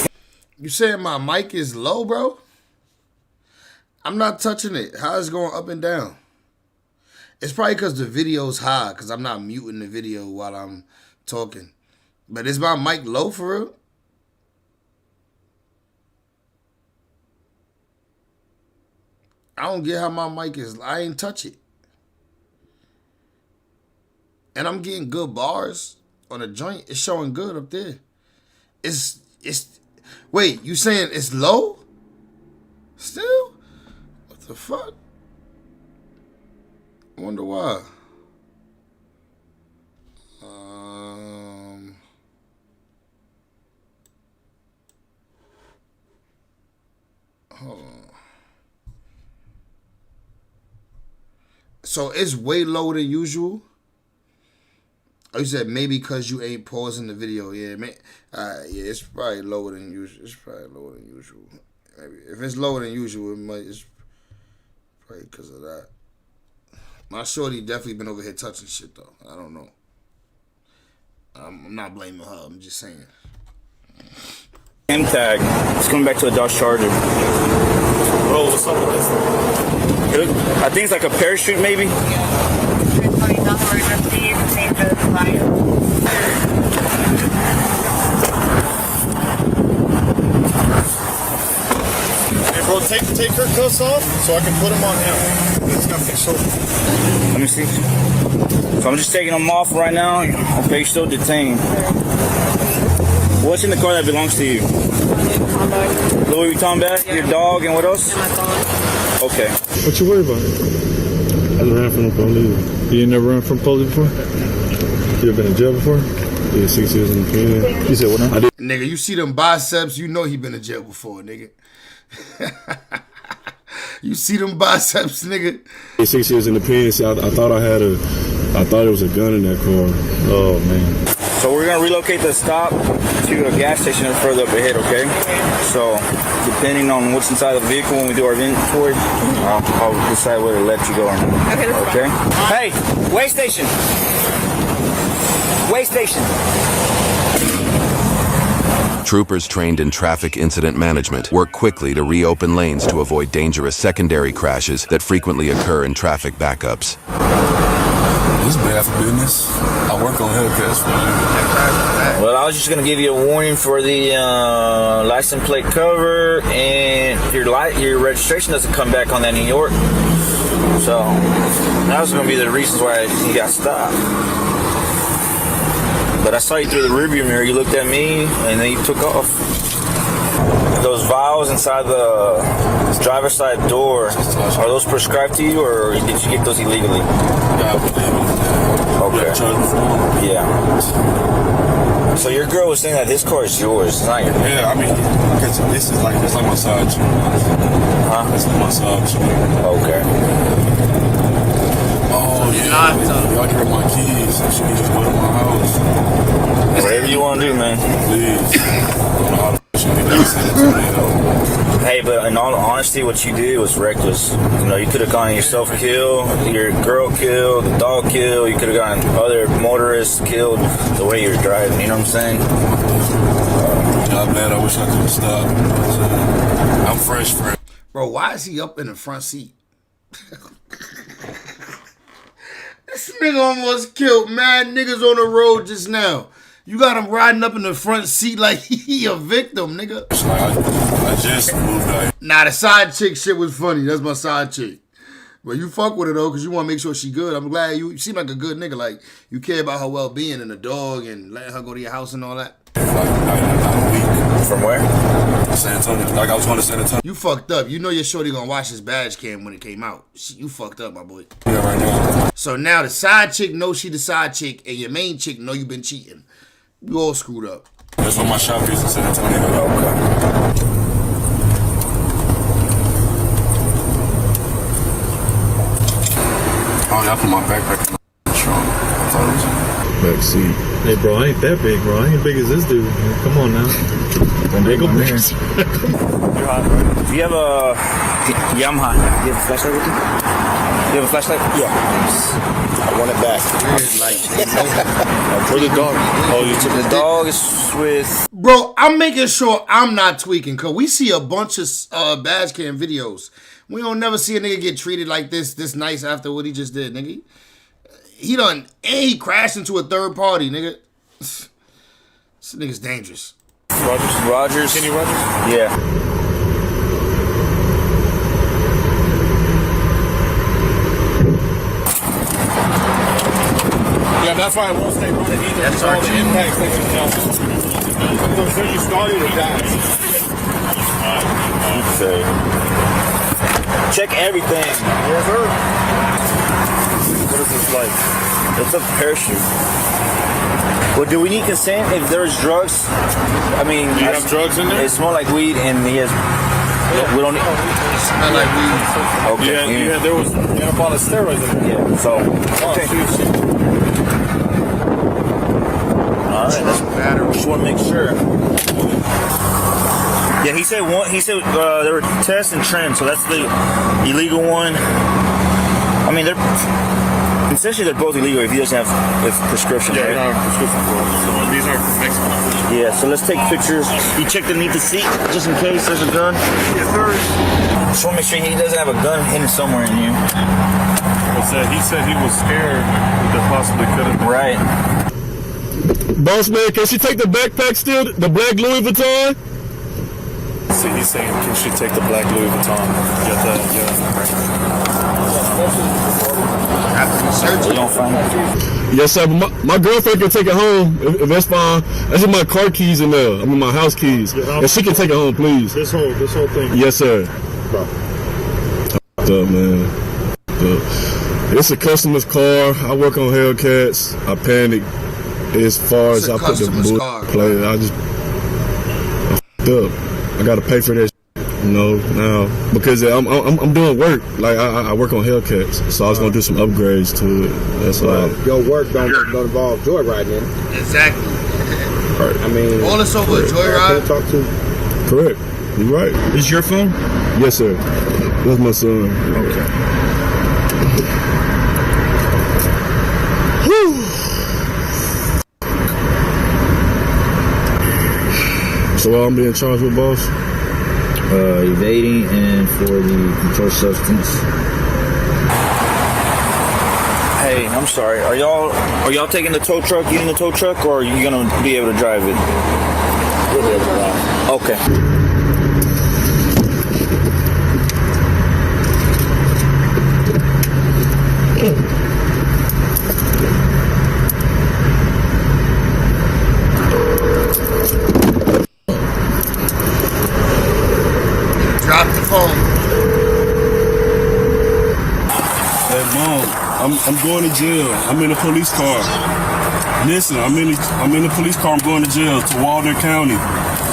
You saying my mic is low, bro? I'm not touching it. How is it going up and down? It's probably because the video's high, because I'm not muting the video while I'm talking. But is my mic low for real? I don't get how my mic is. I ain't touch it. And I'm getting good bars on the joint. It's showing good up there. It's wait, you saying it's low? Still? What the fuck? I wonder why. Hold on. So it's way lower than usual. Oh, you said maybe because you ain't pausing the video. Yeah, man. Yeah, it's probably lower than usual. It's probably lower than usual. Maybe if it's lower than usual, it's probably because of that. My shorty definitely been over here touching shit though. I don't know. I'm not blaming her. I'm just saying. M tag. It's coming back to a Dodge Charger. Bro, what's up with this? I think it's like a parachute, maybe. Hey, bro, take her cuffs off so I can put them on him. It's gonna be short. Let me see. So I'm just taking them off right now. Okay, you're still detained. What's in the car that belongs to you? Louis Vuitton bag, your dog, and what else? Okay. What you worry about? I ran from the police. You ain't never run from police before? You ever been in jail before? Yeah, 6 years in the community. You said what now? I did. Nigga, you see them biceps, you know he been in jail before, nigga. You see them biceps, nigga. 6 years in the pen. I thought it was a gun in that car. Oh man. So we're gonna relocate the stop to a gas station further up ahead, okay? So depending on what's inside the vehicle when we do our inventory, I'll decide whether to let you go or not. Okay? Hey, weigh station. Weigh station. Troopers trained in traffic incident management work quickly to reopen lanes to avoid dangerous secondary crashes that frequently occur in traffic backups. It's bad for business. I work on Hellcats for you. Well, I was just gonna give you a warning for the license plate cover, and your registration doesn't come back on that New York. So that was gonna be the reasons why you got stopped. But I saw you through the rearview mirror. You looked at me, and then you took off. Those valves inside the driver's side door, are those prescribed to you, or did you get those illegally? Okay. Yeah. So your girl was saying that this car is yours, it's not your. Yeah, I mean, because this is like my side chick. Huh? This is my side chick. Okay. Oh yeah. Y'all give her my keys, so she can just go to my house. Whatever you want to do, man. Please. Hey, but in all honesty, what you did was reckless. You know, you could have gone yourself killed, your girl killed, the dog killed. You could have gotten other motorists killed the way you're driving. You know what I'm saying? God, man, I wish I could have stopped. I'm fresh. Bro, why is he up in the front seat? This nigga almost killed mad niggas on the road just now. You got him riding up in the front seat like he a victim, nigga. I just moved out. Nah, the side chick shit was funny. That's my side chick. But you fuck with her though, because you want to make sure she good. I'm glad you seem like a good nigga. Like, you care about her well-being and the dog and letting her go to your house and all that. From where? San Antonio. Like, I was going to San Antonio. You fucked up. You know your shorty gonna watch his badge cam when it came out. You fucked up, my boy. Yeah, right now. So now the side chick knows she the side chick, and your main chick know you been cheating. You all screwed up. That's what my shop is in San Antonio. Okay. Oh, yeah, I put my backpack in the trunk. I thought it was back seat. Hey, bro, I ain't that big, bro. I ain't big as this dude. Come on now. Big go big. You're hot. Do you have a... Yeah, I'm hot. Do you have a flashlight with you? Do you have a flashlight? Yeah. I want it back. Where's the dog? Oh, you took the dog is with... Bro, I'm making sure I'm not tweaking, because we see a bunch of badge cam videos. We don't never see a nigga get treated like this nice after what he just did, nigga. He done, and he crashed into a third party, nigga. This nigga's dangerous. Rogers? Kenny Rogers? Yeah. Yeah, that's why I won't stay running either. That's all the impact section now. So soon you started with that. Okay. Check everything. Yes, sir. What is this like? It's a parachute. Well, do we need consent if there's drugs? I mean, do you have drugs in there? It smells like weed, and he has. We don't need. It smell like weed. Okay. Yeah, there was anabolic steroids in there. Yeah. So. Okay. All right. Just want to make sure. Yeah, he said there were tests and trims, so that's the illegal one. I mean, essentially they're both illegal if he doesn't have a prescription. Yeah, right? they don't have a prescription for it. So these are Mexican. Yeah, so let's take pictures. You checked underneath the seat just in case there's a gun. Yes, sir. Just want to make sure he doesn't have a gun hidden somewhere in you. He said he was scared that there possibly could have been. Right. Boss man, can she take the backpack still? The black Louis Vuitton? See, he's saying, can she take the black Louis Vuitton? Get that, We don't find that. Yes, sir. But my girlfriend can take it home if that's fine. That's just my car keys in there. I mean, my house keys. And she can take it home, please. This whole thing. Yes, sir. Up, man. It's a customer's car. I work on Hellcats. I panic as far as I put the boot play. I f***ed up. I gotta pay for that, now because I'm doing work. Like I work on Hellcats, so I was gonna do some upgrades to it. That's why. Your work don't involve joyriding. Exactly. Right. I mean, all this over a joyride. Talk to. Correct. You're right. Is this your phone? Yes, sir. That's my son. Okay. So what I'm being charged with, boss? Evading and for the controlled substance. Hey, Hey, I'm sorry. Are y'all taking the tow truck, getting the tow truck, or are you gonna be able to drive it? We'll be able to drive. Okay. Drop the phone. Hey, Mom, I'm going to jail. I'm in a police car. Listen, I'm in the police car. I'm going to jail to Walden County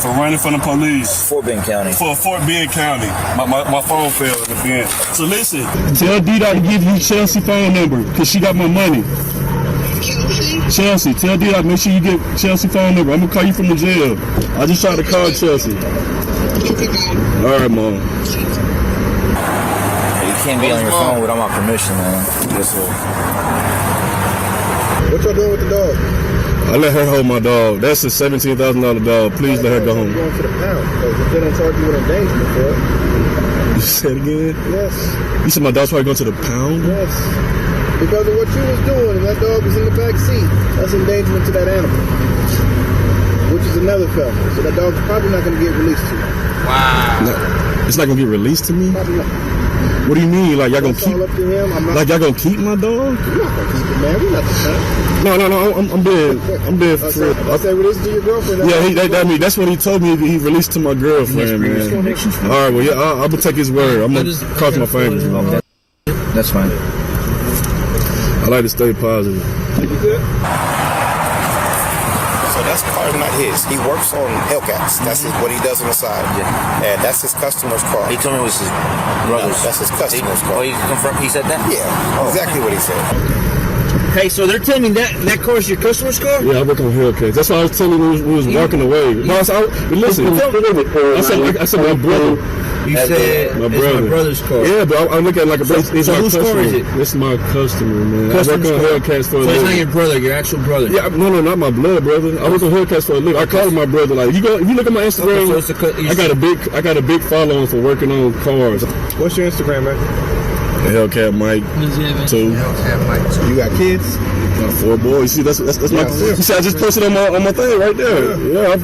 for running from the police. Fort Bend County. For Fort Bend County. My phone failed at the Bend. So listen, tell D-Dot to give you Chelsea phone number because she got my money. Chelsea, tell D-Dot, make sure you get Chelsea phone number. I'm going to call you from the jail. I just tried to call Chelsea. All right, Mom. You can't be on your phone without my permission, man. What y'all doing with the dog? I let her hold my dog. That's a $17,000 dog. Please let her go home. Going to the pound. If they don't charge you with endangerment for it. You said it again? Yes. You said my dog's probably going to the pound? Yes. Because of what you was doing, and that dog was in the back seat. That's endangerment to that animal. Which is another felony. So that dog's probably not going to get released to you. Wow. No, it's not going to get released to me? Probably not. What do you mean? Like y'all gonna keep? All up to him. Like y'all gonna keep my dog? You're not gonna keep it, man. We're not the same. No. I'm being for real. I said, well, this is to your girlfriend. Yeah, that's what he told me. He released to my girlfriend, man. All right, well, yeah, I'm gonna take his word. I'm gonna cross my fingers. That's fine. I like to stay positive. You good? So that's car is not his. He works on Hellcats. That's what he does on the side. Yeah. And that's his customer's car. He told me it was his brother's. No, that's his customer's car. Oh, he confirmed. He said that? Yeah, exactly what he said. Hey, so they're telling me that car is your customer's car? Yeah, I work on Hellcats. That's why I was telling you we was walking away. No, listen, I said my brother. You said my it's brother. my brother's car. Yeah, but I look at it like a So whose car is it? It's my customer, man. Customer's I work on Hellcats for a living. So it's not living. your brother, your actual brother. Yeah, no, not my blood brother. I work on Hellcats for a living. I call him my brother. Like if you look at my Instagram, I got a big following for working on cars. What's your Instagram, man? Hellcat Mike 2. Hellcat Mike 2. You got kids? Got 4 boys. You see, that's my. You see, I just posted on my thing right there. Yeah, I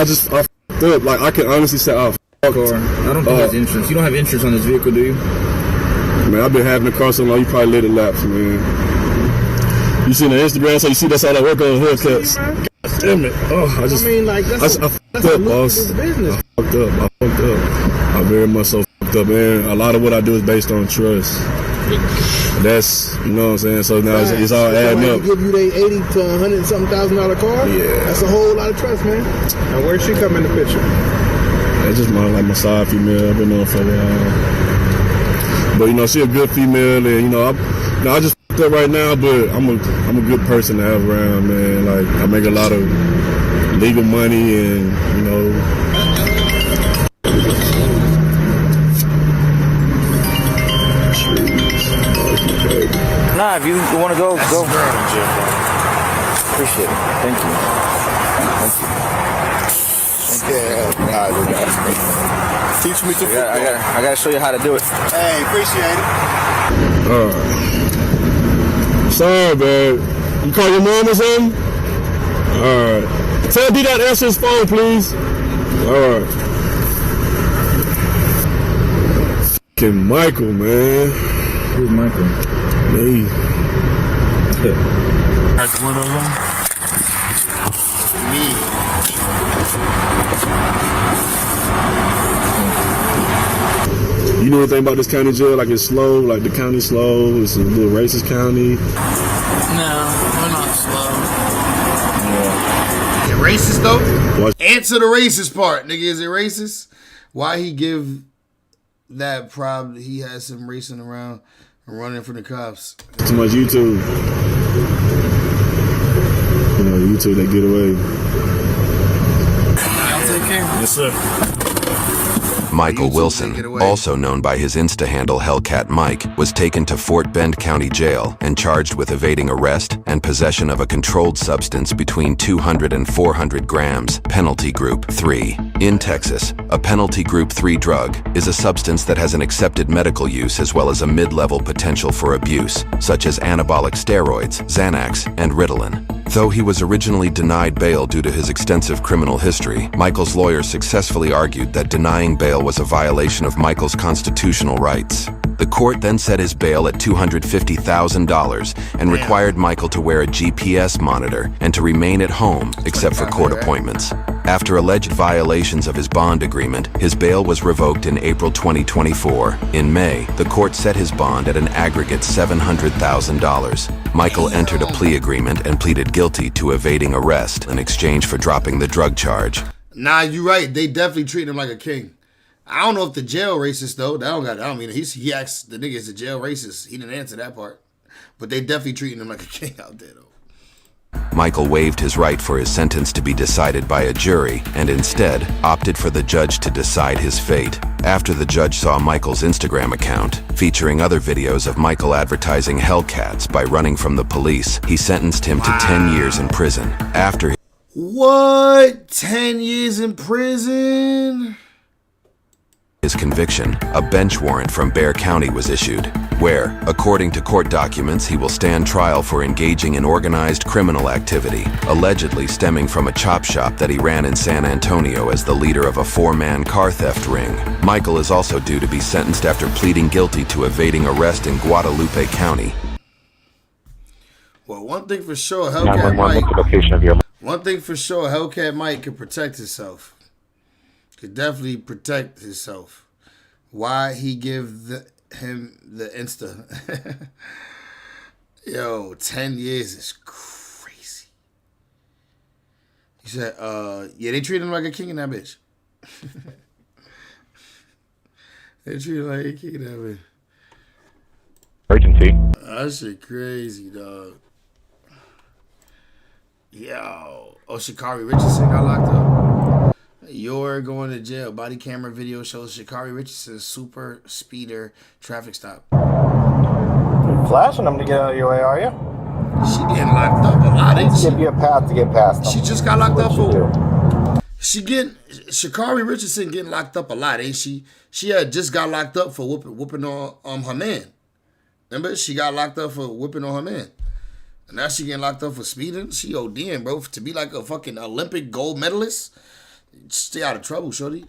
fucked up. Like I can honestly say I. Car. I don't think that's insurance. You don't have insurance on this vehicle, do you? Man, I've been having the car so long, you probably let it lapse, man. You seen the Instagram, so you see that's all I work on Hellcats. God damn it. Oh, I fucked up, boss. I fucked up. I very much so fucked up, man. A lot of what I do is based on trust. That's, you know what I'm saying? So now it's all adding up. Give you the $80 to $100 something thousand car? Yeah. That's a whole lot of trust, man. Now, where's she come in the picture? It's just my side female. I've been on for a while. But you know, she a good female, and you know, I just fucked up right now, but I'm a good person to have around, man. Like I make a lot of legal money, and you know. Nah, if you want to go. Appreciate it. Thank you. Yeah, teach me to I gotta show you how to do it. Hey, appreciate it. Sorry, man. You call your mom or something? Alright. Tell D that answer his phone, please. Alright. Fucking Michael, man. Who's Michael? Me. That's one of them. Me. You know anything about this county jail? Like it's slow, like the county's slow. It's a little racist county. No, we're not slow. Is it racist though? What? Answer the racist part, nigga. Is it racist? Why he give that prob? He has some racing around and running from the cops. Too much YouTube. You know, YouTube they get away. I'll take care. Yes, sir. Michael YouTube, Wilson, take it away. also known by his Insta handle Hellcat Mike, was taken to Fort Bend County Jail and charged with evading arrest and possession of a controlled substance between 200 and 400 grams, penalty group 3. In Texas, a penalty group 3 drug is a substance that has an accepted medical use as well as a mid-level potential for abuse, such as anabolic steroids, Xanax, and Ritalin. Though he was originally denied bail due to his extensive criminal history, Michael's lawyer successfully argued that denying bail was a violation of Michael's constitutional rights. The court then set his bail at $250,000 and required Michael to wear a GPS monitor and to remain at home except for court appointments. After alleged violations of his bond agreement, his bail was revoked in April 2024. In May, the court set his bond at an aggregate $700,000. Michael entered a plea agreement and pleaded guilty to evading arrest in exchange for dropping the drug charge. Nah, you're right. They definitely treat him like a king. I don't know if the jail racist though. I don't mean he asked the nigga is the jail racist. He didn't answer that part. But they definitely treating him like a king out there though. Michael waived his right for his sentence to be decided by a jury and instead opted for the judge to decide his fate. After the judge saw Michael's Instagram account, featuring other videos of Michael advertising Hellcats by running from the police, he sentenced him to 10 years in prison. After What? 10 years in prison? his conviction, a bench warrant from Bexar County was issued, where, according to court documents, he will stand trial for engaging in organized criminal activity, allegedly stemming from a chop shop that he ran in San Antonio as the leader of a 4-man car theft ring. Michael is also due to be sentenced after pleading guilty to evading arrest in Guadalupe County. Well, one thing for sure, Hellcat Mike can protect himself. Could definitely protect himself. Why he give him the Insta? Yo, 10 years is crazy. He said, yeah, they treat him like a king in that bitch. They treat him like a king in that bitch. Urgency. That shit crazy, dog. Yo. Oh, Sha'Carri Richardson got locked up. You're going to jail. Body camera video shows Sha'Carri Richardson's super speeder traffic stop. You're flashing them to get out of your way, are you? She getting locked up a lot, ain't she? Give you a path to get past them. She just got locked up for. Sha'Carri Richardson getting locked up a lot, ain't she? She had just got locked up for whooping on her man. Remember, she got locked up for whipping on her man. And now she getting locked up for speeding. She ODing, bro. To be like a fucking Olympic gold medalist, stay out of trouble, shorty.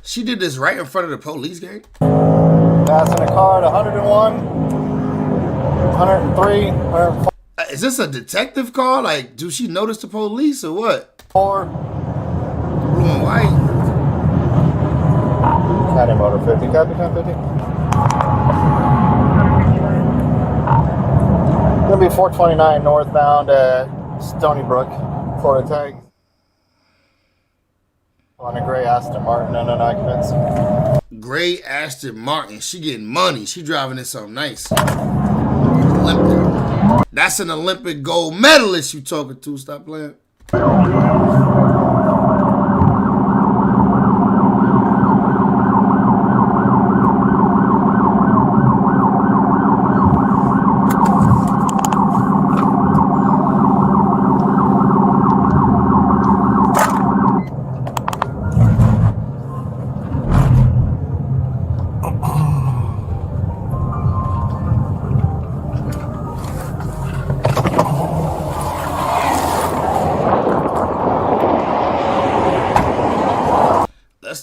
She did this right in front of the police, gang. Passing a car at 101, 103, 104. Is this a detective call? Like, do she notice the police or what? Blue and white. County Motor 50, copy 1050. Gonna be 429 northbound at Stony Brook, Florida tag. On a gray Aston Martin and an occupants. Gray Aston Martin. She getting money. She driving in something nice. Olympic. That's an Olympic gold medalist you talking to. Stop playing.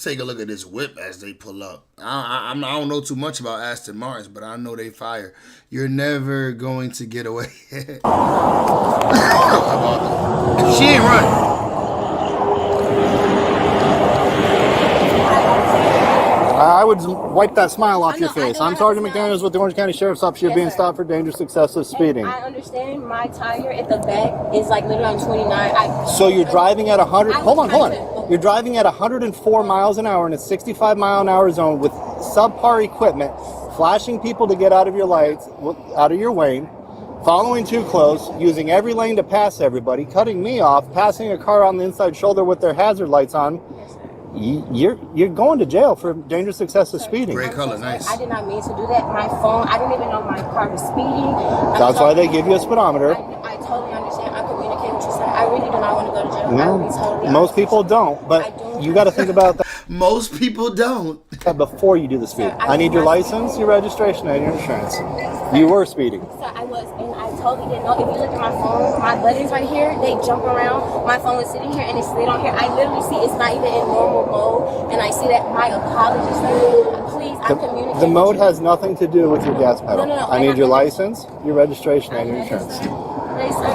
Take a look at this whip as they pull up. I don't know too much about Aston Martins, but I know they fire. You're never going to get away. She ain't running. I would wipe that smile off your face. I'm Sergeant McDaniels with the Orange County Sheriff's Office. You're being stopped for dangerous excessive speeding. I understand my tire at the back is like literally on 29. So you're driving at 100. Hold on. You're driving at 104 miles an hour in a 65 mile an hour zone with subpar equipment, flashing people to get out of your lights, out of your lane, following too close, using every lane to pass everybody, cutting me off, passing a car on the inside shoulder with their hazard lights on. You're going to jail for dangerous excessive speeding. Great color, nice. I did not mean to do that. My phone, I didn't even know my car was speeding. That's why they give you a speedometer. I totally understand. I communicate with you, sir. I really do not want to go to jail. No, most people don't, but you got to think about that. Most people don't. Before you do the speed. I need your license, your registration, and your insurance. You were speeding. Sir, I was, and I totally didn't know. If you look at my phone, my buttons right here, they jump around. My phone is sitting here, and it's slid on here. I literally see it's not even in normal mode, and I see that. My apologies, sir. Please, I'm communicating. The mode has nothing to do with your gas pedal. No. I need your license, your registration, and your insurance. Please, sir,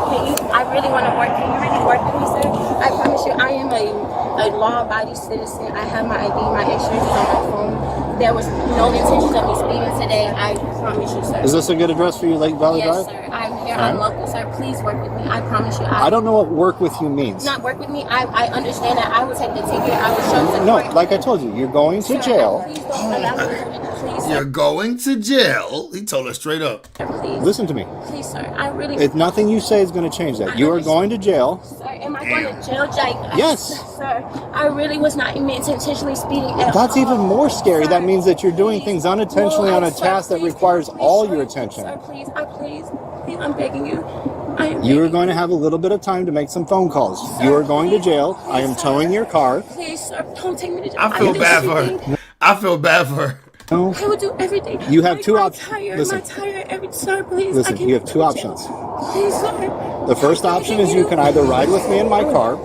I really want to work. Can you really work with me, sir? I promise you, I am a law-abiding citizen. I have my ID, my insurance is on my phone. There was no intention of me speeding today. I promise you, sir. Is this a good address for you, Lake Valley Drive? Yes, sir. I'm here. I'm local, sir. Please work with me. I promise you. I don't know what work with you means. Not work with me. I understand that. I will take the ticket. I will show the No, court. like I told you, you're going to jail. Please don't allow me to. Please, sir. You're going to jail. He told her straight up. Please. Listen to me. Please, sir. I really. If nothing you say is going to change that. You are going to jail. Sir, am I going to jail, Jake? Yes. Sir, I really was not meant to intentionally speeding at That's all. even more scary. That means that you're doing things unintentionally on a task that requires all your attention. Sir, please, I'm begging you. You are going to have a little bit of time to make some phone calls. You are going to jail. I am towing your car. Please, sir, don't take me to jail. I feel bad for her. I feel bad for her. No. I will do everything. You have two options. Listen. Sir, please. Listen, you have two options. Please, sir. The first option is you can either ride with me in my car.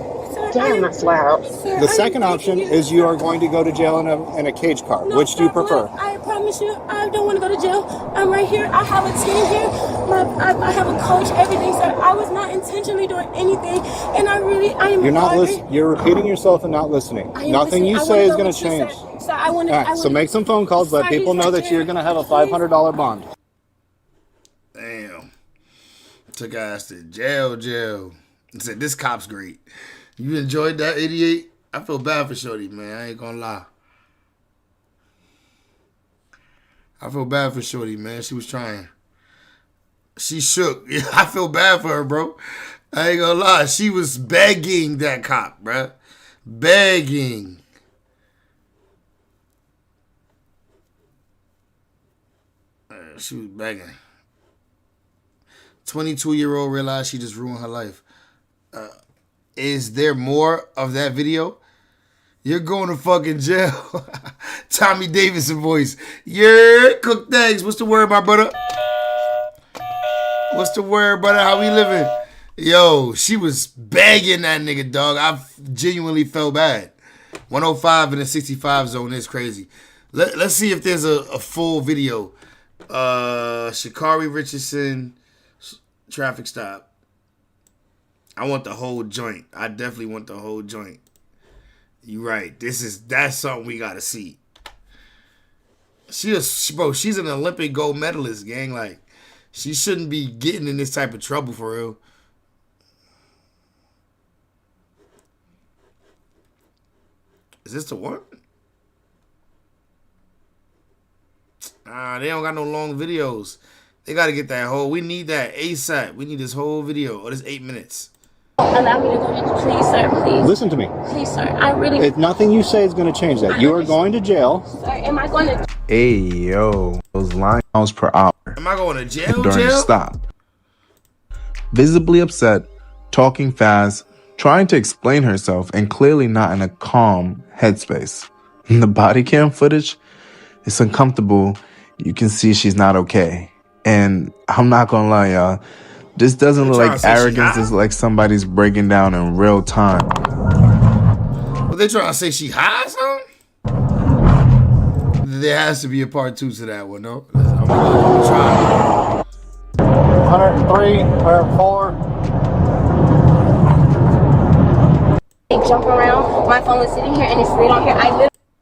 Damn, that's loud. The second option is you are going to go to jail in a cage car. No, Which do you prefer? I promise you, I don't want to go to jail. I'm right here. I have a team here. I have a coach, everything, sir. I was not intentionally doing anything, and I am. You're not listening. You're repeating yourself and not listening. Nothing you say is going to change. Sir, I want to. All right, so make some phone calls. Let people know that you're going to have a $500 bond. Damn. Took ass to jail. Said, this cop's great. You enjoyed that, 88? I feel bad for Shorty, man. I ain't gonna lie. I feel bad for Shorty, man. She was trying. She shook. I feel bad for her, bro. I ain't gonna lie. She was begging that cop, bro. Begging. She was begging. 22-year-old realized she just ruined her life. Is there more of that video? You're going to fucking jail. Tommy Davidson voice. Yeah, cooked eggs. What's the word, my brother? What's the word, brother? How we living? Yo, she was begging that nigga, dog. I genuinely felt bad. 105 in the 65 zone is crazy. Let's see if there's a full video. Sha'Carri Richardson traffic stop. I want the whole joint. I definitely want the whole joint. You right. That's something we gotta see. She's an Olympic gold medalist, gang. Like, she shouldn't be getting in this type of trouble for real. Is this the one? They don't got no long videos. They gotta get that whole. We need that ASAP. We need this whole video. This 8 minutes. Allow me to go to, please, sir, please. Listen to me. Please, sir, I really. If nothing you say is going to change that. You are going to jail. Sir, am I going to? Hey, yo, those miles per hour. Am I going to jail? During the stop. Visibly upset, talking fast, trying to explain herself, and clearly not in a calm headspace. The body cam footage is uncomfortable. You can see she's not okay. And I'm not gonna lie, y'all. This doesn't look like arrogance. It's like somebody's breaking down in real time. Well, they trying to say she high or something? There has to be a part 2 to that one, no? I'm gonna try. 103, 104. They jump around. My phone was sitting here and it's slid on here. I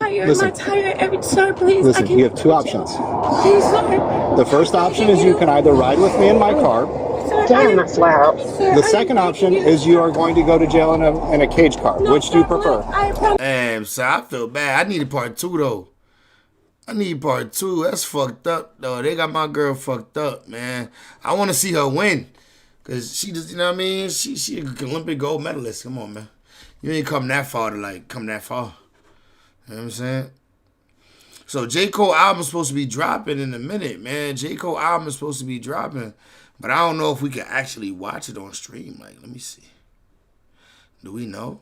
literally tire. Listen. My tire every sir, please. Listen, I can't you have two options. Please, sir. The first option is you can either ride with me in my car. Damn, that's loud. The second option is you are going to go to jail in a cage car. Which do you prefer? Damn, so I feel bad. I needed part 2 though. I need part 2. That's fucked up though. They got my girl fucked up, man. I want to see her win. Cause she just, you know what I mean? She an Olympic gold medalist. Come on, man. You ain't come that far to like come that far. You know what I'm saying? So J. Cole album's supposed to be dropping in a minute, man. J. Cole album is supposed to be dropping. But I don't know if we can actually watch it on stream. Like, let me see. Do we know?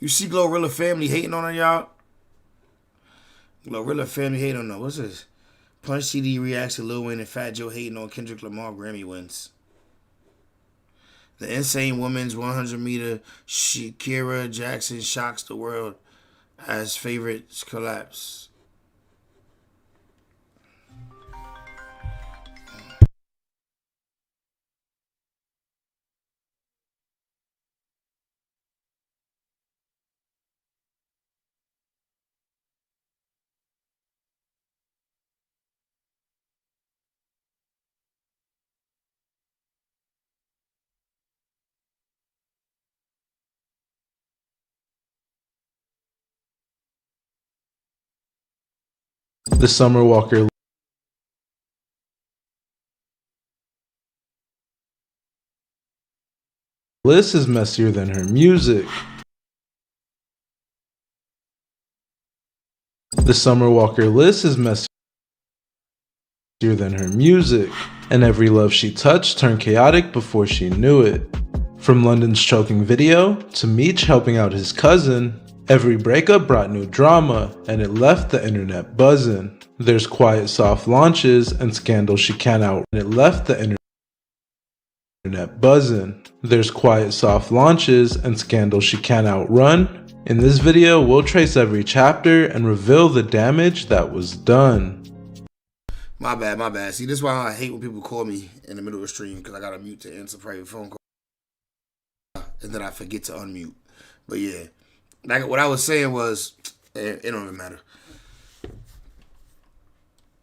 You see Glorilla family hating on her, y'all? Glorilla family hating on her. What's this? Punch CD reacts to Lil Wayne and Fat Joe hating on Kendrick Lamar Grammy wins. The Insane Women's 100-meter Sha'Carri Jackson shocks the world as favorites collapse. The Summer Walker list is messier than her music. The Summer Walker list is messier than her music, and every love she touched turned chaotic before she knew it. From London's choking video to Meech helping out his cousin, every breakup brought new drama, and it left the internet buzzing. There's quiet soft launches and scandals she can't out, and it left the internet buzzing. There's quiet soft launches and scandals she can't outrun. In this video, we'll trace every chapter and reveal the damage that was done. My bad. See, this is why I hate when people call me in the middle of the stream, because I got to mute to answer private phone call. And then I forget to unmute. But yeah, like what I was saying was, it don't even matter.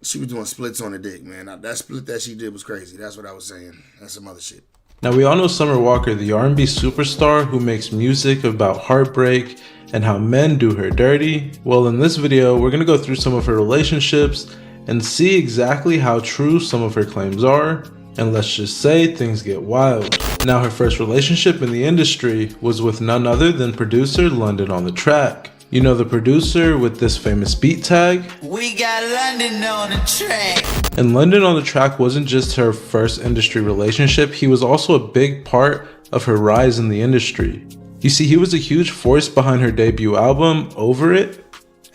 She was doing splits on the dick, man. That split that she did was crazy. That's what I was saying. That's some other shit. Now we all know Summer Walker, the R&B superstar who makes music about heartbreak and how men do her dirty. Well, in this video, we're going to go through some of her relationships and see exactly how true some of her claims are. And let's just say things get wild. Now her first relationship in the industry was with none other than producer London on the Track. You know the producer with this famous beat tag? We got London on the track. And London on the Track wasn't just her first industry relationship, he was also a big part of her rise in the industry. You see, he was a huge force behind her debut album, Over It,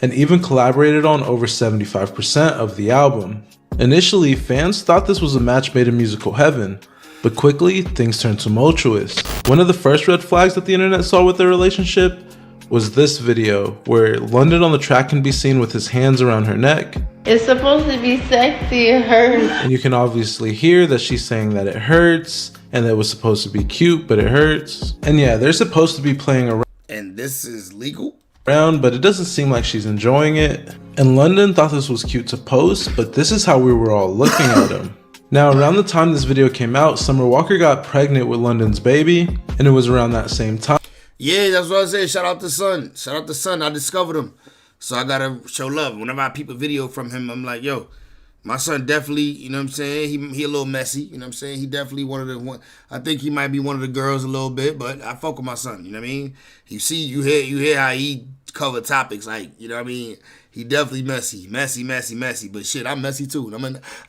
and even collaborated on over 75% of the album. Initially, fans thought this was a match made in musical heaven, but quickly, things turned tumultuous. One of the first red flags that the internet saw with their relationship was this video, where London on the Track can be seen with his hands around her neck. It's supposed to be sexy, it hurts. And you can obviously hear that she's saying that it hurts, and that it was supposed to be cute, but it hurts. And yeah, they're supposed to be playing around. And this is legal? But it doesn't seem like she's enjoying it. And London thought this was cute to post, but this is how we were all looking at him. Now, around the time this video came out, Summer Walker got pregnant with London's baby, and it was around that same time. Yeah, that's what I said. Shout out to Son. Shout out to Son. I discovered him. So I got to show love. Whenever I peep a video from him, I'm like, yo, my son definitely, you know what I'm saying? He a little messy, you know what I'm saying? He definitely I think he might be one of the girls a little bit, but I fuck with my son, you know what I mean? You hear how he cover topics, like, you know what I mean? He definitely messy. But shit, I'm messy too.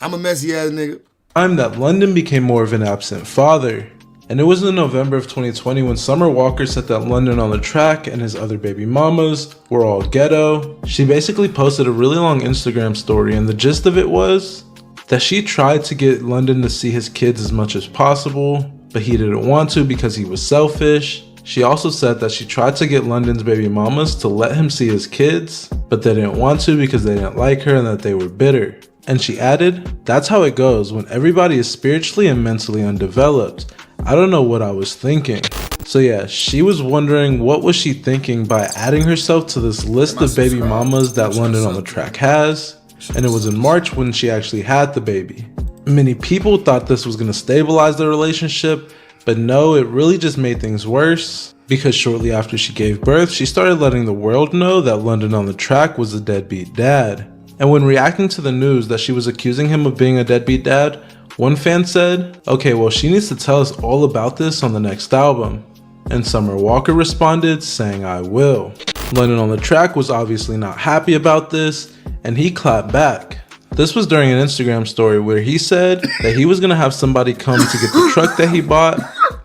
I'm a messy ass nigga. Time that London became more of an absent father. And it was in November of 2020 when Summer Walker said that London on the Track and his other baby mamas were all ghetto. She basically posted a really long Instagram story, and the gist of it was that she tried to get London to see his kids as much as possible, but he didn't want to because he was selfish. She also said that she tried to get London's baby mamas to let him see his kids, but they didn't want to because they didn't like her and that they were bitter. And she added, "That's how it goes when everybody is spiritually and mentally undeveloped. I don't know what I was thinking. So yeah, she was wondering what was she thinking by adding herself to this list of baby mamas that London on the Track has, and it was in March when she actually had the baby. Many people thought this was going to stabilize their relationship, but no, it really just made things worse, because shortly after she gave birth, she started letting the world know that London on the Track was a deadbeat dad. And when reacting to the news that she was accusing him of being a deadbeat dad, one fan said, okay, well, she needs to tell us all about this on the next album. And Summer Walker responded saying, I will. London on the Track was obviously not happy about this, and he clapped back. This was during an Instagram story where he said that he was going to have somebody come to get the truck that he bought,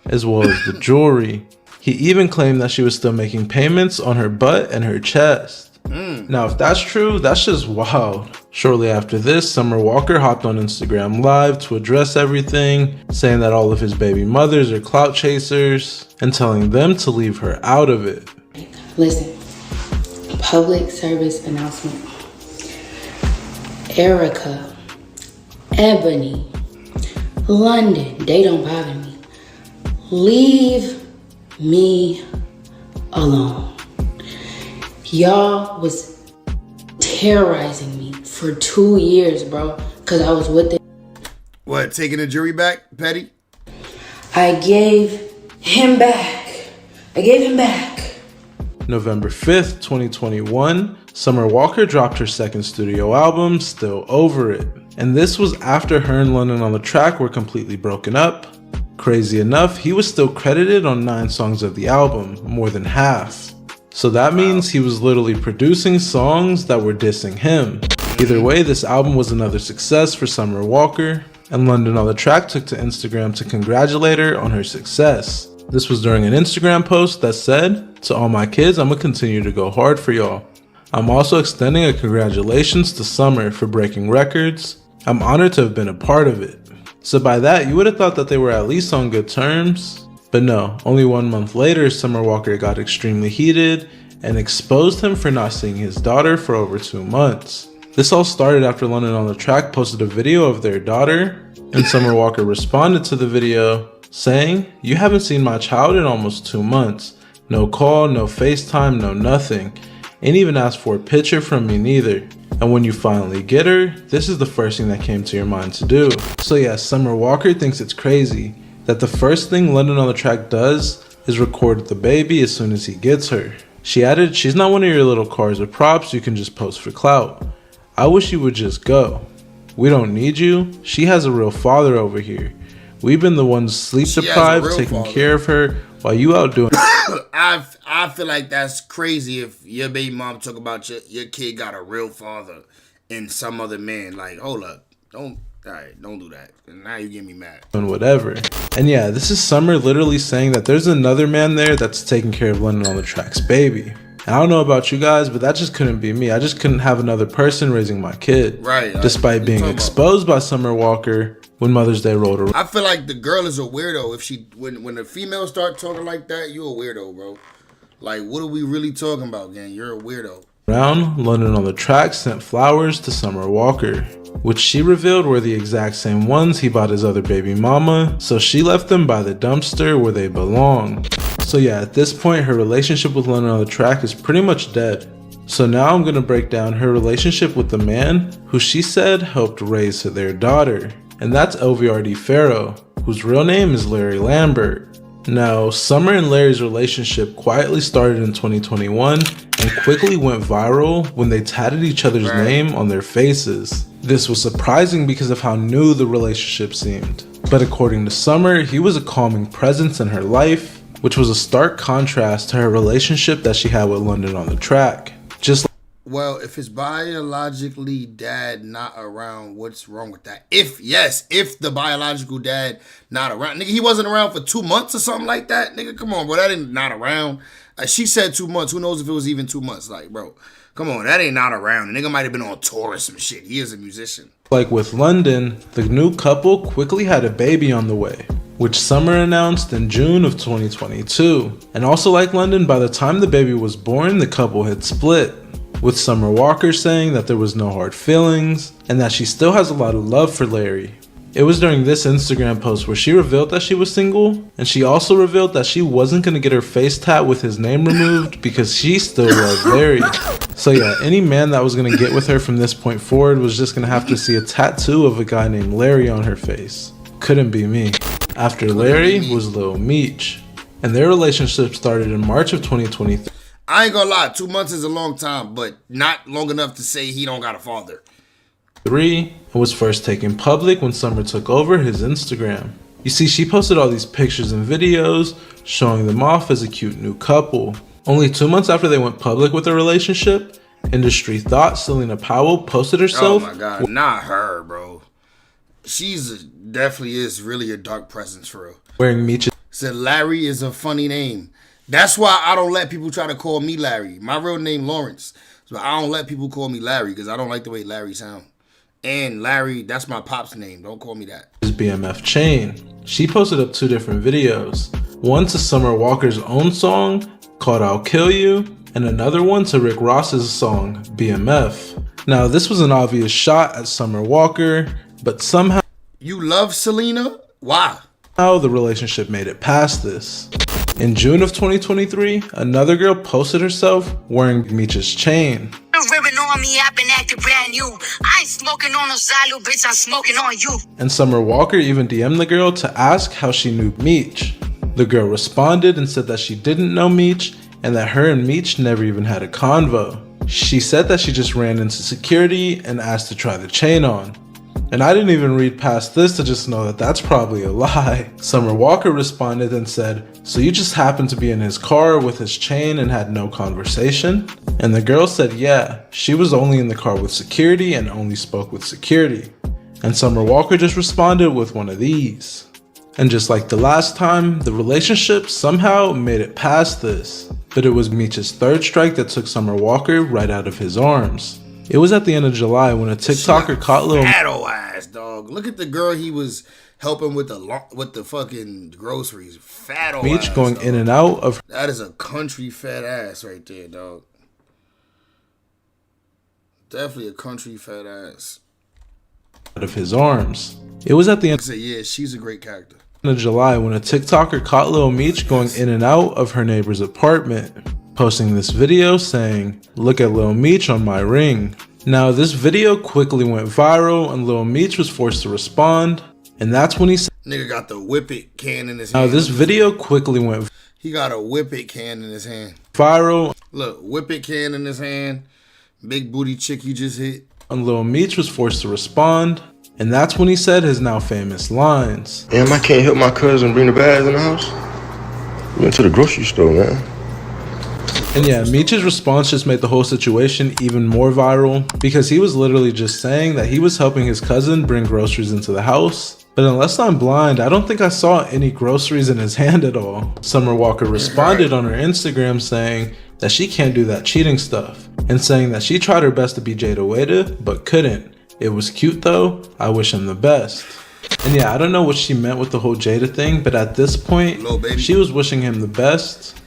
as well as the jewelry. He even claimed that she was still making payments on her butt and her chest. Now, if that's true, that's just wild. Shortly after this, Summer Walker hopped on Instagram Live to address everything, saying that all of his baby mothers are clout chasers and telling them to leave her out of it. Listen, public service announcement. Erica, Ebony, London, they don't bother me. Leave me alone. Y'all was terrorizing me for 2 years, bro, because I was with it. What, taking the jury back, Petty? I gave him back. November 5th, 2021, Summer Walker dropped her second studio album, Still Over It. And this was after her and London on the Track were completely broken up. Crazy enough, he was still credited on 9 songs of the album, more than half. So that means he was literally producing songs that were dissing him. Either way, this album was another success for Summer Walker, and London on the Track took to Instagram to congratulate her on her success. This was during an Instagram post that said, to all my kids, I'm gonna continue to go hard for y'all. I'm also extending a congratulations to Summer for breaking records. I'm honored to have been a part of it. So by that, you would have thought that they were at least on good terms. But no, only 1 month later, Summer Walker got extremely heated and exposed him for not seeing his daughter for over 2 months. This all started after London on the Track posted a video of their daughter, and Summer Walker responded to the video saying, you haven't seen my child in almost 2 months. No call, no FaceTime, no nothing. Ain't even asked for a picture from me neither. And when you finally get her, this is the first thing that came to your mind to do. So yeah, Summer Walker thinks it's crazy that the first thing London on the Track does is record the baby as soon as he gets her. She added, she's not one of your little cars or props you can just post for clout. I wish you would just go. We don't need you. She has a real father over here. We've been the ones sleep deprived, taking care of her while you out doing I feel like that's crazy if your baby mom talk about your kid got a real father and some other man. Like, hold up. Don't do that. And now you get me mad. And whatever. And yeah, this is Summer literally saying that there's another man there that's taking care of London on the Track's baby. And I don't know about you guys, but that just couldn't be me. I just couldn't have another person raising my kid. Right. Despite being exposed by Summer Walker when Mother's Day rolled around. I feel like the girl is a weirdo. If when the females start talking like that, you a weirdo, bro. Like, what are we really talking about, gang? You're a weirdo. London on the Track sent flowers to Summer Walker, which she revealed were the exact same ones he bought his other baby mama, so she left them by the dumpster where they belong. So yeah, at this point, her relationship with London on the Track is pretty much dead. So now I'm gonna break down her relationship with the man who she said helped raise their daughter, and that's LVRD Pharaoh, whose real name is Larry Lambert. Now, Summer and Larry's relationship quietly started in 2021 and quickly went viral when they tatted each other's name on their faces. This was surprising because of how new the relationship seemed. But according to Summer, he was a calming presence in her life, which was a stark contrast to her relationship that she had with London on the Track. Well, if his biologically dad not around, what's wrong with that? If the biological dad not around, nigga, he wasn't around for 2 months or something like that, nigga. Come on, bro, that ain't not around. She said 2 months. Who knows if it was even 2 months? Like, bro, come on, that ain't not around. The nigga might have been on tour or some shit. He is a musician. Like with London, the new couple quickly had a baby on the way, which Summer announced in June of 2022. And also like London, by the time the baby was born, the couple had split, with Summer Walker saying that there was no hard feelings and that she still has a lot of love for Larry. It was during this Instagram post where she revealed that she was single, and she also revealed that she wasn't going to get her face tat with his name removed because she still loved Larry. So yeah, any man that was going to get with her from this point forward was just going to have to see a tattoo of a guy named Larry on her face. Couldn't be me. After Larry was Lil Meech, and their relationship started in March of 2023. I ain't gonna lie, 2 months is a long time, but not long enough to say he don't got a father. And was first taken public when Summer took over his Instagram. You see, she posted all these pictures and videos showing them off as a cute new couple. Only 2 months after they went public with their relationship, industry thought Selena Powell posted herself. Oh my god, not her, bro. She's definitely is really a dark presence for real. Wearing Meech's. Said Larry is a funny name. That's why I don't let people try to call me Larry. My real name Lawrence. So I don't let people call me Larry because I don't like the way Larry sound. And Larry, that's my pop's name. Don't call me that. His BMF chain. She posted up 2 different videos. One to Summer Walker's own song called I'll Kill You, and another one to Rick Ross's song BMF. Now this was an obvious shot at Summer Walker, but somehow... You love Selena? Why? How the relationship made it past this. In June of 2023, another girl posted herself wearing Meech's chain. And Summer Walker even DM'd the girl to ask how she knew Meech. The girl responded and said that she didn't know Meech and that her and Meech never even had a convo. She said that she just ran into security and asked to try the chain on. And I didn't even read past this to just know that that's probably a lie. Summer Walker responded and said, so you just happened to be in his car with his chain and had no conversation? And the girl said, yeah, she was only in the car with security and only spoke with security. And Summer Walker just responded with one of these. And just like the last time, the relationship somehow made it past this. But it was Meech's third strike that took Summer Walker right out of his arms. It was at the end of July when a TikToker caught Lil ass, dog. Look at the girl he was helping with the fucking groceries. Fat old Meech ass, going dog. in and out of. That is a country fat ass right there, dog. Definitely a country fat ass. Out of his arms. It was at the end. Yeah, she's a great character. Of July when a TikToker caught Lil Meech going in and out of her neighbor's apartment, posting this video saying, look at Lil Meech on my ring. Now this video quickly went viral and Lil Meech was forced to respond, and that's when he said, nigga got the whip it can in his hand. Now this video quickly went He got a whip it can in his hand. Viral. Look, whip it can in his hand. Big booty chick you just hit. And Lil Meech was forced to respond, and that's when he said his now famous lines. Damn, I can't help my cousin bring the bags in the house. We went to the grocery store, man. And yeah, Meech's response just made the whole situation even more viral because he was literally just saying that he was helping his cousin bring groceries into the house. But unless I'm blind, I don't think I saw any groceries in his hand at all. Summer Walker responded on her Instagram saying that she can't do that cheating stuff and saying that she tried her best to be Jada Wada, but couldn't. It was cute though. I wish him the best. And yeah, I don't know what she meant with the whole Jada thing, but at this point, she was wishing him the best.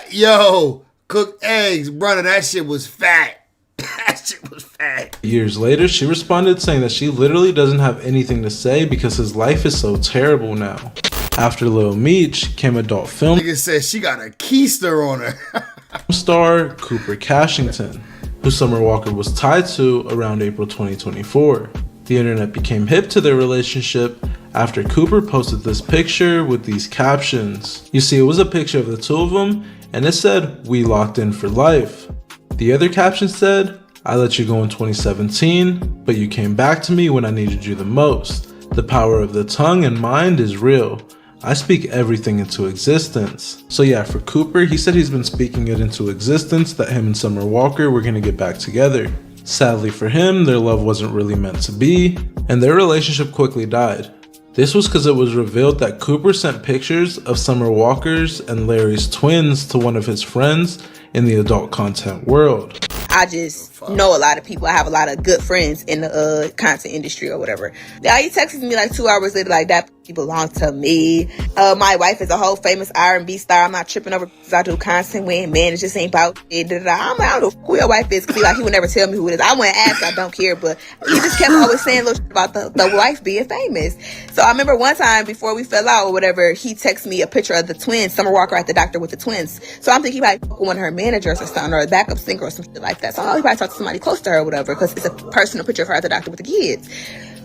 Yo, cooked eggs, brother, that shit was fat. That shit was fat. Years later, she responded saying that she literally doesn't have anything to say because his life is so terrible now. After Lil Meech came adult film nigga said she got a keister on her. Star Cooper Cashington, who Summer Walker was tied to around April 2024. The internet became hip to their relationship after Cooper posted this picture with these captions. You see, it was a picture of the two of them, and it said, "We locked in for life." The other caption said, "I let you go in 2017, but you came back to me when I needed you the most. The power of the tongue and mind is real. I speak everything into existence." So yeah, for Cooper, he said he's been speaking it into existence that him and Summer Walker were gonna get back together. Sadly for him, their love wasn't really meant to be, and their relationship quickly died. This was because it was revealed that Cooper sent pictures of Summer Walker's and Larry's twins to one of his friends in the adult content world. I just know a lot of people. I have a lot of good friends in the content industry or whatever. Now he texted me like 2 hours later like that. He belongs to me. My wife is a whole famous R&B star. I'm not tripping over because I do content with. Man, it just ain't about it. I don't know who your wife is. Cause he would never tell me who it is. I wouldn't ask. I don't care. But he just kept always saying little shit about the wife being famous. So I remember one time before we fell out or whatever, he texted me a picture of the twins. Summer Walker at the doctor with the twins. So I'm thinking he might fuck with one of her managers or something, or a backup singer or something like that. So he probably talked to somebody close to her or whatever, because it's a personal picture of her at the doctor with the kids.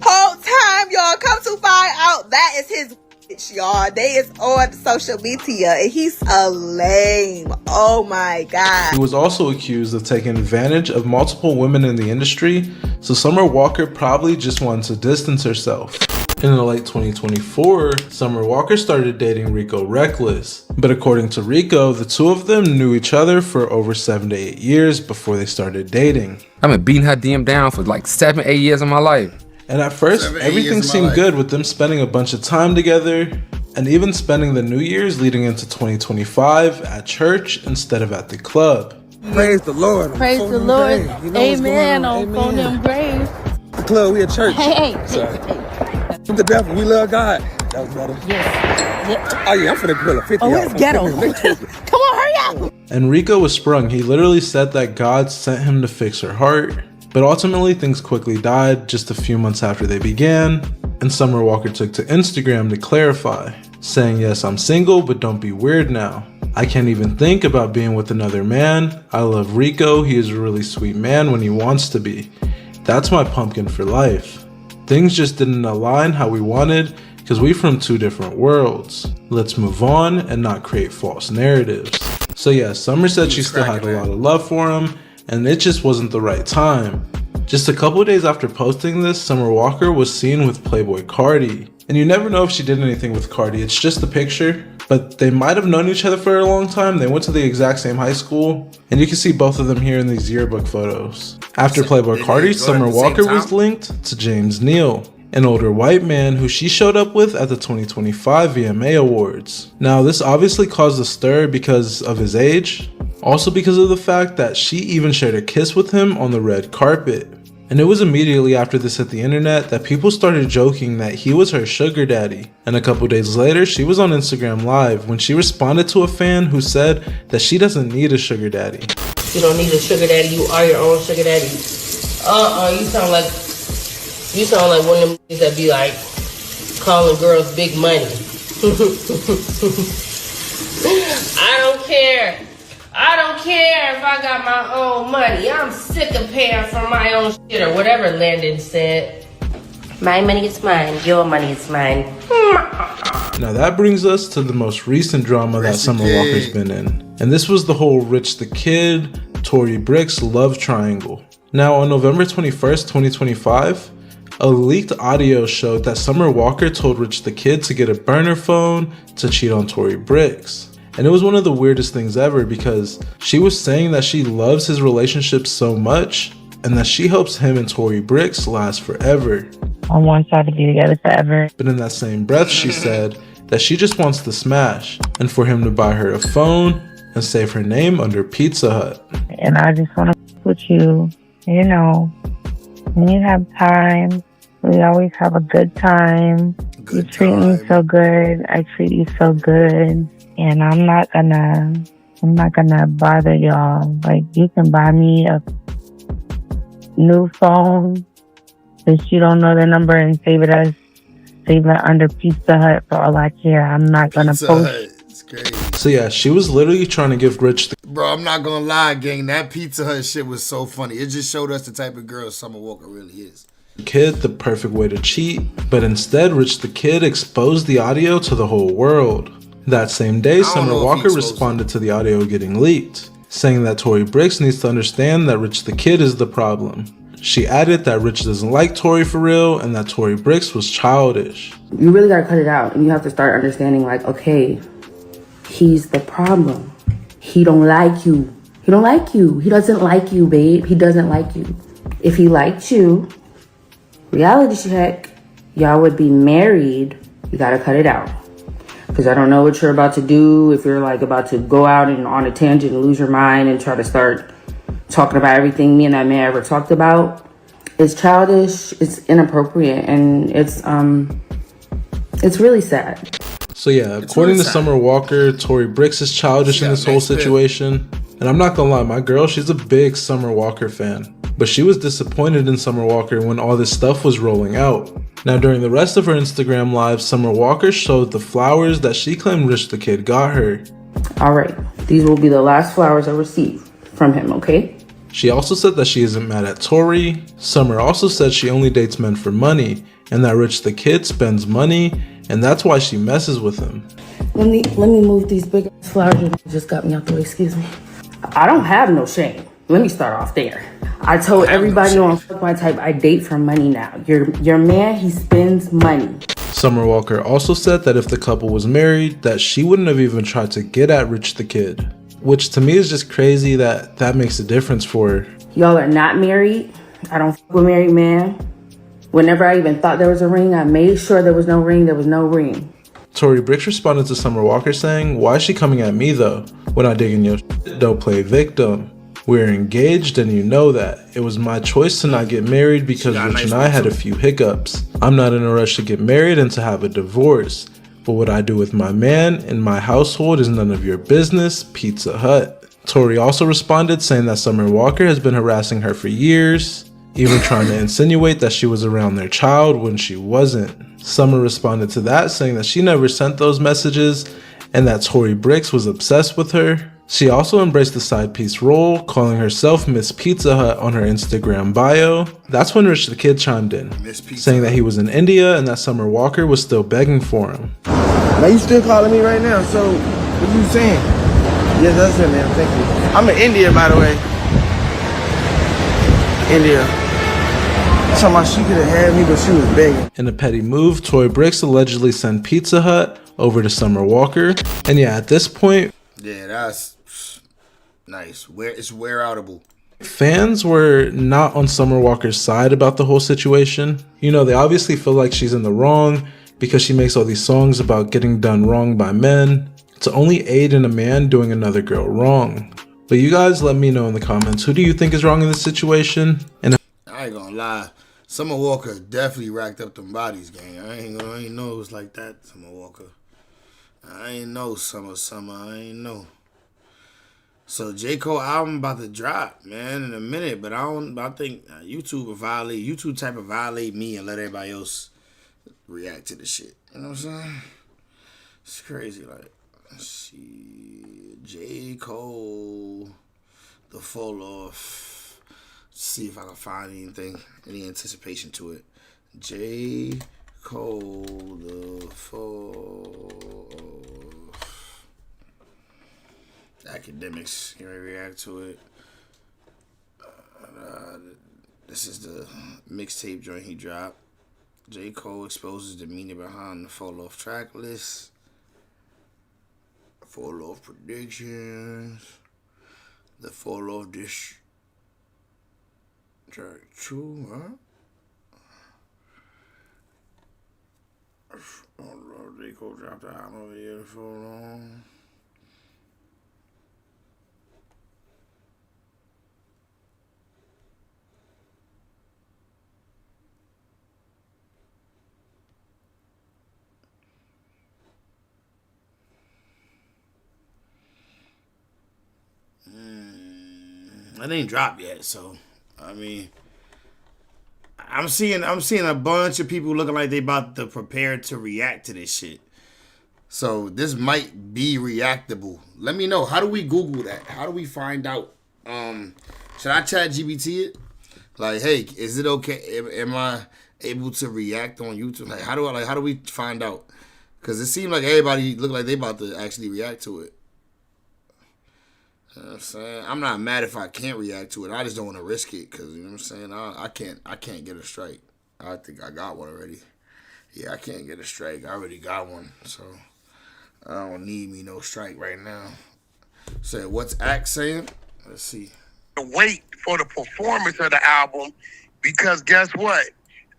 Whole time, y'all, come to find out that is his bitch, y'all. They is on social media and he's a lame. Oh my God. He was also accused of taking advantage of multiple women in the industry, so Summer Walker probably just wanted to distance herself. In the late 2024, Summer Walker started dating Rico Reckless. But according to Rico, the two of them knew each other for over 7 to 8 years before they started dating. I've been beating her DM down for like 7-8 years of my life. And at first, everything seemed good with them spending a bunch of time together and even spending the New Year's leading into 2025 at church instead of at the club. Praise the Lord. Praise the Lord. Amen. On phone them grave. The club, we at church. Hey. From the devil, we love God. That was better. Yes. Oh yeah, I'm finna grill a 50. Oh, it's ghetto. Come on, hurry up. And Rico was sprung. He literally said that God sent him to fix her heart. But ultimately, things quickly died just a few months after they began, and Summer Walker took to Instagram to clarify, saying, "Yes, I'm single, but don't be weird now. I can't even think about being with another man. I love Rico. He is a really sweet man when he wants to be. That's my pumpkin for life. Things just didn't align how we wanted because we from two different worlds. Let's move on and not create false narratives." So yeah, Summer said she still had a lot of love for him, and it just wasn't the right time. Just a couple days after posting this, Summer Walker was seen with Playboy Cardi. And you never know if she did anything with Cardi, it's just a picture. But they might have known each other for a long time. They went to the exact same high school. And you can see both of them here in these yearbook photos. After Playboy Cardi, Summer Walker was linked to James Neal, an older white man who she showed up with at the 2025 VMA Awards. Now, this obviously caused a stir because of his age, also because of the fact that she even shared a kiss with him on the red carpet. And it was immediately after this hit the internet that people started joking that he was her sugar daddy. And a couple days later, she was on Instagram Live when she responded to a fan who said that she doesn't need a sugar daddy. You don't need a sugar daddy, you are your own sugar daddy. You sound like one of them niggas that be like calling girls big money. I don't care if I got my own money. I'm sick of paying for my own shit or whatever Landon said. My money is mine, your money is mine. Now that brings us to the most recent drama that Summer Walker's been in. And this was the whole Rich the Kid, Tory Bricks love triangle. Now on November 21st, 2025, a leaked audio showed that Summer Walker told Rich the Kid to get a burner phone to cheat on Tory Bricks. And it was one of the weirdest things ever because she was saying that she loves his relationship so much and that she hopes him and Tory Bricks last forever. I want y'all to be together forever. But in that same breath, she said that she just wants to smash and for him to buy her a phone and save her name under Pizza Hut. And I just want to with you, you know, when you have time, we always have a good time. You treat me so good. I treat you so good. And I'm not gonna bother y'all. Like, you can buy me a new phone if you don't know the number and save it under Pizza Hut for all I care. I'm not gonna post. It's crazy. So yeah, she was literally trying to give Rich the... Bro, I'm not gonna lie, gang. That Pizza Hut shit was so funny. It just showed us the type of girl Summer Walker really is. Kid the perfect way to cheat, but instead Rich the Kid exposed the audio to the whole world. That same day, Summer Walker responded to the audio getting leaked, saying that Tory Bricks needs to understand that Rich the Kid is the problem. She added that Rich doesn't like Tory for real and that Tory Bricks was childish. You really gotta cut it out and you have to start understanding, like, okay, he's the problem. He don't like you. He don't like you. He doesn't like you, babe. He doesn't like you. If he liked you, reality check, y'all would be married. You gotta cut it out. Because I don't know what you're about to do. If you're like about to go out and on a tangent and lose your mind and try to start talking about everything me and that man ever talked about. It's childish, it's inappropriate, and it's It's really sad. So yeah, according to Summer Walker, Tory Bricks is childish in this whole situation. And I'm not gonna lie, my girl, she's a big Summer Walker fan. But she was disappointed in Summer Walker when all this stuff was rolling out. Now during the rest of her Instagram live, Summer Walker showed the flowers that she claimed Rich the Kid got her. Alright, these will be the last flowers I receive from him, okay? She also said that she isn't mad at Tory. Summer also said she only dates men for money, and that Rich the Kid spends money, and that's why she messes with him. Let me move these big ass flowers that just got me out the way, excuse me. I don't have no shame. Let me start off there. I told everybody on Fuck My Type I date for money now. Your man, he spends money. Summer Walker also said that if the couple was married, that she wouldn't have even tried to get at Rich the Kid. Which to me is just crazy that makes a difference for her. Y'all are not married. I don't fuck with married man. Whenever I even thought there was a ring, I made sure there was no ring, there was no ring. Tory Bricks responded to Summer Walker saying, "Why is she coming at me though? When I dig in your shit, don't play victim. We're engaged and you know that. It was my choice to not get married because Rich and I had a few hiccups. I'm not in a rush to get married and to have a divorce. But what I do with my man in my household is none of your business, Pizza Hut." Tory also responded saying that Summer Walker has been harassing her for years, even trying to insinuate that she was around their child when she wasn't. Summer responded to that saying that she never sent those messages and that Tory Bricks was obsessed with her. She also embraced the side piece role, calling herself Miss Pizza Hut on her Instagram bio. That's when Rich the Kid chimed in, saying that he was in India and that Summer Walker was still begging for him. Now you still calling me right now, so what you saying? Yes, that's it, man, thank you. I'm in India, by the way. India. Somehow she could have had me, but she was begging. In a petty move, Tory Bricks allegedly sent Pizza Hut over to Summer Walker. And yeah, at this point, yeah, that's nice. It's wear-outable. Fans were not on Summer Walker's side about the whole situation. You know, they obviously feel like she's in the wrong because she makes all these songs about getting done wrong by men to only aid in a man doing another girl wrong. But you guys let me know in the comments, who do you think is wrong in this situation? And I ain't gonna lie, Summer Walker definitely racked up them bodies, gang. I ain't know it was like that, Summer Walker. I ain't know Summer, I ain't know. So J. Cole album about to drop, man, in a minute, but I think YouTube type of violate me and let everybody else react to the shit. You know what I'm saying? It's crazy, like, let's see, J. Cole, the fall off. Let's see if I can find any anticipation to it. J. Cole, the fall off. Academics, can react to it. This is the mixtape joint he dropped. J. Cole exposes the meaning behind the fall off track list. Fall off predictions. The fall off dish track 2, huh? J. Cole dropped the album over here for long. It ain't dropped yet, so I mean, I'm seeing a bunch of people looking like they about to prepare to react to this shit. So this might be reactable. Let me know. How do we Google that? How do we find out? Should I chat GBT it? Like, hey, is it okay? Am I able to react on YouTube? Like, how do we find out? Because it seems like everybody look like they about to actually react to it. You know what I'm saying? I'm not mad if I can't react to it. I just don't want to risk it because, you know what I'm saying? I can't get a strike. I think I got one already. Yeah, I can't get a strike. I already got one, so I don't need me no strike right now. Say, what's Axe saying? Let's see. Wait for the performance of the album because guess what?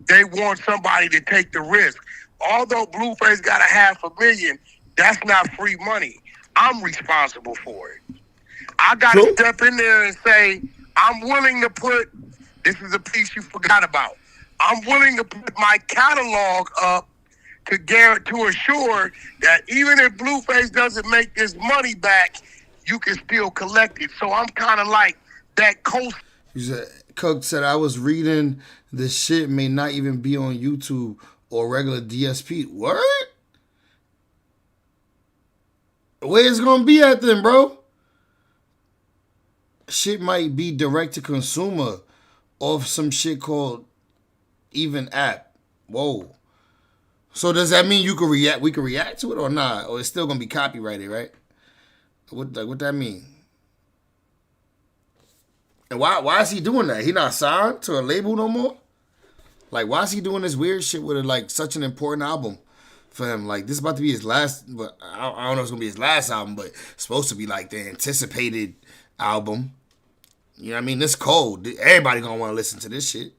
They want somebody to take the risk. Although Blueface got $500,000, that's not free money. I'm responsible for it. I got to step in there and say, I'm willing to put, this is a piece you forgot about, I'm willing to put my catalog up to assure that even if Blueface doesn't make this money back, you can still collect it. So I'm kind of like that coast. Cook said, I was reading this shit may not even be on YouTube or regular DSP. Word? Where it's gonna be at then, bro? Shit might be direct to consumer off some shit called Even App. Whoa. So does that mean you can react? We can react to it or not? Or it's still gonna be copyrighted, right? What that mean? And why is he doing that? He not signed to a label no more? Like, why is he doing this weird shit with like such an important album for him? Like, this is about to be his last, but I don't know if it's gonna be his last album, but it's supposed to be like the anticipated album. You know what I mean? This cold. Everybody gonna want to listen to this shit.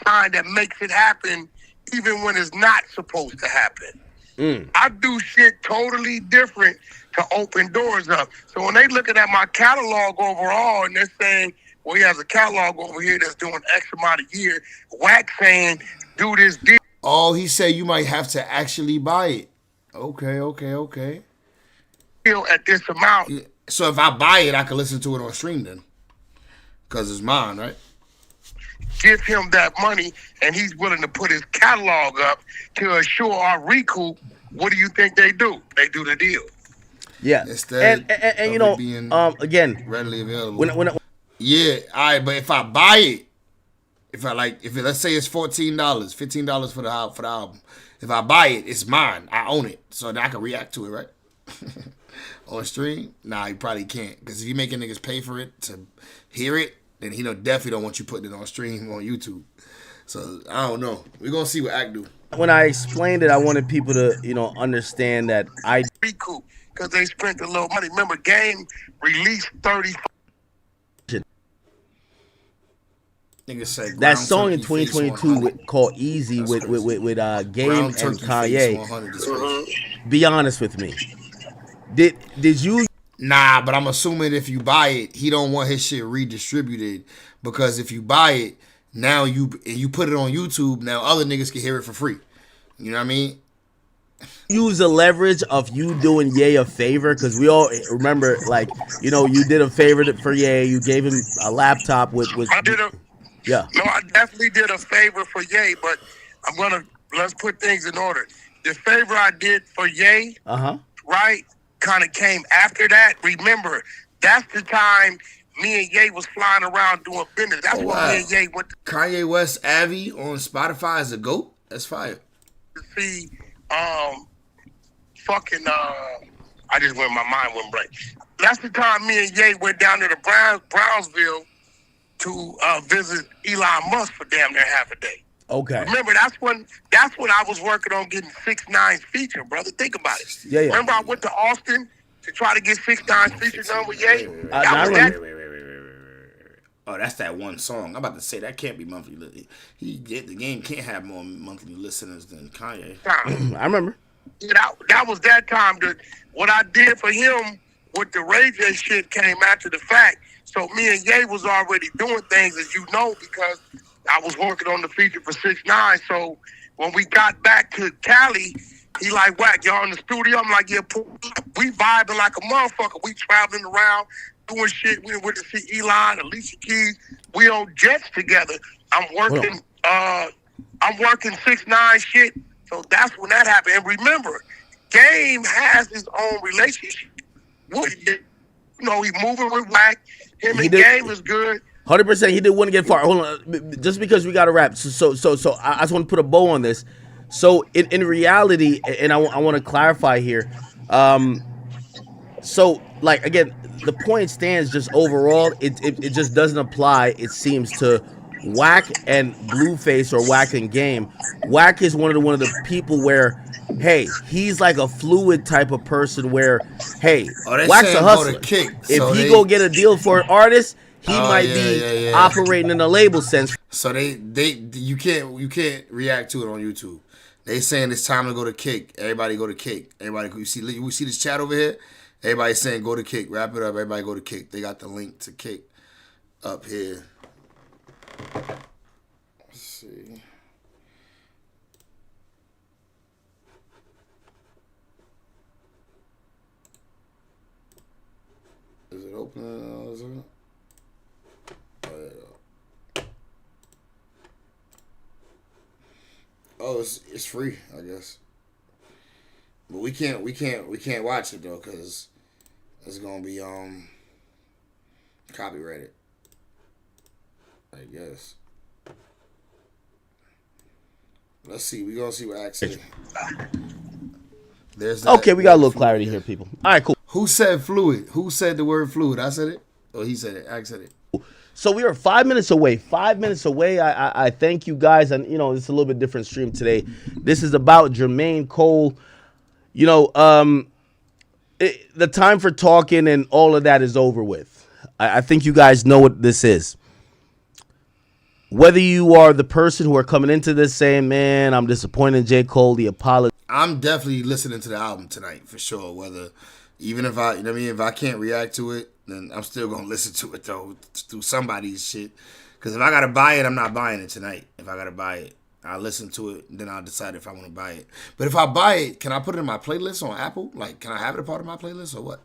That makes it happen even when it's not supposed to happen. I do shit totally different to open doors up. So when they looking at my catalog overall and they're saying, well, he has a catalog over here that's doing X amount a year, Wack saying, do this deal. Oh, he said you might have to actually buy it. Okay. Deal at this amount. Yeah. So if I buy it, I can listen to it on stream then. Because it's mine, right? Give him that money, and he's willing to put his catalog up to assure our recoup. What do you think they do? They do the deal. Yeah, and you know, again, readily available. Yeah, all right, but if I buy it, let's say it's $14, $15 for the album. If I buy it, it's mine. I own it, so then I can react to it, right? On stream? Nah, you probably can't, because if you making niggas pay for it to hear it, then he definitely don't want you putting it on stream on YouTube. So I don't know. We're gonna see what Act do. When I explained it, I wanted people to, understand that I recoup because they spent a little money. Remember, Game released 30. That song in 2022 called Easy with Game and Kanye. Be honest with me. Did you? Nah, but I'm assuming if you buy it, he don't want his shit redistributed, because if you buy it now you put it on YouTube, now other niggas can hear it for free. You know what I mean? Use the leverage of you doing Ye a favor, because we all remember, like, you did a favor for Ye. You gave him a laptop with. I did a. Yeah. No, I definitely did a favor for Ye, but let's put things in order. The favor I did for Ye, right, kind of came after that. Remember, that's the time me and Ye was flying around doing business. That's what me and Ye went to Kanye West Avi on Spotify as a GOAT. That's fire. See, I just my mind went blank. That's the time me and Ye went down to the Brownsville to visit Elon Musk for damn near half a day. Okay. Remember, that's when I was working on getting 6ix9ine's feature, brother. Think about it. Yeah. Remember, I went to Austin to try to get 6ix9ine's feature done with Ye. Oh, that's that one song. I'm about to say that can't be monthly. The Game can't have more monthly listeners than Kanye. I remember. That was that time. What I did for him with the Ray J shit came after the fact. So me and Ye was already doing things, as you know, because I was working on the feature for 6ix9ine. So when we got back to Cali, he like, Wack, y'all in the studio? I'm like, yeah, we vibing like a motherfucker. We traveling around, doing shit. We went to see Elon, Alicia Keys. We on jets together. I'm working 6ix9ine shit. So that's when that happened. And remember, Game has his own relationship with it. He moving with Wack. Him and Game is good. 100%. He didn't want to get far. Hold on, just because we got to wrap. So I just want to put a bow on this. So in reality, and I want to clarify here. So like again, the point stands. Just overall, it just doesn't apply. It seems to Wack and Blueface or Wack and Game. Wack is one of the people where, hey, he's like a fluid type of person where, hey, Wack's a hustler. If he go get a deal for an artist, he might be operating in a label sense. So you can't react to it on YouTube. They saying it's time to go to Kick. Everybody go to Kick. Everybody, we see this chat over here. Everybody's saying go to Kick. Wrap it up. Everybody go to Kick. They got the link to Kick up here. Let's see. it's free, I guess. But we can't watch it though, cause it's gonna be copyrighted. I guess. Let's see. We gonna see what actually. There's that, okay, we got a little clarity here, people. All right, cool. Who said fluid? Who said the word fluid? I said it. Or he said it. I said it. So we are 5 minutes away. 5 minutes away. I thank you guys, and it's a little bit different stream today. This is about Jermaine Cole. The time for talking and all of that is over with. I think you guys know what this is. Whether you are the person who are coming into this saying, "Man, I'm disappointed in J. Cole," the apology. I'm definitely listening to the album tonight for sure. Whether even if I, if I can't react to it, then I'm still gonna listen to it though through somebody's shit. Because if I gotta buy it, I'm not buying it tonight. If I gotta buy it, I'll listen to it, and then I'll decide if I want to buy it. But if I buy it, can I put it in my playlist on Apple? Like, can I have it a part of my playlist or what?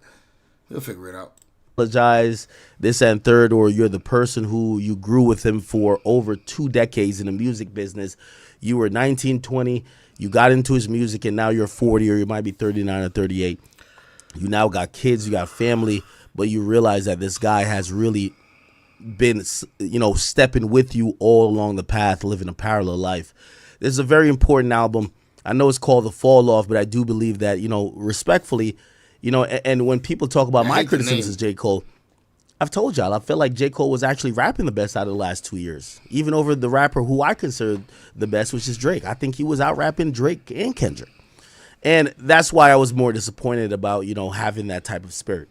We'll figure it out. Apologize, this and third, or you're the person who you grew with him for over 2 decades in the music business. You were 19, 20, you got into his music, and now you're 40, or you might be 39 or 38. You now got kids, you got family, but you realize that this guy has really been, stepping with you all along the path, living a parallel life. This is a very important album. I know it's called The Fall Off, but I do believe that, respectfully, and when people talk about my criticisms of J. Cole, I've told y'all, I feel like J. Cole was actually rapping the best out of the last 2 years, even over the rapper who I consider the best, which is Drake. I think he was out rapping Drake and Kendrick. And that's why I was more disappointed about, having that type of spirit.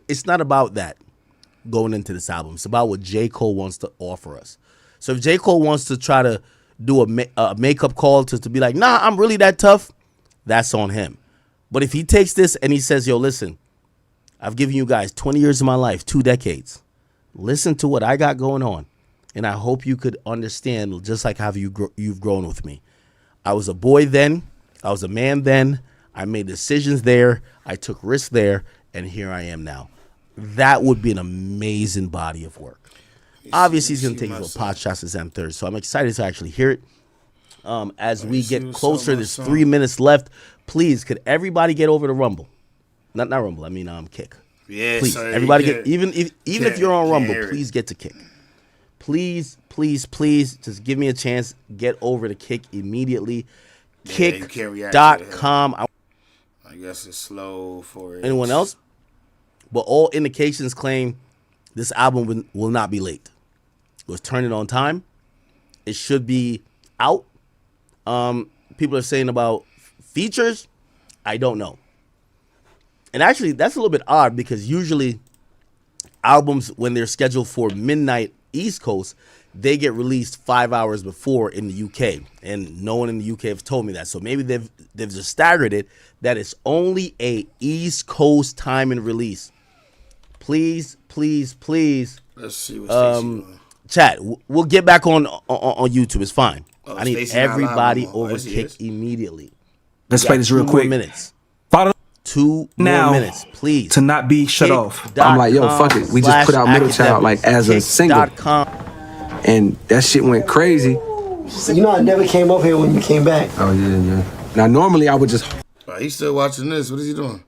It's not about that going into this album. It's about what J. Cole wants to offer us. So if J. Cole wants to try to do a makeup call to be like, nah, I'm really that tough, that's on him. But if he takes this and he says, yo, listen, I've given you guys 20 years of my life, 2 decades. Listen to what I got going on. And I hope you could understand just like how you've grown with me. I was a boy then. I was a man then. I made decisions there. I took risks there. And here I am now. That would be an amazing body of work. Obviously, he's going to take his little pot shots at M3rd. So I'm excited to actually hear it. As we get closer, there's 3 minutes left. Please, could everybody get over to Rumble? Not Rumble. I mean, Kick. Yeah, please. Sorry, everybody get even if you're on Rumble, please get to Kick. Please, just give me a chance. Get over to Kick immediately. Kick.com. I guess it's slow for it. Anyone else? But all indications claim this album will not be late. It was turning on time. It should be out. People are saying about features. I don't know. And actually, that's a little bit odd because usually albums, when they're scheduled for midnight East Coast, they get released 5 hours before in the UK. And no one in the UK has told me that. So maybe they've just staggered it that it's only a East Coast time and release. Please. Let's see what chat. We'll get back on YouTube. It's fine. I need Stacey everybody over Kick immediately. Let's play this real quick. 2 more minutes. Follow 2 now more minutes, please. To not be shut off. I'm like, yo, fuck it. We just put out Middle Child like as a single. And that shit went crazy. I never came up here when you came back. Oh, yeah. Now, normally I would just... He's still watching this. What is he doing?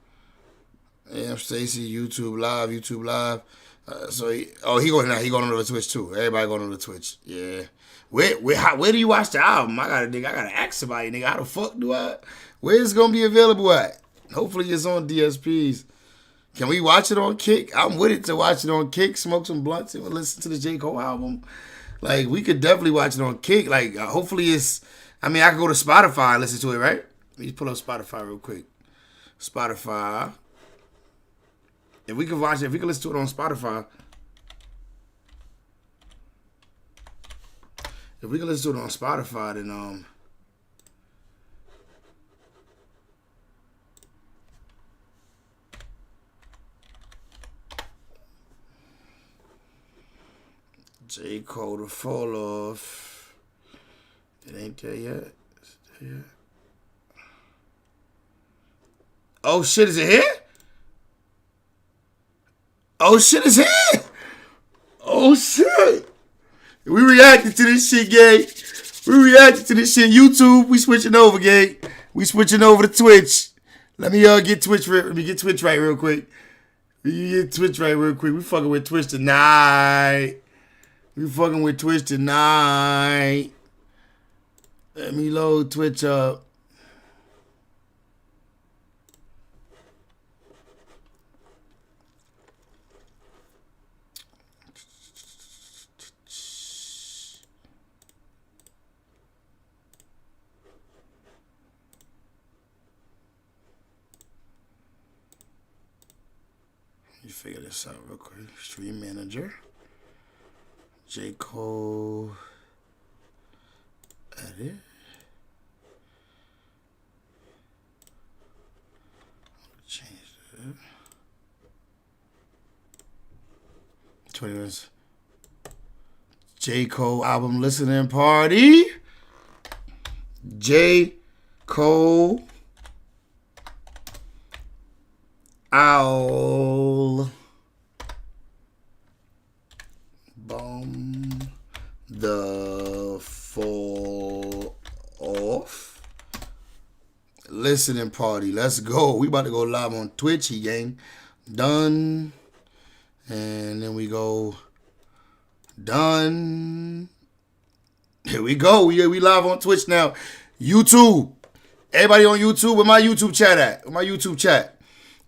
Yeah, Stacey, YouTube Live. He going on the Twitch too. Everybody going on the Twitch. Yeah. Where do you watch the album? I gotta ask somebody, nigga. How the fuck do I? Where is it gonna be available at? Hopefully it's on DSPs. Can we watch it on Kick? I'm with it to watch it on Kick, smoke some blunts, and listen to the J. Cole album. Like, we could definitely watch it on Kick. Like, hopefully it's... I mean, I could go to Spotify and listen to it, right? Let me pull up Spotify real quick. Spotify. If we can listen to it on Spotify... If we can listen to it on Spotify, then... J. Cole, The Fall Off. It ain't there yet. Oh shit, is it here? Oh shit, it's here! Oh shit! We reacted to this shit, gang. We reacting to this shit. YouTube, we switching over, gang. We switching over to Twitch. Let me get Twitch right real quick. We fucking with Twitch tonight. Let me load Twitch up. Let me figure this out real quick. Stream manager. J. Cole. Edit. Change it. 20 minutes. J. Cole album listening party. J. Cole album the fall off listening party. Let's go. We about to go live on Twitch, gang. Done. And then we go done. Here we go. We live on Twitch now. YouTube. Everybody on YouTube. Where my YouTube chat at? Where my YouTube chat?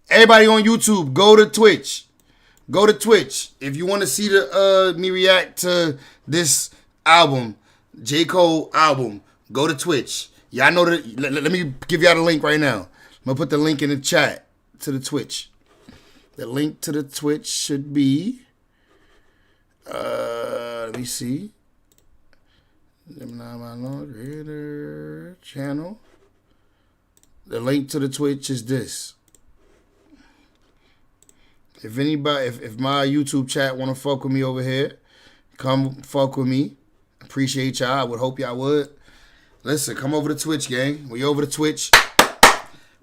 Everybody on YouTube, go to Twitch. Go to Twitch. If you want to see the me react to this album, J. Cole album, go to Twitch. Y'all know that. Let me give y'all the link right now. I'm going to put the link in the chat to the Twitch. The link to the Twitch should be, let me see. Creator channel. The link to the Twitch is this. If anybody, if my YouTube chat want to fuck with me over here, come fuck with me. Appreciate y'all. I would hope y'all would. Listen, come over to Twitch, gang. We over to Twitch.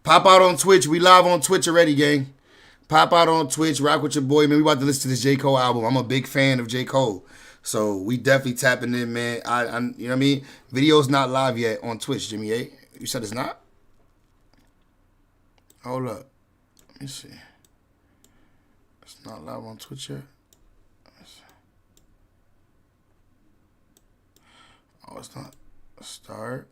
Pop out on Twitch. We live on Twitch already, gang. Pop out on Twitch. Rock with your boy, man. We about to listen to this J. Cole album. I'm a big fan of J. Cole. So we definitely tapping in, man. I you know what I mean? Video's not live yet on Twitch, Jimmy A. You said it's not? Hold up. Let me see. It's not live on Twitch yet. Oh, it's not. Start.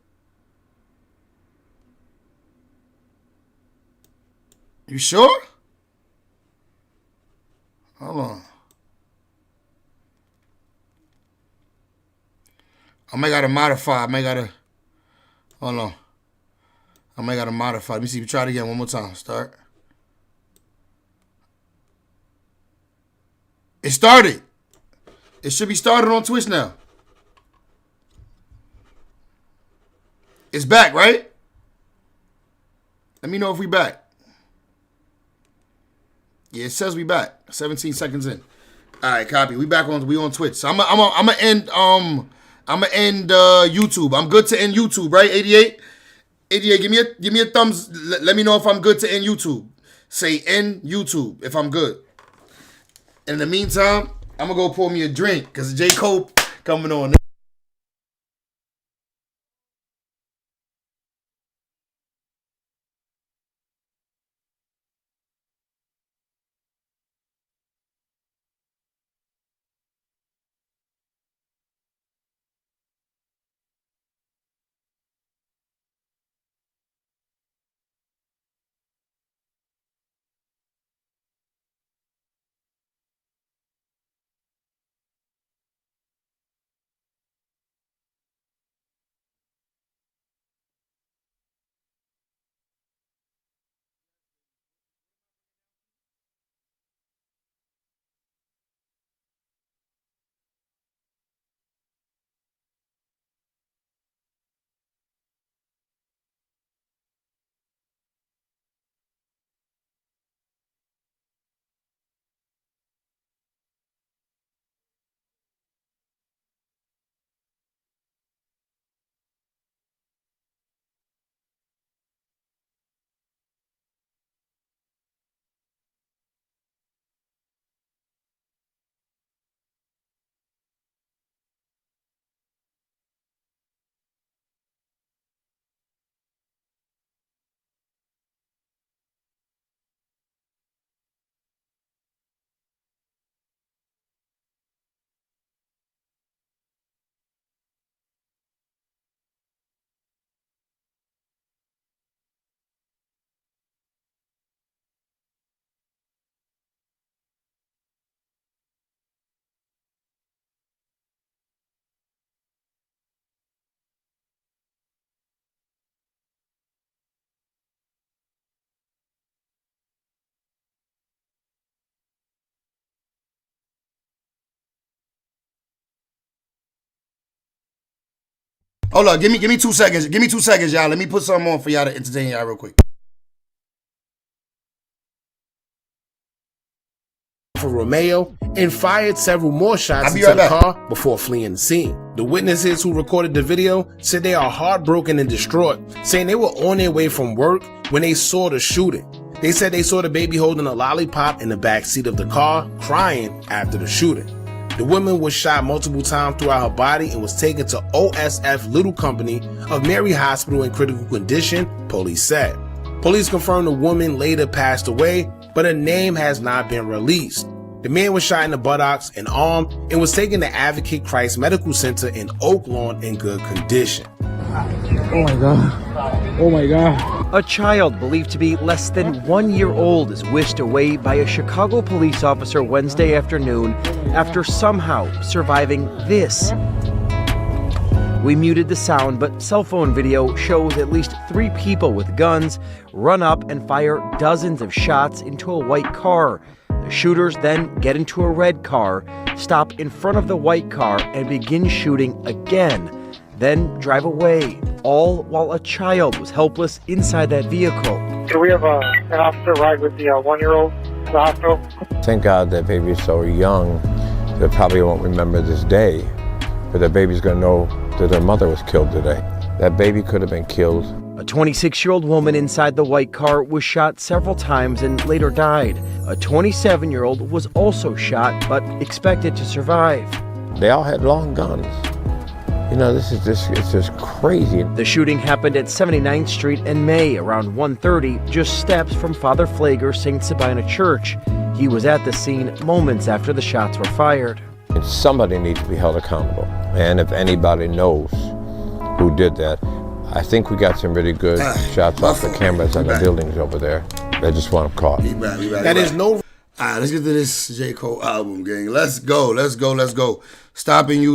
You sure? Hold on. I might gotta modify. Hold on. I might gotta modify. Let me see. Try it again one more time. Start. It started. It should be started on Twitch now. It's back, right? Let me know if we back. Yeah, it says we back. 17 seconds in. All right, copy. We on Twitch. So I'm gonna end YouTube. I'm good to end YouTube, right? 88. Give me a thumbs. Let me know if I'm good to end YouTube. Say end YouTube if I'm good. In the meantime, I'm gonna go pour me a drink because J. Cole coming on. Hold up, give me 2 seconds. Give me 2 seconds, y'all. Let me put something on for y'all to entertain y'all real quick. For Romeo and fired several more shots into right the back. car before fleeing the scene. The witnesses who recorded the video said they are heartbroken and distraught, saying they were on their way from work when they saw the shooting. They said they saw the baby holding a lollipop in the back seat of the car, crying after the shooting. The woman was shot multiple times throughout her body and was taken to OSF Little Company of Mary Hospital in critical condition, police said. Police confirmed the woman later passed away, but her name has not been released. The man was shot in the buttocks and arm and was taken to Advocate Christ Medical Center in Oak Lawn in good condition. Oh my God. Oh my God. A child believed to be less than 1 year old is whisked away by a Chicago police officer Wednesday afternoon after somehow surviving this. We muted the sound, but cell phone video shows at least 3 people with guns run up and fire dozens of shots into a white car. The shooters then get into a red car, stop in front of the white car, and begin shooting again, then drive away, all while a child was helpless inside that vehicle. Do we have an officer ride with the 1-year-old to the hospital? Thank God that baby is so young, they probably won't remember this day, but that baby's gonna know that their mother was killed today. That baby could have been killed. A 26-year-old woman inside the white car was shot several times and later died. A 27-year-old was also shot but expected to survive. They all had long guns. You know, it's just crazy. The shooting happened at 79th Street in May around 1:30, just steps from Father Flager St. Sabina Church. He was at the scene moments after the shots were fired. And somebody needs to be held accountable. And if anybody knows who did that, I think we got some really good shots off the cameras on the buildings over there. They just want them caught. That is no. All right, let's get to this J. Cole album, gang. Let's go. Stopping You.